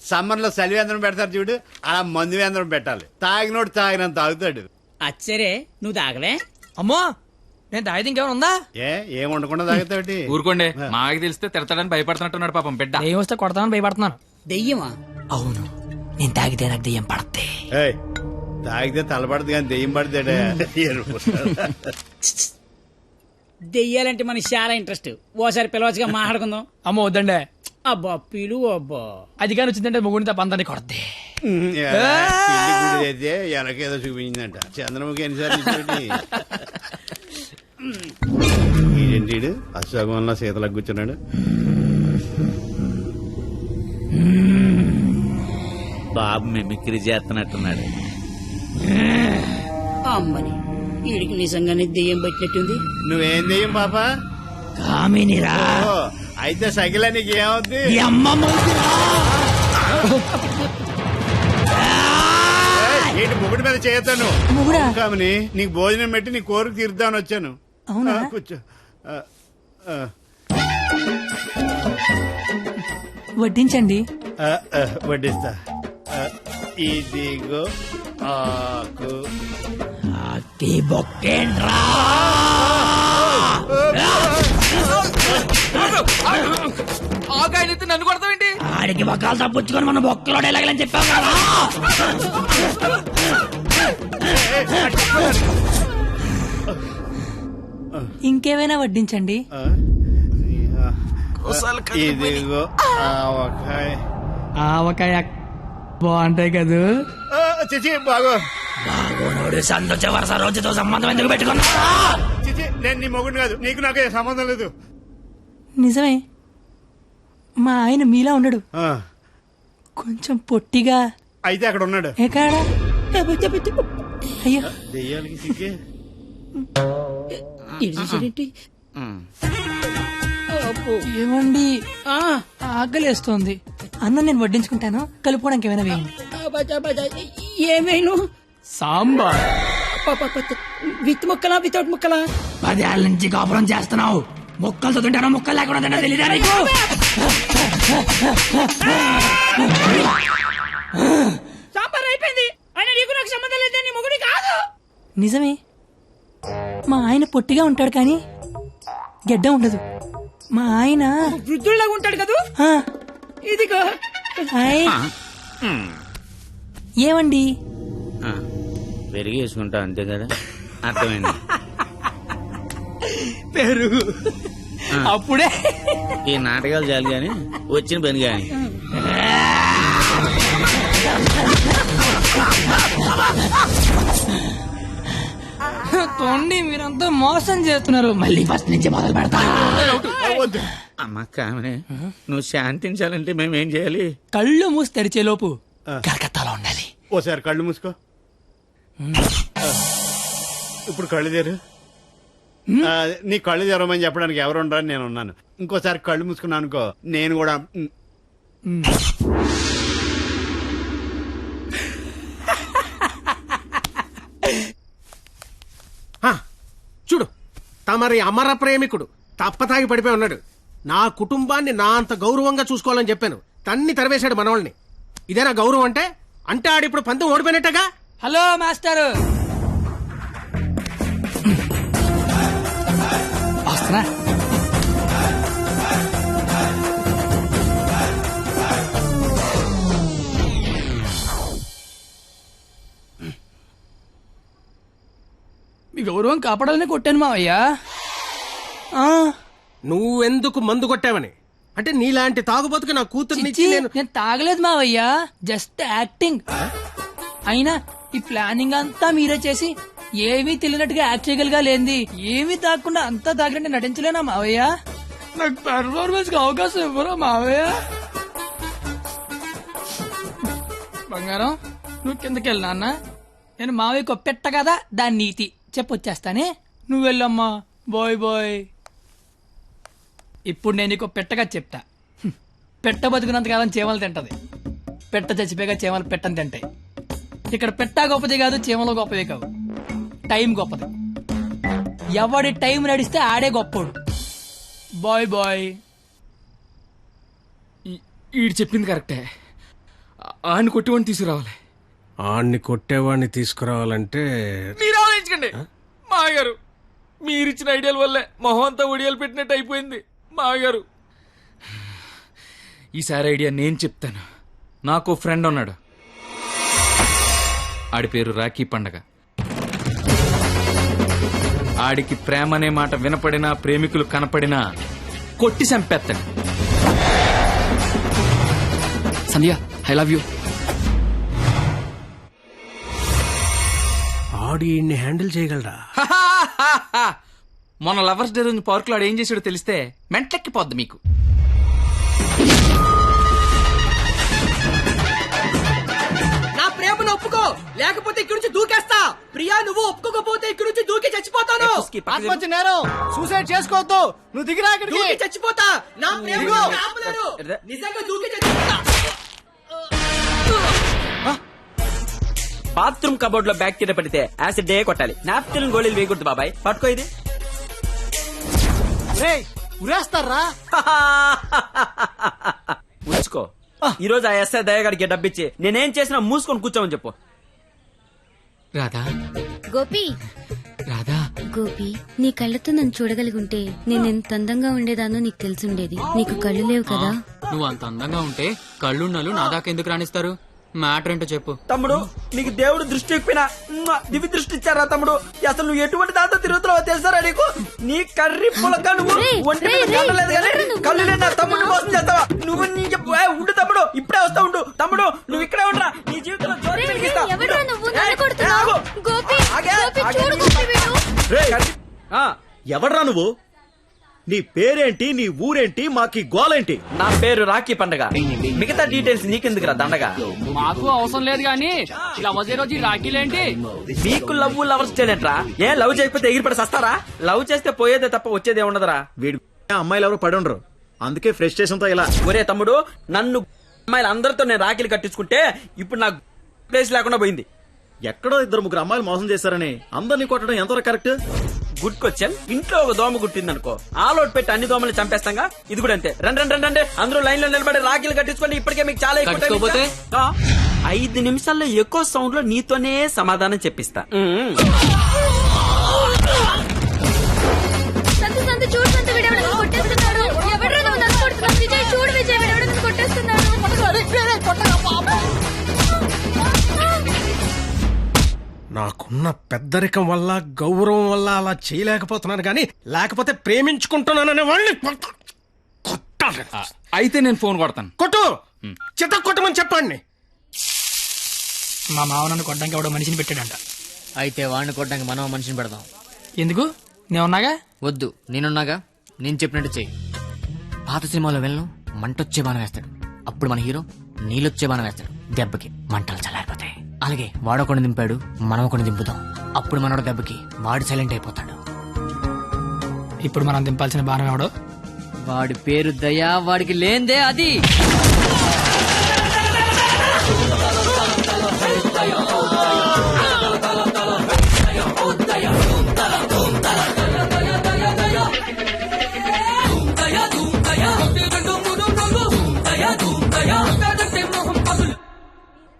సమ్మర్ లో సలివేంద్రం పెడతారు చూడు, అలా మందు వేంద్రం పెట్టాలి. తాగినోడు తాగినంత తాగుతాడు. అచ్చరే నువ్వు తాగలే? అమ్మో, నేను తాగితే ఇంకేమైనా ఉందా? ఏం ఉండకుండా తాగుతాడు. ఊరుకోండి, మాకి తెలిస్తే తిడతాడని భయపడుతున్నట్టున్నాడు పాపం బిడ్డ. దెయ్యం వస్తే కొడతామని భయపడుతున్నాను. దెయ్యమా? అవును, నేను తాగితే నాకు దెయ్యం పడతే. తాగితే తలపడదు కానీ దెయ్యం పడతాడే. దెయ్యాలంటే మనకి చాలా ఇంట్రెస్ట్. ఓసారి పిలవచ్చుగా మాట్లాడుకుందాం. అమ్మో వద్దండే. అబ్బా పిలువు. అబ్బా అది కానీ వచ్చిందంటే ముగ్గురిని తప్ప అందరినీ కొడతే. అయితే ఎనకేదో చూపించిందంట. చంద్రముఖి ఎన్నిసార్లు ఏంటి అశోకంలో శీతలకు కూర్చున్నాడు. బాబు మిమిక్రీ చేస్తున్నట్టున్నాడు. అమ్మని వీడికి నిజంగానే దెయ్యం పట్టినట్టుంది. నువ్వేం దెయ్యం పాపా? కామినిరా. అయితే సగిల నీకు ఏమవుద్ది? ఏంటి ముగుడి మీద చేయతాను కామని? నీకు భోజనం పెట్టి నీ కోరిక తీర్దామని వచ్చాను. అవునా? కూర్చో. వడ్డించండి. వడ్డిస్తా. ఇదిగో ఆకు. ఆకాయనైతే నన్ను కొడతావేంటి? ఆడికి బొక్కలు తప్పుచ్చుకొని మన బొక్కలో ఎలాగలని చెప్పావు కదా. ఇంకేమైనా వడ్డించండి. ఇదిగో ఆవకాయ. ఆవకాయ బాగుంటాయి కదా. చిచి బాగో. బాగోనోడు సంతోష వరుస రోజుతో సంబంధం ఎందుకు పెట్టుకున్నా? చిచి నేను నీ మొగుడు కాదు, నీకు నాకే సంబంధం లేదు. నిజమే, మా ఆయన మీలా ఉండడు, కొంచెం పొట్టిగా. అయితే అక్కడ ఉన్నాడు. ఎక్కడా? అయ్యో దెయ్యాలకి సిగ్గే. ఏమండి, ఆకలేస్తోంది. అన్నం నేను వడ్డించుకుంటాను, కలుపుకోవడానికి ఏమైనా వేయండి. ఏమైనా సాంబార్. విత్ ముక్కలా వితౌట్ ముక్కలా? 10 ఏళ్ళ నుంచి కాపురం చేస్తున్నావు, ముక్కలతో తింటానో ముక్కలు లేకుండా తింటా తెలియదా నీకు? సాంబార్ అయిపోయింది. ఆయన నీకు నాకు సంబంధం లేదు, నీ మొగుడి కాదు. నిజమే, మా ఆయన పొట్టిగా ఉంటాడు కానీ గెడ్డ ఉండదు. మా ఆయన వృద్ధుల్లాగా ఉంటాడు కదా. ఇదిగో ఏమండి, పెరిగి వేసుకుంటా అంతే కదా. అర్థమైంది. పెరుగు అప్పుడే. ఈ నాటకాలు చాలు గాని వచ్చిన పని గాని. తోండి, మీరంతా మోసం చేస్తున్నారు. మళ్ళీ ఫస్ట్ నుంచి మొదలు పెడతా. అమ్మ కామనే, నువ్వు శాంతించాలంటే మేమేం చేయాలి? కళ్ళు మూసి తెరిచే లోపు కలకత్తాలో ఉండాలి. ఓసారి కళ్ళు మూసుకో. ఇప్పుడు కళ్ళు తెరు. నీ కళ్ళు తెరవమని చెప్పడానికి ఎవరు ఉండరని నేను ఉన్నాను. ఇంకోసారి కళ్ళు మూసుకున్నాను అనుకో, నేను కూడా. చూడు, తమరి అమర ప్రేమికుడు తప్పతాగి పడిపోయి ఉన్నాడు. నా కుటుంబాన్ని నా అంత గౌరవంగా చూసుకోవాలని చెప్పాను, తన్ని తరివేశాడు మనవాళ్ళని. ఇదేనా గౌరవం అంటే? అంటే ఆడిప్పుడు పందెం ఓడిపోయినట్టగా. హలో మాస్టర్, వస్తున్నా. మీ గౌరవం కాపాడాలని కొట్టాను మావయ్యా. నువ్వెందుకు మందు కొట్టావని? అంటే నీలాంటి తాగుబోతుకి నా కూతుర్ని నేను తాగలేదు మావయ్యా, జస్ట్ యాక్టింగ్. అయినా ఈ ప్లానింగ్ అంతా మీరే చేసి ఏమీ తెలియనట్టుగా యాక్ట్ చేయగలిగా లేంది. ఏమీ తాగకుండా అంతా తాగినట్టు నటించలేనా మావయ్య? నాకు పెర్ఫార్మెన్స్ కి అవకాశం ఇవ్వరా మావయ్య? బంగారం, నువ్వు కిందకి వెళ్ళి నాన్న. నేను మావయ్యకు పెట్ట కదా దాని నీతి చెప్పొచ్చేస్తానే. నువ్వు వెళ్ళమ్మా. Bye bye. ఇప్పుడు నేను నీకు పెట్టగా చెప్తా. పెట్ట బతుకున్నంతకాలం చీమలు తింటది, పెట్ట చచ్చిపోయాక చీమలు పెట్టని తింటాయి. ఇక్కడ పెట్ట గొప్పది కాదు, చీమలు గొప్పది కావు, టైం గొప్పది. ఎవడి టైం నడిస్తే ఆడే గొప్పోడు. Bye bye. ఈడు చెప్పింది కరెక్టే. ఆడిని కొట్టివాడిని తీసుకురావాలి. ఆడిని కొట్టేవాడిని తీసుకురావాలంటే మీరు ఆలోచించకండి మాగారు. మీరిచ్చిన ఐడియాల వల్లే మొహం అంతా ఒడియాలు పెట్టినట్టు అయిపోయింది మాగారు. ఈసారి ఐడియా నేను చెప్తాను. నాకు ఫ్రెండ్ ఉన్నాడు, ఆడి పేరు రాఖీ పండగ. ఆడికి ప్రేమ అనే మాట వినపడినా, ప్రేమికులు కనపడినా కొట్టి చంపేస్తాడు. Sandhya, I love you. ఆడి హ్యాండిల్ చేయగలరా? మొన్న లవర్స్ డే రోజు పార్క్ లో ఆడు ఏం చేసాడో తెలిస్తే మెంటెక్కిపోద్ది మీకు. నా ప్రేమను ఒప్పుకో, లేకపోతే ఇక్కడి నుంచి దూకేస్తా. ప్రియా, నువ్వు ఒప్పుకోకపోతే ఇక్కడి నుంచి దూకి చచ్చిపోతాను. ఆత్మహత్య నేరం, సూసైడ్ చేసుకోవద్దు. నువ్వు దిగిరా ఇక్కడికి. దూకి చచ్చిపోతా. నా ప్రేమను ఆపలేరు. నిజంగా దూకి చచ్చిపోతా. బాత్రూమ్ కబోర్డ్ లో బ్యాక్టీరియా పడితే యాసిడ్ డే కొట్టాలి. నాప్కిన్ గోళీలు వేయకూడదు బాబాయ్. పట్టుకో ఇది. ఉరేస్తారా? ఉంచుకో. ఈ రోజు ఆ ఎస్ఐ దయగాడికి డబ్బిచ్చి నేనేం చేసినా మూసుకొని కూర్చోమని చెప్పు. రాధా, గోపి, రాధా, గోపి, నీ కళ్ళతో నన్ను చూడగలిగుంటే నేను ఎంత అందంగా ఉండేదానో నీకు తెలిసుండేది. నీకు కళ్ళు లేవు కదా. నువ్వు అంత అందంగా ఉంటే కళ్ళున్నలు నా దాకా ఎందుకు రాణిస్తారు? మ్యాటర్ ఏంటో చెప్పు. తమ్ముడు, నీకు దేవుడు దృష్టి ఎక్కిపోయినా దివి దృష్టి ఇచ్చారా తమ్ముడు? అసలు నువ్వు ఎటువంటి దాంతో తిరుగుతున్నావో తెలుసారా నీకు? నీ కర్రీ పులక నువ్వు ఒంటి మీద కళ్ళలేదు కానీ కళ్ళు లేని తమ్ముడు మోసం చేస్తావా నువ్వు? నీ ఉండు తమ్ముడు, ఇప్పుడే వస్తా ఉండు. తమ్ముడు, నువ్వు ఇక్కడే ఉండరా, నీ జీవితంలో జ్యోతి వెలిగిస్తా. ఎవడ్రా నువ్వు? నీ పేరేంటి, నీ ఊరేంటి, మాకి గోలేంటి? నా పేరు రాఖీ పండగ. మిగతా డీటెయిల్స్ నీకెందుకురా దండగా? మాకు అవసరం లేదు కానీ లవ్ రోజు రాఖీలేంటి? నీకు లవ్ లవర్స్ చేయలేంట్రా? ఏ లవ్ చేయకపోతే ఎగిరిపడి సస్తారా? లవ్ చేస్తే పోయేదే తప్ప వచ్చేదే ఉండదురా. వీడు అమ్మాయిలు ఎవరు పడి ఉండరు, అందుకే ఫ్రస్ట్రేషన్ తో ఇలా. ఒరే తమ్ముడు, నన్ను అమ్మాయిలు అందరితో నేను రాఖీలు కట్టించుకుంటే ఇప్పుడు నాకు ప్లేస్ లేకుండా పోయింది. ఎక్కడో 2-3 అమ్మాయిలు మోసం చేశారని అందరినీ కొట్టడం ఎంతవరకు కరెక్ట్? Good question. ఇంట్లో ఒక దోమ గుట్టిందనుకో, ఆలోట్ పెట్టి అన్ని దోమలు చంపేస్తాగా. ఇది కూడా అంతే. రండి అందరూ లైన్ లో నిలబడి రాఖీలు కట్టించుకోండి. ఇప్పటికే మీకు చాలా ఎక్కువ. 5 నిమిషాల్లో ఎక్కువ సౌండ్ లో నీతోనే సమాధానం చెప్పిస్తా. నాకున్న పెద్దరికం వల్ల, గౌరవం వల్ల అలా చేయలేకపోతున్నాను కానీ, లేకపోతే ప్రేమించుకుంటున్నాననే వాళ్ళని కొట్టాలి. అయితే నేను ఫోన్ కొడతాను. కొట్టు, చిత్త కొట్టమని చెప్పండి. మా మావ నన్ను కొట్టడానికి ఎవడో మనిషిని పెట్టాడంట. అయితే వాడిని కొట్టడానికి మనం మనిషిని పెడదాం. ఎందుకు? నేనున్నాగా. వద్దు, నేనున్నాగా. నేను చెప్పినట్టు చెయ్యి. పాత సినిమాలో వెళ్ళను మంటొచ్చే బాణం వేస్తాడు, అప్పుడు మన హీరో నీళ్ళొచ్చే బాణం వేస్తాడు. దెబ్బకి మంటలు చల్లారిపోతాయి. అలాగే వాడొకడిని దింపాడు, మనం ఒకడిని దింపుదాం. అప్పుడు మనోడు దెబ్బకి వాడు సైలెంట్ అయిపోతాడు. ఇప్పుడు మనం దింపాల్సిన బాణం ఎవడో? వాడి పేరు దయా, వాడికి లేందే అది.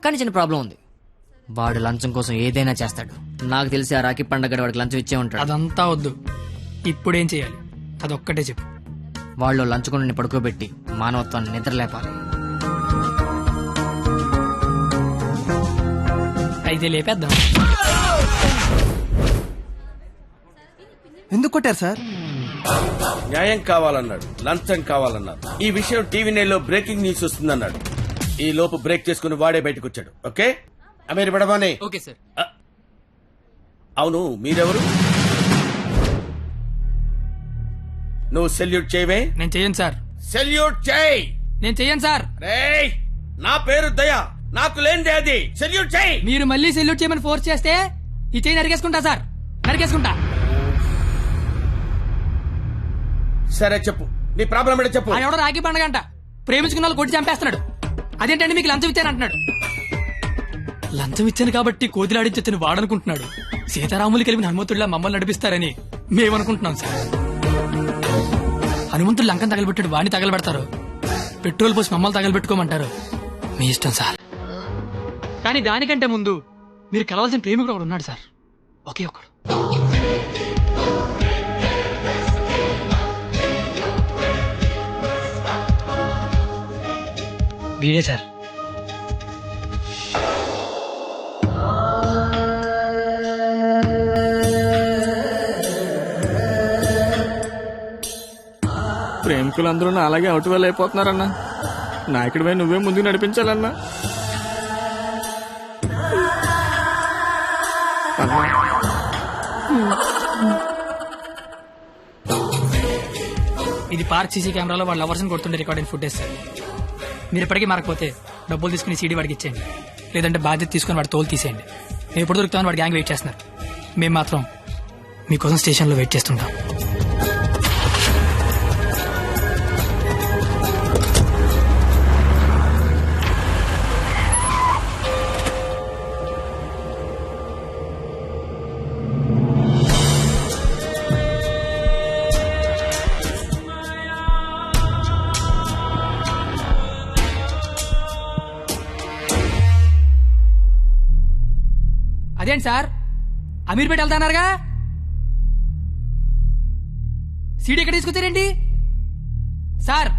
కానీ చిన్న ప్రాబ్లం ఉంది. వాడు లంచం కోసం ఏదైనా చేస్తాడు. నాకు తెలిసి ఆ రాఖీ పండగ వాడికి లంచం ఇచ్చే ఉంటాడు. అదంతా వద్దు, ఇప్పుడేం చేయాలి అదొక్కటే చెప్పు. వాళ్ళు లంచుకొని పడుకోబెట్టి మానవత్వాన్ని నిద్రలేపాలి. అయితే లేపేద్దాం. ఎందుకు కొట్టారు సార్? న్యాయం కావాలన్నాడు, లంచం కావాలన్నాడు. ఈ విషయం టీవీ నైన్లో బ్రేకింగ్ న్యూస్ వస్తుందన్నాడు. ఈ లోపు బ్రేక్ చేసుకుని వాడే బయటకు వచ్చాడు. ఓకే అమీర్ బడబానే. Okay sir. అవును, మీరెవరు? నువ్వు సెల్యూట్ చేయవే? నేను చెయ్యను సార్. సెల్యూట్ చేయి. నేను చెయ్యను సార్. రేయ్, నా పేరు దయా, నాకు లేనిదే అది. సెల్యూట్ చేయి. మీరు మళ్ళీ సెల్యూట్ చేయమని ఫోర్స్ చేస్తే ఈ చేయి నరికేసుకుంటా సార్, నరికేసుకుంటా. సరే చెప్పు, నీ ప్రాబ్లం ఏంటో చెప్పు. ఆయన ఎవడో రాఖీ పండగ అంట, ప్రేమించుకున్న వాళ్ళు కొట్టి చంపేస్తున్నాడు. అదేంటంటే మీకు లంచం ఇచ్చాను అంటున్నాడు. లంచం ఇచ్చాను కాబట్టి కోతిలాడించొచ్చని వాడనుకుంటున్నాడు. సీతారాములు కలిపిన హనుమంతుడిలా మమ్మల్ని నడిపిస్తారని మేమనుకుంటున్నాం సార్. హనుమంతుడు లంకం తగలబెట్టాడు, వాడిని తగలబెడతారు. పెట్రోల్ పోసి మమ్మల్ని తగలబెట్టుకోమంటారు. మీ ఇష్టం సార్. కానీ దానికంటే ముందు మీరు కలవాల్సిన ప్రేమికుడు ఒకడు ఉన్నాడు సార్, ఒకే ఒకడు. వీడే సార్. ప్రేమికులందరూ నా అలాగే అవుట్ వేలు అయిపోతున్నారన్నా. నాయకుడిపై నువ్వే ముందుకు నడిపించాలన్నా. ఇది పార్క్ సీసీ కెమెరాలో వాళ్ళ లవర్స్ కొడుతుండే రికార్డింగ్ ఫుటేజ్ సార్. మీరు ఇప్పటికీ మారకపోతే డబ్బులు తీసుకుని సీడీ వాడికి ఇచ్చేయండి, లేదంటే బాధ్యత తీసుకుని వాడి తోలు తీసేయండి. మేము ఎప్పుడు దొరుకుతామని వాడి గ్యాంగ్ వెయిట్ చేస్తున్నారు. మేము మాత్రం మీకోసం స్టేషన్లో వెయిట్ చేస్తుంటాం. అదేంటి సార్, అమీర్పేట వెళ్తాన్నారుగా, సీడీ ఎక్కడ తీసుకొచ్చారేంటి సార్?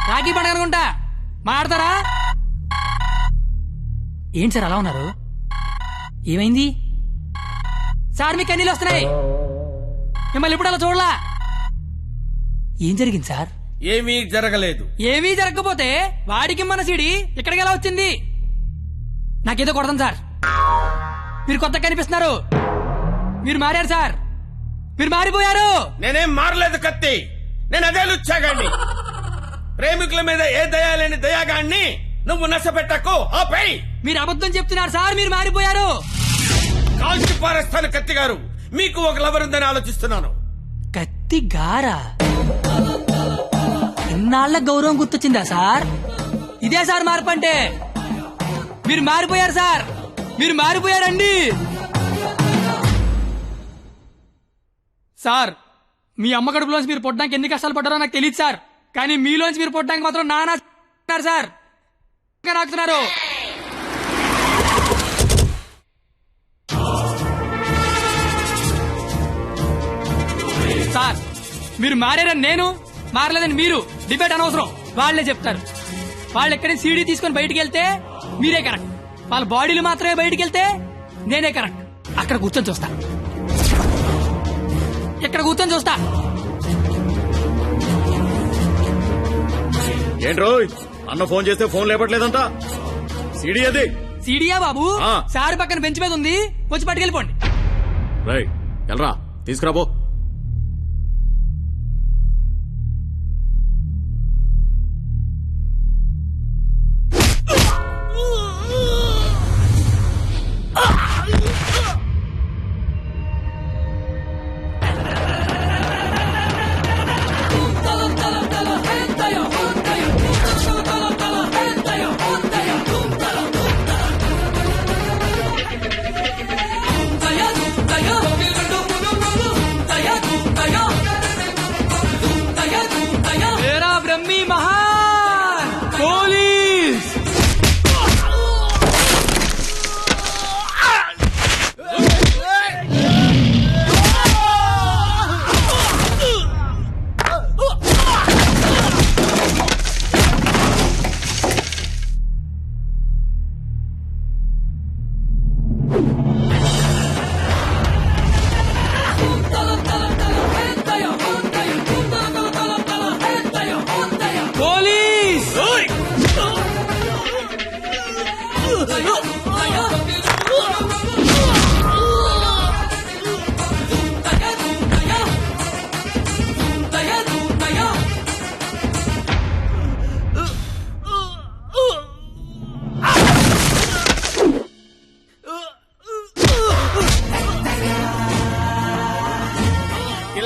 రాఖీ పండుగ అనుకుంటా, మాట్లాడతారా? ఏంటి సార్ అలా ఉన్నారు? ఏమైంది సార్? మీకు కన్నీళ్ళు వస్తున్నాయి. మిమ్మల్ని ఎప్పుడు అలా చూడలా. ఏం జరిగింది సార్? ఏమీ జరగలేదు. ఏమీ జరగకపోతే వాడికి మన సీడీ ఇక్కడికి ఎలా వచ్చింది? నాకేదో కొడతాం సార్. మీరు కొత్తగా కనిపిస్తున్నారు. మీరు మారారు సార్, మీరు మారిపోయారు. నేనేం మారలేదు కత్తి, నేను అదే లుచ్చాగాన్ని. ప్రేమికుల మీద ఏ దయాలేని దయాగాన్ని నువ్వు నష్టపెట్టకు. ఆపై మీరు అబద్ధం చెప్తున్నారు సార్, మీరు మారిపోయారు. కాల్చి పారేస్తాను కత్తి గారు. మీకు ఒక లవర్ ఉందని ఆలోచిస్తున్నాను. కత్తి గారా? ఇన్నాళ్ల గౌరవం గుర్తొచ్చిందా సార్? ఇదే సార్ మార్పు అంటే. మీరు మారిపోయారు సార్, మీరు మారిపోయారండి సార్. మీ అమ్మ కడుపులోంచి మీరు పుట్టడానికి ఎన్ని కష్టాలు పడ్డారో నాకు తెలియదు సార్, కానీ మీలోంచి మీరు పుట్టడానికి మాత్రం నానా సార్ నాకుతున్నారు. సార్ మీరు మారారని నేను, మారలేదని మీరు డిబేట్ అనవసరం. వాళ్లే చెప్తారు. వాళ్ళు ఎక్కడి సీడీ తీసుకొని బయటికి వెళ్తే మీరే కరెక్ట్, వాళ్ళ బాడీలు మాత్రమే బయటికి వెళ్తే నేనే కరెక్ట్. అక్కడ కూర్చొని చూస్తా, ఇక్కడ కూర్చొని చూస్తా. ఏంట్రో అన్న ఫోన్ చేస్తే ఫోన్ లేపట్లేదంట. సీడీ అది. సీడీయా బాబు? సార్ పక్కన బెంచ్ మీద ఉంది, వచ్చి పట్టుకెళ్ళిపోండి. రైట్, వెళ్ళరా, తీసుకురాబో.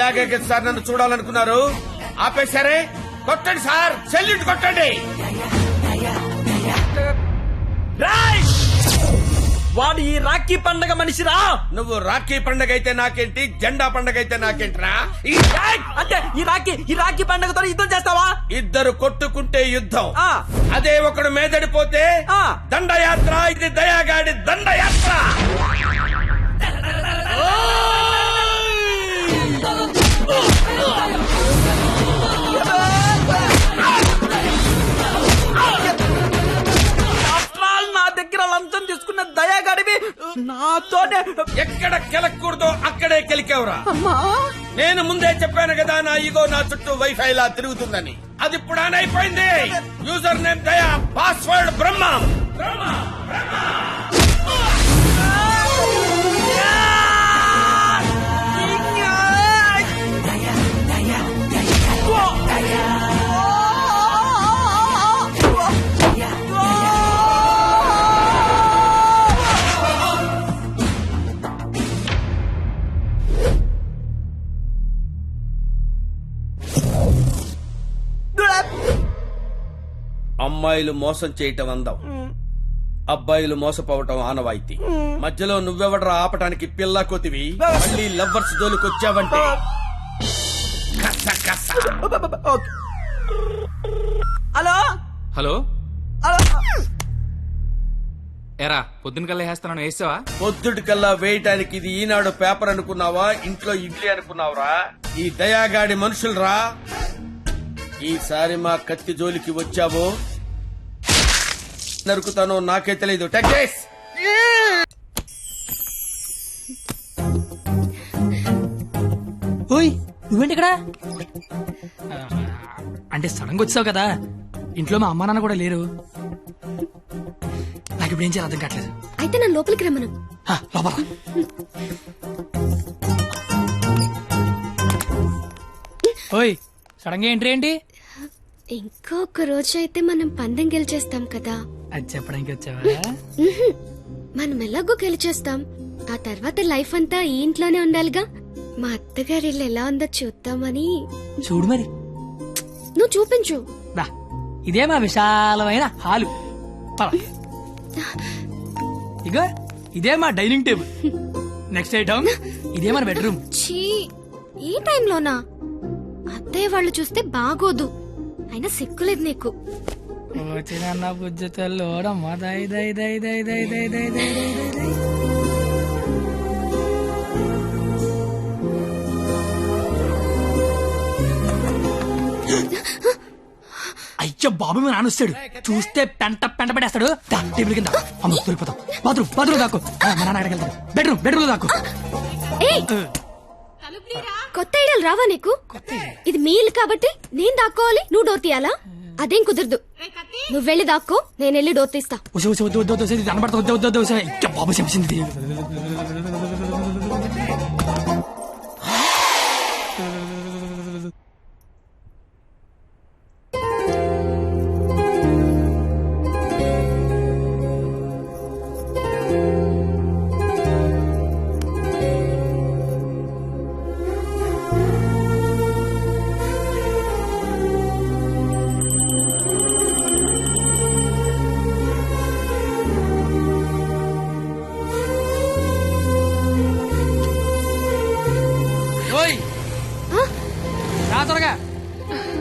ఇలాగే కదా సార్ నన్ను చూడాలనుకున్నారు? ఆపేశారే, కొట్టండి సార్, సెల్యూట్ కొట్టండి. వాడు ఈ రాఖీ పండగ మనిషిరా. నువ్వు రాఖీ పండగ అయితే నాకేంటి, జెండా పండగ అయితే నాకేంట్రా? అంటే ఈ రాఖీ పండగతో యుద్ధం చేస్తావా? ఇద్దరు కొట్టుకుంటే యుద్ధం, అదే ఒకడు మేదడిపోతే దండయాత్ర. ఇది దయాగాడి దండయాత్ర. నా దగ్గర లంచం తీసుకున్న దయాగాడివి నాతోనే ఎక్కడ కెలకూడదో అక్కడే కెలికేవరా. నేను ముందే చెప్పాను కదా, నా ఈగో నా చుట్టూ వైఫై లా తిరుగుతుందని. అది ఇప్పుడు ఆన్ అయిపోయింది. యూజర్ నేమ్ దయా, పాస్వర్డ్ బ్రహ్మ. అమ్మాయిలు మోసం చేయటం అందం, అబ్బాయిలు మోసపోవటం ఆనవాయితీ. మధ్యలో నువ్వెవడరా ఆపటానికి పిల్ల కోతివి? మళ్ళీ లవ్వర్స్ దోలుకొచ్చావంటే హలో హలో, ఎరా పొద్దున కల్లా వేస్తాను, వేసావా? పొద్దుటి కల్లా వేయటానికి ఇది ఈనాడు పేపర్ అనుకున్నావా, ఇంట్లో ఇడ్లీ అనుకున్నావురా? ఈ దయాగాడి మనుషులరా. ఈసారి మా కత్తి జోలికి వచ్చావో నరుకుతానో నాకే తెలీదు. టెక్స్ ఓయ్ నువ్వేంటి ఇక్కడ? అంటే సడన్ గా వచ్చావు కదా, ఇంట్లో మా అమ్మా నాన్న కూడా లేరు. నాకు ఇప్పుడు ఏం చేయాలి అర్థం కావట్లేదు. అయితే నన్ను లోపలికి రమ్మను. లోపల ఓయ్ సడన్ గా ఎంట్రీ ఏంటి? ఇంకొక రోజు అయితే మనం పందెం గెలిచేస్తాం కదా. అది చెప్పడానికి వచ్చావా? మనం ఎలాగో గెలిచేస్తాం, ఆ తర్వాత లైఫ్ అంతా ఈ ఇంట్లోనే ఉండాలిగా. మా అత్తగారి ఇల్లు ఎలా ఉందో చూద్దామని. చూడు మరి. నువ్వు చూపించు. ఇదే మా విశాలమైన హాలు. ఇగో ఇదే మా డైనింగ్ టేబుల్. నెక్స్ట్ ఐటమ్ ఇదే మన బెడ్రూమ్. ఛీ, ఈ టైంలోనా? అత్తయ్య వాళ్ళు చూస్తే బాగోదు. అయినా సిగ్గులేదు నీకు. వచ్చిన బుజ్జ తల్లోడమ్మా. దై దై దై దై దై దై దై దై దై దై. అయ్యో బాబు మీ నాన్న వస్తాడు, చూస్తే పెంట పడేస్తాడు. టేబుల్ కింద అమ్మ దొరికిపోతాం. బాత్రూమ్ దాకు. మా నాన్న అక్కడికి వెళ్తాడు. బెడ్రూమ్ దాకు. కొత్త ఐడియాలు రావా నీకు? ఇది మీ ఇల్లు కాబట్టి నేను దాక్కోవాలి, నువ్వు డోర్ తీయాలా? అదేం కుదరదు. నువ్వు వెళ్ళి దాక్కో, నేను వెళ్ళి డోర్ తీస్తా. బాబు చెప్పింది.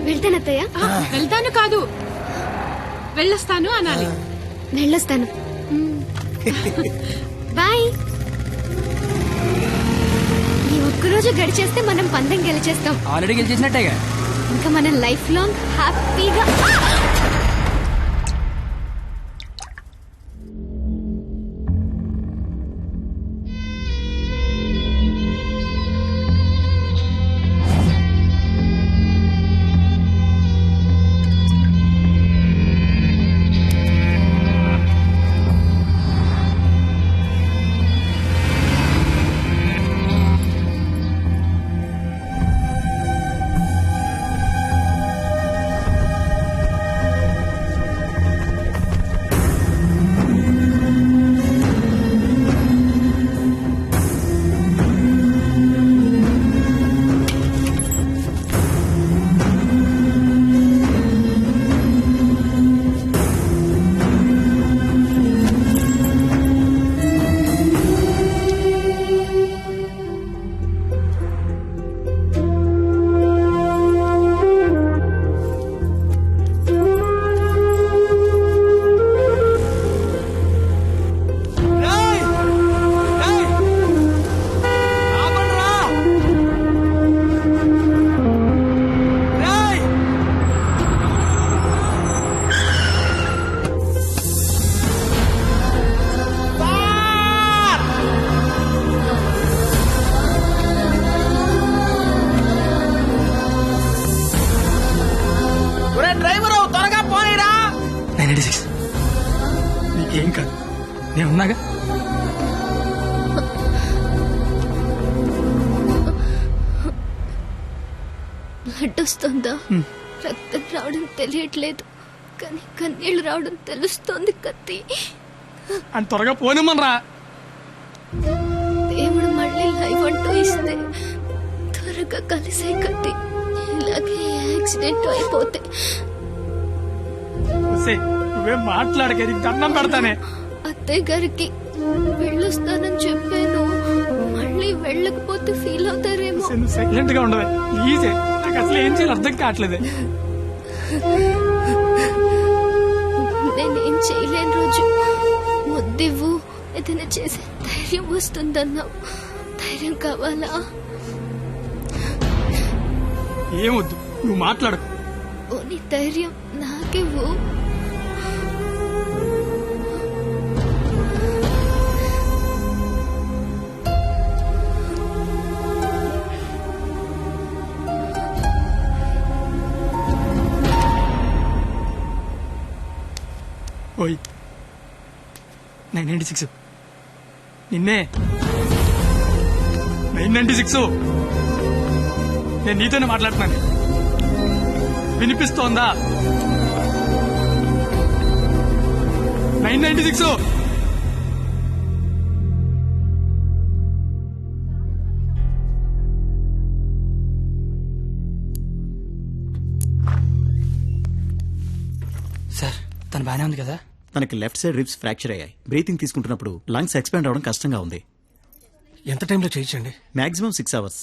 వెళ్తానత్తయ్య. వెళ్తాను కాదు, వెళ్ళొస్తాను అనాలి. వెళ్ళొస్తాను. బాయ్. ఈ ఒక్కరోజు గడిచేస్తే మనం పందెం గెలిచేస్తాం. ఆల్రెడీ గెలిచేసినట్టేగా. ఇంకా మనం లైఫ్ లాంగ్ హ్యాపీగా. 996 నీకేం కాదు, నేను ఉన్నాగా. బ్లడ్ వస్తుందా? రక్తం రావడం తెలియట్లేదు, కానీ కన్నీళ్లు రావడం తెలుస్తోంది. కత్తి అని త్వరగా పోనిమ్మనరా. దేవుడు మళ్ళీ లైఫ్ అంటూ ఇస్తే త్వరగా కలిసే కత్తి. ఇలాగే యాక్సిడెంట్ అయిపోతే నువ్వేం మాట్లాడక, నీకు దండం పెడతానే. అత్తయ్య గారికి వెళ్ళొస్తానని చెప్పాను, మళ్ళీ వెళ్ళకపోతే ఫీల్ అవుతారేమో. సైలెంట్ గా ఉండవే ప్లీజ్, నాకు అసలు ఏం చేయాలి అర్థం కావట్లేదే. నేనేం చేయలేని రోజు ముద్దివ్వు, ఏదైనా చేసే ధైర్యం వస్తుందన్నావు. ధైర్యం కావాలా? ఏమొద్దు, నువ్వు మాట్లాడకు. ఓని ధైర్యం నాకివ్వు. ఓయ్ 996 నిన్నే. 996 నేను నీతోనే మాట్లాడుతున్నాను, వినిపిస్తోందా? 996 సార్, తను బానే ఉంది కదా? తనకి లెఫ్ట్ సైడ్ రిబ్స్ ఫ్రాక్చర్ అయ్యాయి. బ్రీతింగ్ తీసుకుంటున్నప్పుడు లంగ్స్ ఎక్స్పాండ్ అవడం కష్టంగా ఉంది. ఎంత టైంలో చేయించండి? Maximum 6 hours.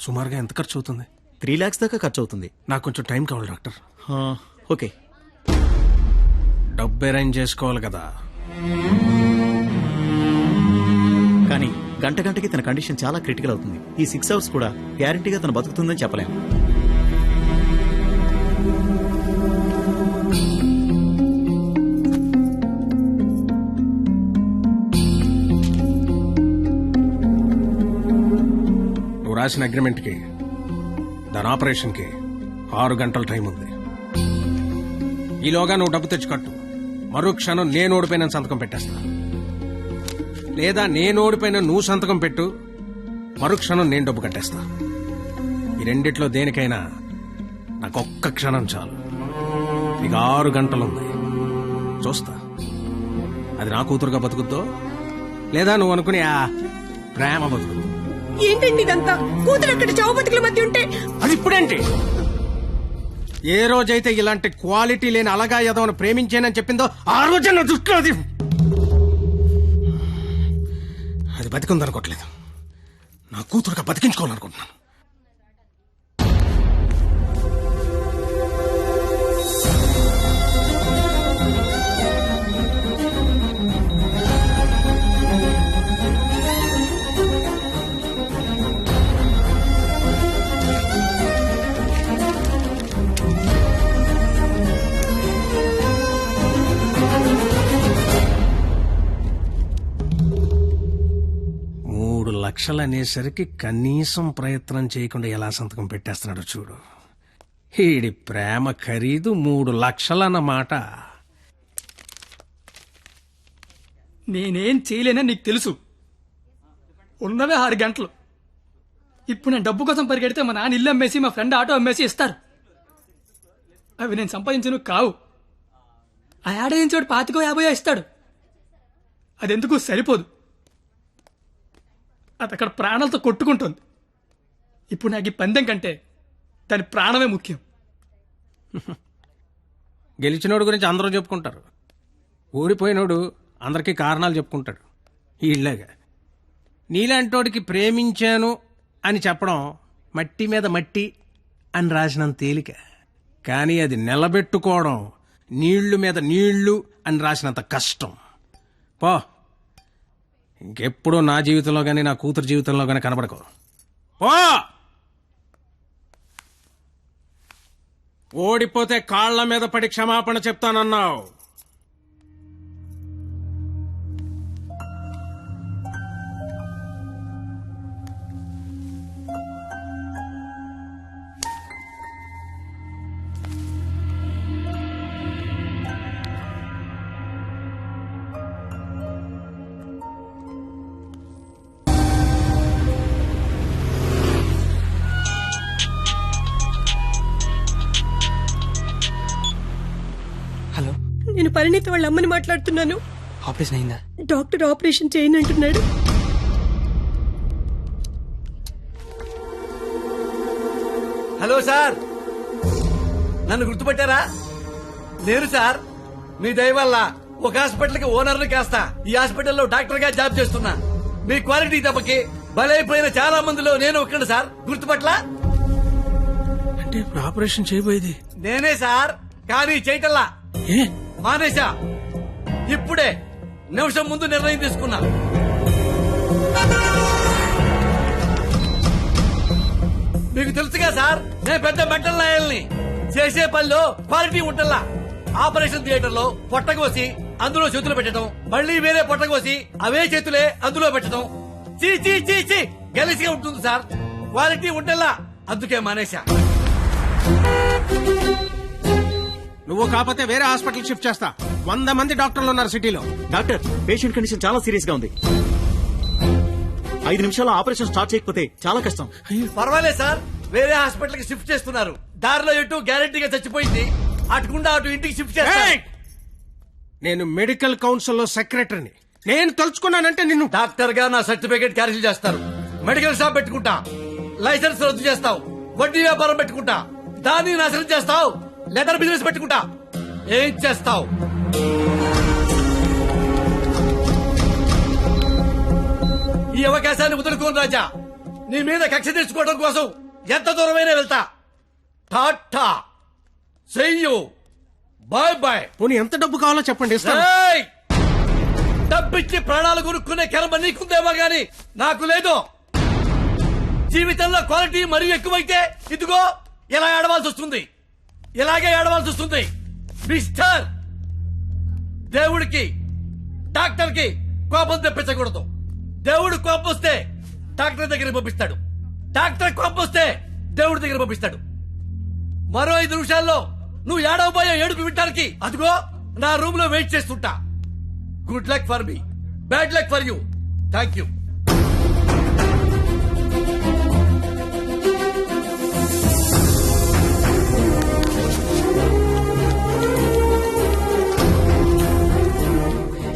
సుమారుగా ఎంత ఖర్చు అవుతుంది? 3 lakhs దాకా ఖర్చు అవుతుంది. నాకు కొంచెం టైం కావాలి డాక్టర్. ఓకే, డబ్బు అరేంజ్ చేసుకోవాలి కదా. కానీ గంటకి తన కండిషన్ చాలా క్రిటికల్ అవుతుంది. ఈ 6 hours కూడా గ్యారంటీగా తను బతుకుతుందని చెప్పలేము. నువ్వు రాసిన అగ్రిమెంట్కి, దాని ఆపరేషన్కి 6 గంటల టైం ఉంది. ఈలోగా నువ్వు డబ్బు తెచ్చి కట్టు. మరో క్షణం నేను ఓడిపోయిన సంతకం పెట్టేస్తా. లేదా నేను ఓడిపోయిన నువ్వు సంతకం పెట్టు, మరో క్షణం నేను డబ్బు కట్టేస్తా. ఈ రెండిట్లో దేనికైనా నాకు ఒక్క క్షణం చాలు. నీకు 6 గంటలుంది, చూస్తా అది నా కూతురుగా బతుకుద్దో లేదా నువ్వు అనుకుని ఆ ప్రేమ బతుకు. ఏంటండి ఇదంతా? కూతురు అక్కడ చావు బతుకుల మధ్య ఉంటే అది ఇప్పుడేంటి? ఏ రోజైతే ఇలాంటి క్వాలిటీ లేని అలగా యదవను ప్రేమించానని చెప్పిందో ఆ రోజే నా దృష్టిలో అది బతికుందనుకోవట్లేదు. నా కూతురుగా బతికించుకోవాలనుకుంటున్నాను. లక్షలు అనేసరికి కనీసం ప్రయత్నం చేయకుండా ఎలా సంతకం పెట్టేస్తున్నాడు చూడు. ఈడి ప్రేమ ఖరీదు 3 లక్షలన్నమాట. నేనేం చేయలేనని నీకు తెలుసు. ఉన్నవే 6 గంటలు. ఇప్పుడు నేను డబ్బు కోసం పరిగెడితే మా నాన్న ఇల్లు అమ్మేసి, మా ఫ్రెండ్ ఆటో అమ్మేసి ఇస్తారు. అవి నేను సంపాదించను కావు. ఆ ఏడాదించోడు 25-50 ఇస్తాడు. అదెందుకు సరిపోదు. అది అక్కడ ప్రాణాలతో కొట్టుకుంటుంది. ఇప్పుడు నాకు ఈ పందెం కంటే దాని ప్రాణమే ముఖ్యం. గెలిచినోడు గురించి అందరూ చెప్పుకుంటారు, ఓడిపోయినోడు అందరికీ కారణాలు చెప్పుకుంటాడు. ఇలాగా నీలాంటోడికి ప్రేమించాను అని చెప్పడం మట్టి మీద మట్టి అని రాసినంత తేలిక. కానీ అది నిలబెట్టుకోవడం నీళ్లు మీద నీళ్లు అని రాసినంత కష్టం. పో, ఇంకెప్పుడు నా జీవితంలో గానీ నా కూతురు జీవితంలో గానీ కనబడకు. పో, ఓడిపోతే కాళ్ల మీద పడి క్షమాపణ చెప్తానన్నావు. నేను పరిణీత వాళ్ళ అమ్మని మాట్లాడుతున్నాను. ఆపరేషన్ అయిందా? డాక్టర్ ఆపరేషన్ చేయనంటున్నాడు. హలో సార్, నన్ను గుర్తుపట్టారా? నేను సార్, మీ దయ వల్ల ఒక హాస్పిటల్ కి ఓనర్ని కాస్త ఈ హాస్పిటల్లో డాక్టర్ గా జాబ్ చేస్తున్నా. మీ క్వాలిటీ దెబ్బకి బలైపోయిన చాలా మందిలో నేను ఒక్కడు సార్. గుర్తుపట్లా? అంటే ఇప్పుడు ఆపరేషన్ చేయబోయేది నేనే సార్, కానీ చేయటల్లా మానేశా. ఇప్పుడే నిమిషం ముందు నిర్ణయం తీసుకున్నా. మీకు తెలుసుగా సార్, నేను పెద్ద మెంటల్ లాయల్ని. చేసే పనిలో క్వాలిటీ ఉంటల్లా. ఆపరేషన్ థియేటర్ లో పొట్టకోసి అందులో చేతులు పెట్టడం, మళ్ళీ వేరే పొట్టకోసి అవే చేతులే అందులో పెట్టడం చీ చీ చీ చీ గలీజ్గా ఉంటుంది సార్. క్వాలిటీ ఉంటల్లా, అందుకే మానేశా. నువ్వు కాకపోతే వేరే హాస్పిటల్ షిఫ్ట్ చేస్తా. 100 మంది డాక్టర్లు ఉన్నారు సిటీలో. డాక్టర్, పేషెంట్ కండిషన్ చాలా సీరియస్ గా ఉంది. 5 నిమిషాల్లో ఆపరేషన్ స్టార్ట్ చేయకపోతే చాలా కష్టం. పర్వాలేదు సార్, వేరే హాస్పిటల్ కి షిఫ్ట్ చేస్తున్నారు. దారిలో ఎటు గ్యారెంటీగా చచ్చిపోయింది, అటుకుండా అటు ఇంటికి షిఫ్ట్ చేస్తారు. నేను మెడికల్ కౌన్సిల్ లో సెక్రటరీని. నేను తలుచుకున్నానంటే నిన్ను డాక్టర్ గా నా సర్టిఫికేట్ క్యాన్సిల్ చేస్తారు. మెడికల్ షాప్ పెట్టుకుంటా, లైసెన్స్ రద్దు చేస్తావు. వడ్డీ వ్యాపారం పెట్టుకుంటా, దాన్ని నాశనం చేస్తావు. లెదర్ బిజినెస్ పెట్టుకుంటా, ఏం చేస్తావు? ఈ అవకాశాన్ని వదులుకోను రాజా. నీ మీద కక్ష తెచ్చుకోవడం కోసం ఎంత దూరమైనా వెళ్తా. టాటా, చెయ్యు, బాయ్ బాయ్. పోనీ ఎంత డబ్బు కావాలో చెప్పండి, ఇస్తాను. ఏయ్! డబ్బిచ్చి ప్రాణాలు కొనుక్కునే కర్మ నీకుందేమో గాని నాకు లేదు. జీవితంలో క్వాలిటీ మరీ ఎక్కువైతే ఇదిగో ఇలా ఏడవాల్సి వస్తుంది. ఇలాగే ఏడవాల్సి వస్తుంది. మిస్టర్, దేవుడికి డాక్టర్ కి కోపం తెప్పించకూడదు. దేవుడు కోపం వస్తే డాక్టర్ దగ్గర పంపిస్తాడు. డాక్టర్ కోపం వస్తే దేవుడి దగ్గర పంపిస్తాడు. మరో 5 నిమిషాల్లో నువ్వు ఏడవబోయే ఏడుపు వింటానికి అదిగో నా రూమ్ లో వెయిట్ చేస్తుంటా. Good luck for me, bad luck for you. Thank you.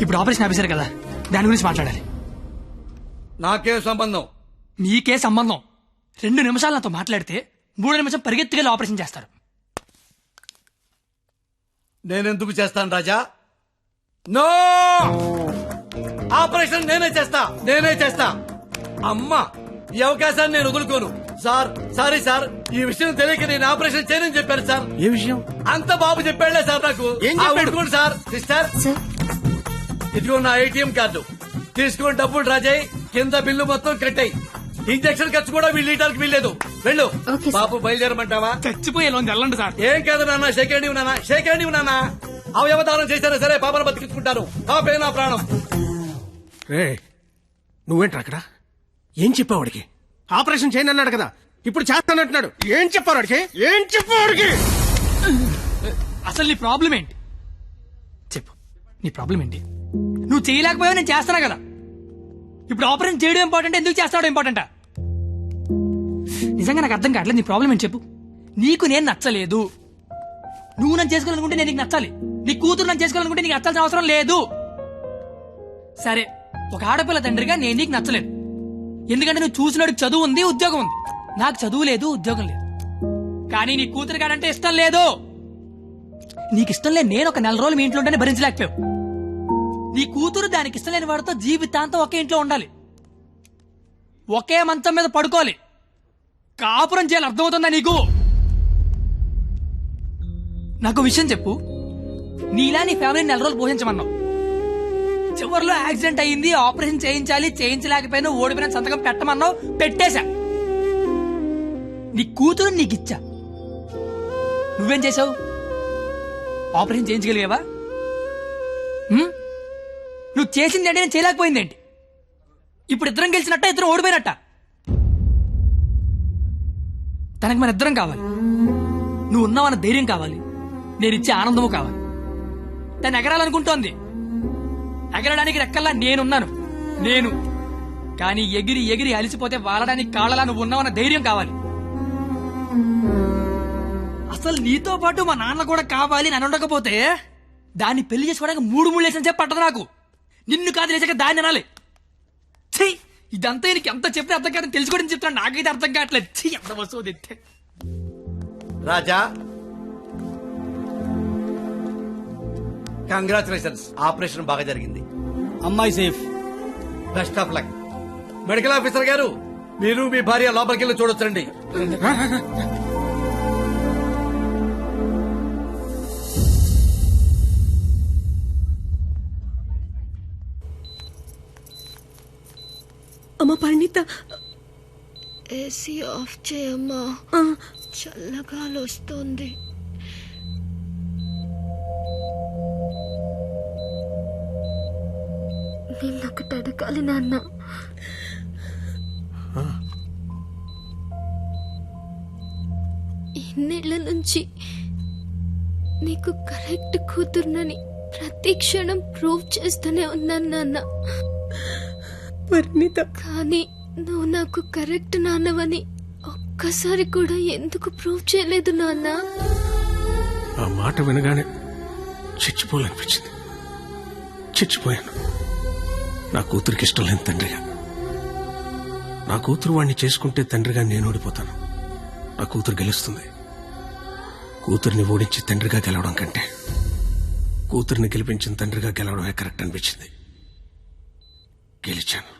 ఇప్పుడు ఆపరేషన్ ఆఫీసర్ కదా, దాని గురించి మాట్లాడాలి. నాకేం సంబంధం? నీకే సంబంధం. 2 నిమిషాలు నాతో మాట్లాడితే 3 నిమిషం పరిగెత్తుకెళ్ళి ఆపరేషన్ చేస్తారు. నేనెందుకు చేస్తాను రాజా? నో, ఆపరేషన్ నేనే చేస్తా. అమ్మా, ఈ అవకాశాన్ని నేను వదులుకోను. సార్, సారీ సార్, ఈ విషయం తెలియక నేను ఆపరేషన్ చేయనని చెప్పాను సార్. ఏ విషయం? అంత బాబు చెప్పాడులే సార్ నాకు. ఏం చెప్పాడు? ఉడుకోండి సార్. సిస్టర్, ఇదిగో నా ATM కార్డు తీసుకొని డబ్బులు డ్రా చేయి. కింద బిల్లు మొత్తం కట్టాయి. ఇంజక్షన్ ఖర్చు కూడా వీళ్ళు ఇవ్వడానికి వీల్లేదు. వెళ్ళు. బాబు బయలుదేరమంటావా? చచ్చిపోయే లోన్ వెళ్ళండి సార్. ఏం కాదు నాన్న, షేకండి నాన్న. అవయవదానం చేశారు సరే, పాపను బతికించుకుంటారు. పాపే నా ప్రాణం. రే, నువ్వేంట్రా అక్కడ? ఏం చెప్పావు వాడికి? ఆపరేషన్ చేయను అన్నాడు కదా, ఇప్పుడు చేస్తానంటున్నాడు. ఏం చెప్పావు వాడికి? అసలు నీ ప్రాబ్లం ఏంటి చెప్పు. నీ ప్రాబ్లం ఏంటి? నువ్వు చేయలేకపోయావు, నేను చేస్తానా కదా. ఇప్పుడు ఆపరేషన్ చేయడం ఇంపార్టెంట్, ఎందుకు చేస్తాడు ఇంపార్టెంటా? నిజంగా నాకు అర్థం కావట్లేదు. నీ ప్రాబ్లం ఏంటి చెప్పు. నీకు నేను నచ్చలేదు. నువ్వు నన్ను చేసుకోవాలనుకుంటే నేను నీకు నచ్చాలి. నీ కూతురు నన్ను చేసుకోవాలనుకుంటే నీకు నచ్చాల్సిన అవసరం లేదు. సరే, ఒక ఆడపిల్ల తండ్రిగా నేను నీకు నచ్చలేదు. ఎందుకంటే నువ్వు చూసినోడికి చదువు ఉంది, ఉద్యోగం ఉంది. నాకు చదువు లేదు, ఉద్యోగం లేదు. కానీ నీ కూతురు కాడంటే ఇష్టం లేదు. నీకు ఇష్టం లేదు. నేను ఒక 4 రోజులు మీ ఇంట్లో ఉంటేనే భరించలేకపోయావు. నీ కూతురు దానికి ఇష్టం లేని వాడితో జీవితాంతం ఒకే ఇంట్లో ఉండాలి, ఒకే మంచం మీద పడుకోవాలి, కాపురం చేయాలి. అర్థమవుతుందా నీకు? నాకు విషయం చెప్పు. నీలా నీ ఫ్యామిలీని 4 రోజులు పోషించమన్నావు. చివరిలో యాక్సిడెంట్ అయ్యింది, ఆపరేషన్ చేయించలేకపోయినా ఓడిపోయిన సంతకం పెట్టమన్నావు, పెట్టేశా. నీ కూతురు నీకిచ్చా. నువ్వేం చేసావు? ఆపరేషన్ చేయించగలిగావా? నువ్వు చేసింది అంటే నేను చేయలేకపోయిందేంటి? ఇప్పుడు ఇద్దరం గెలిచినట్ట, ఇద్దరం ఓడిపోయినట్ట. తనకి మన ఇద్దరం కావాలి. నువ్వు ఉన్నావన్న ధైర్యం కావాలి, నేనిచ్చే ఆనందము కావాలి. తను ఎగరాలనుకుంటోంది. ఎగరడానికి రెక్కల్లా నేనున్నాను. కానీ ఎగిరి ఎగిరి అలిసిపోతే వాలడానికి కాళ్ళలా నువ్వు ఉన్నావన్న ధైర్యం కావాలి. అసలు నీతో పాటు మా నాన్న కూడా కావాలి. నన్ను ఉండకపోతే దాన్ని పెళ్లి చేసుకోవడానికి 3 లేసిన చెప్పి పట్టదు నాకు. నిన్ను కాదు లేచాక దాన్ని అనాలి. ఛీ, ఇదంతా నీకు ఎంత చెప్పినా అర్థం కాదని తెలుసుకోవడం చెప్తాను. నాకైతే అర్థం కావట్లేదు. ఛీ, ఎంత వస్తువు తెస్తే. రాజా, కంగ్రాచులేషన్స్, ఆపరేషన్ బాగా జరిగింది. అమ్మాయి safe. Best of luck. Medical officer గారు, మీరు మీ భార్య లోపలికి వెళ్ళి చూడొచ్చండి. అమ్మ పరిణిత, ఏసీ ఆఫ్ చేయమ్మా, చల్లగాలి వస్తుంది. నిన్నొకటి అడగాలి నాన్న. ఇన్నేళ్ల నుంచి నీకు కరెక్ట్ కూతురునని ప్రతి క్షణం ప్రూవ్ చేస్తూనే ఉన్నాను నాన్న. పరిణిత, కానీ నువ్వు నాకు కరెక్ట్ నాన్నవని ఒక్కసారి కూడా ఎందుకు ప్రూవ్ చేయలేదు నాన్న? ఆ మాట వినగానే చచ్చిపోవాలనిపించింది. చచ్చిపోయాను. నా కూతురికి ఇష్టం లేని తండ్రిగా. నా కూతురు వాడిని చేసుకుంటే తండ్రిగా నేను ఓడిపోతాను. నా కూతురు గెలుస్తుంది. కూతురిని ఓడించి తండ్రిగా గెలవడం కంటే కూతురిని గెలిపించిన తండ్రిగా గెలవడమే కరెక్ట్ అనిపించింది. గెలిచాను.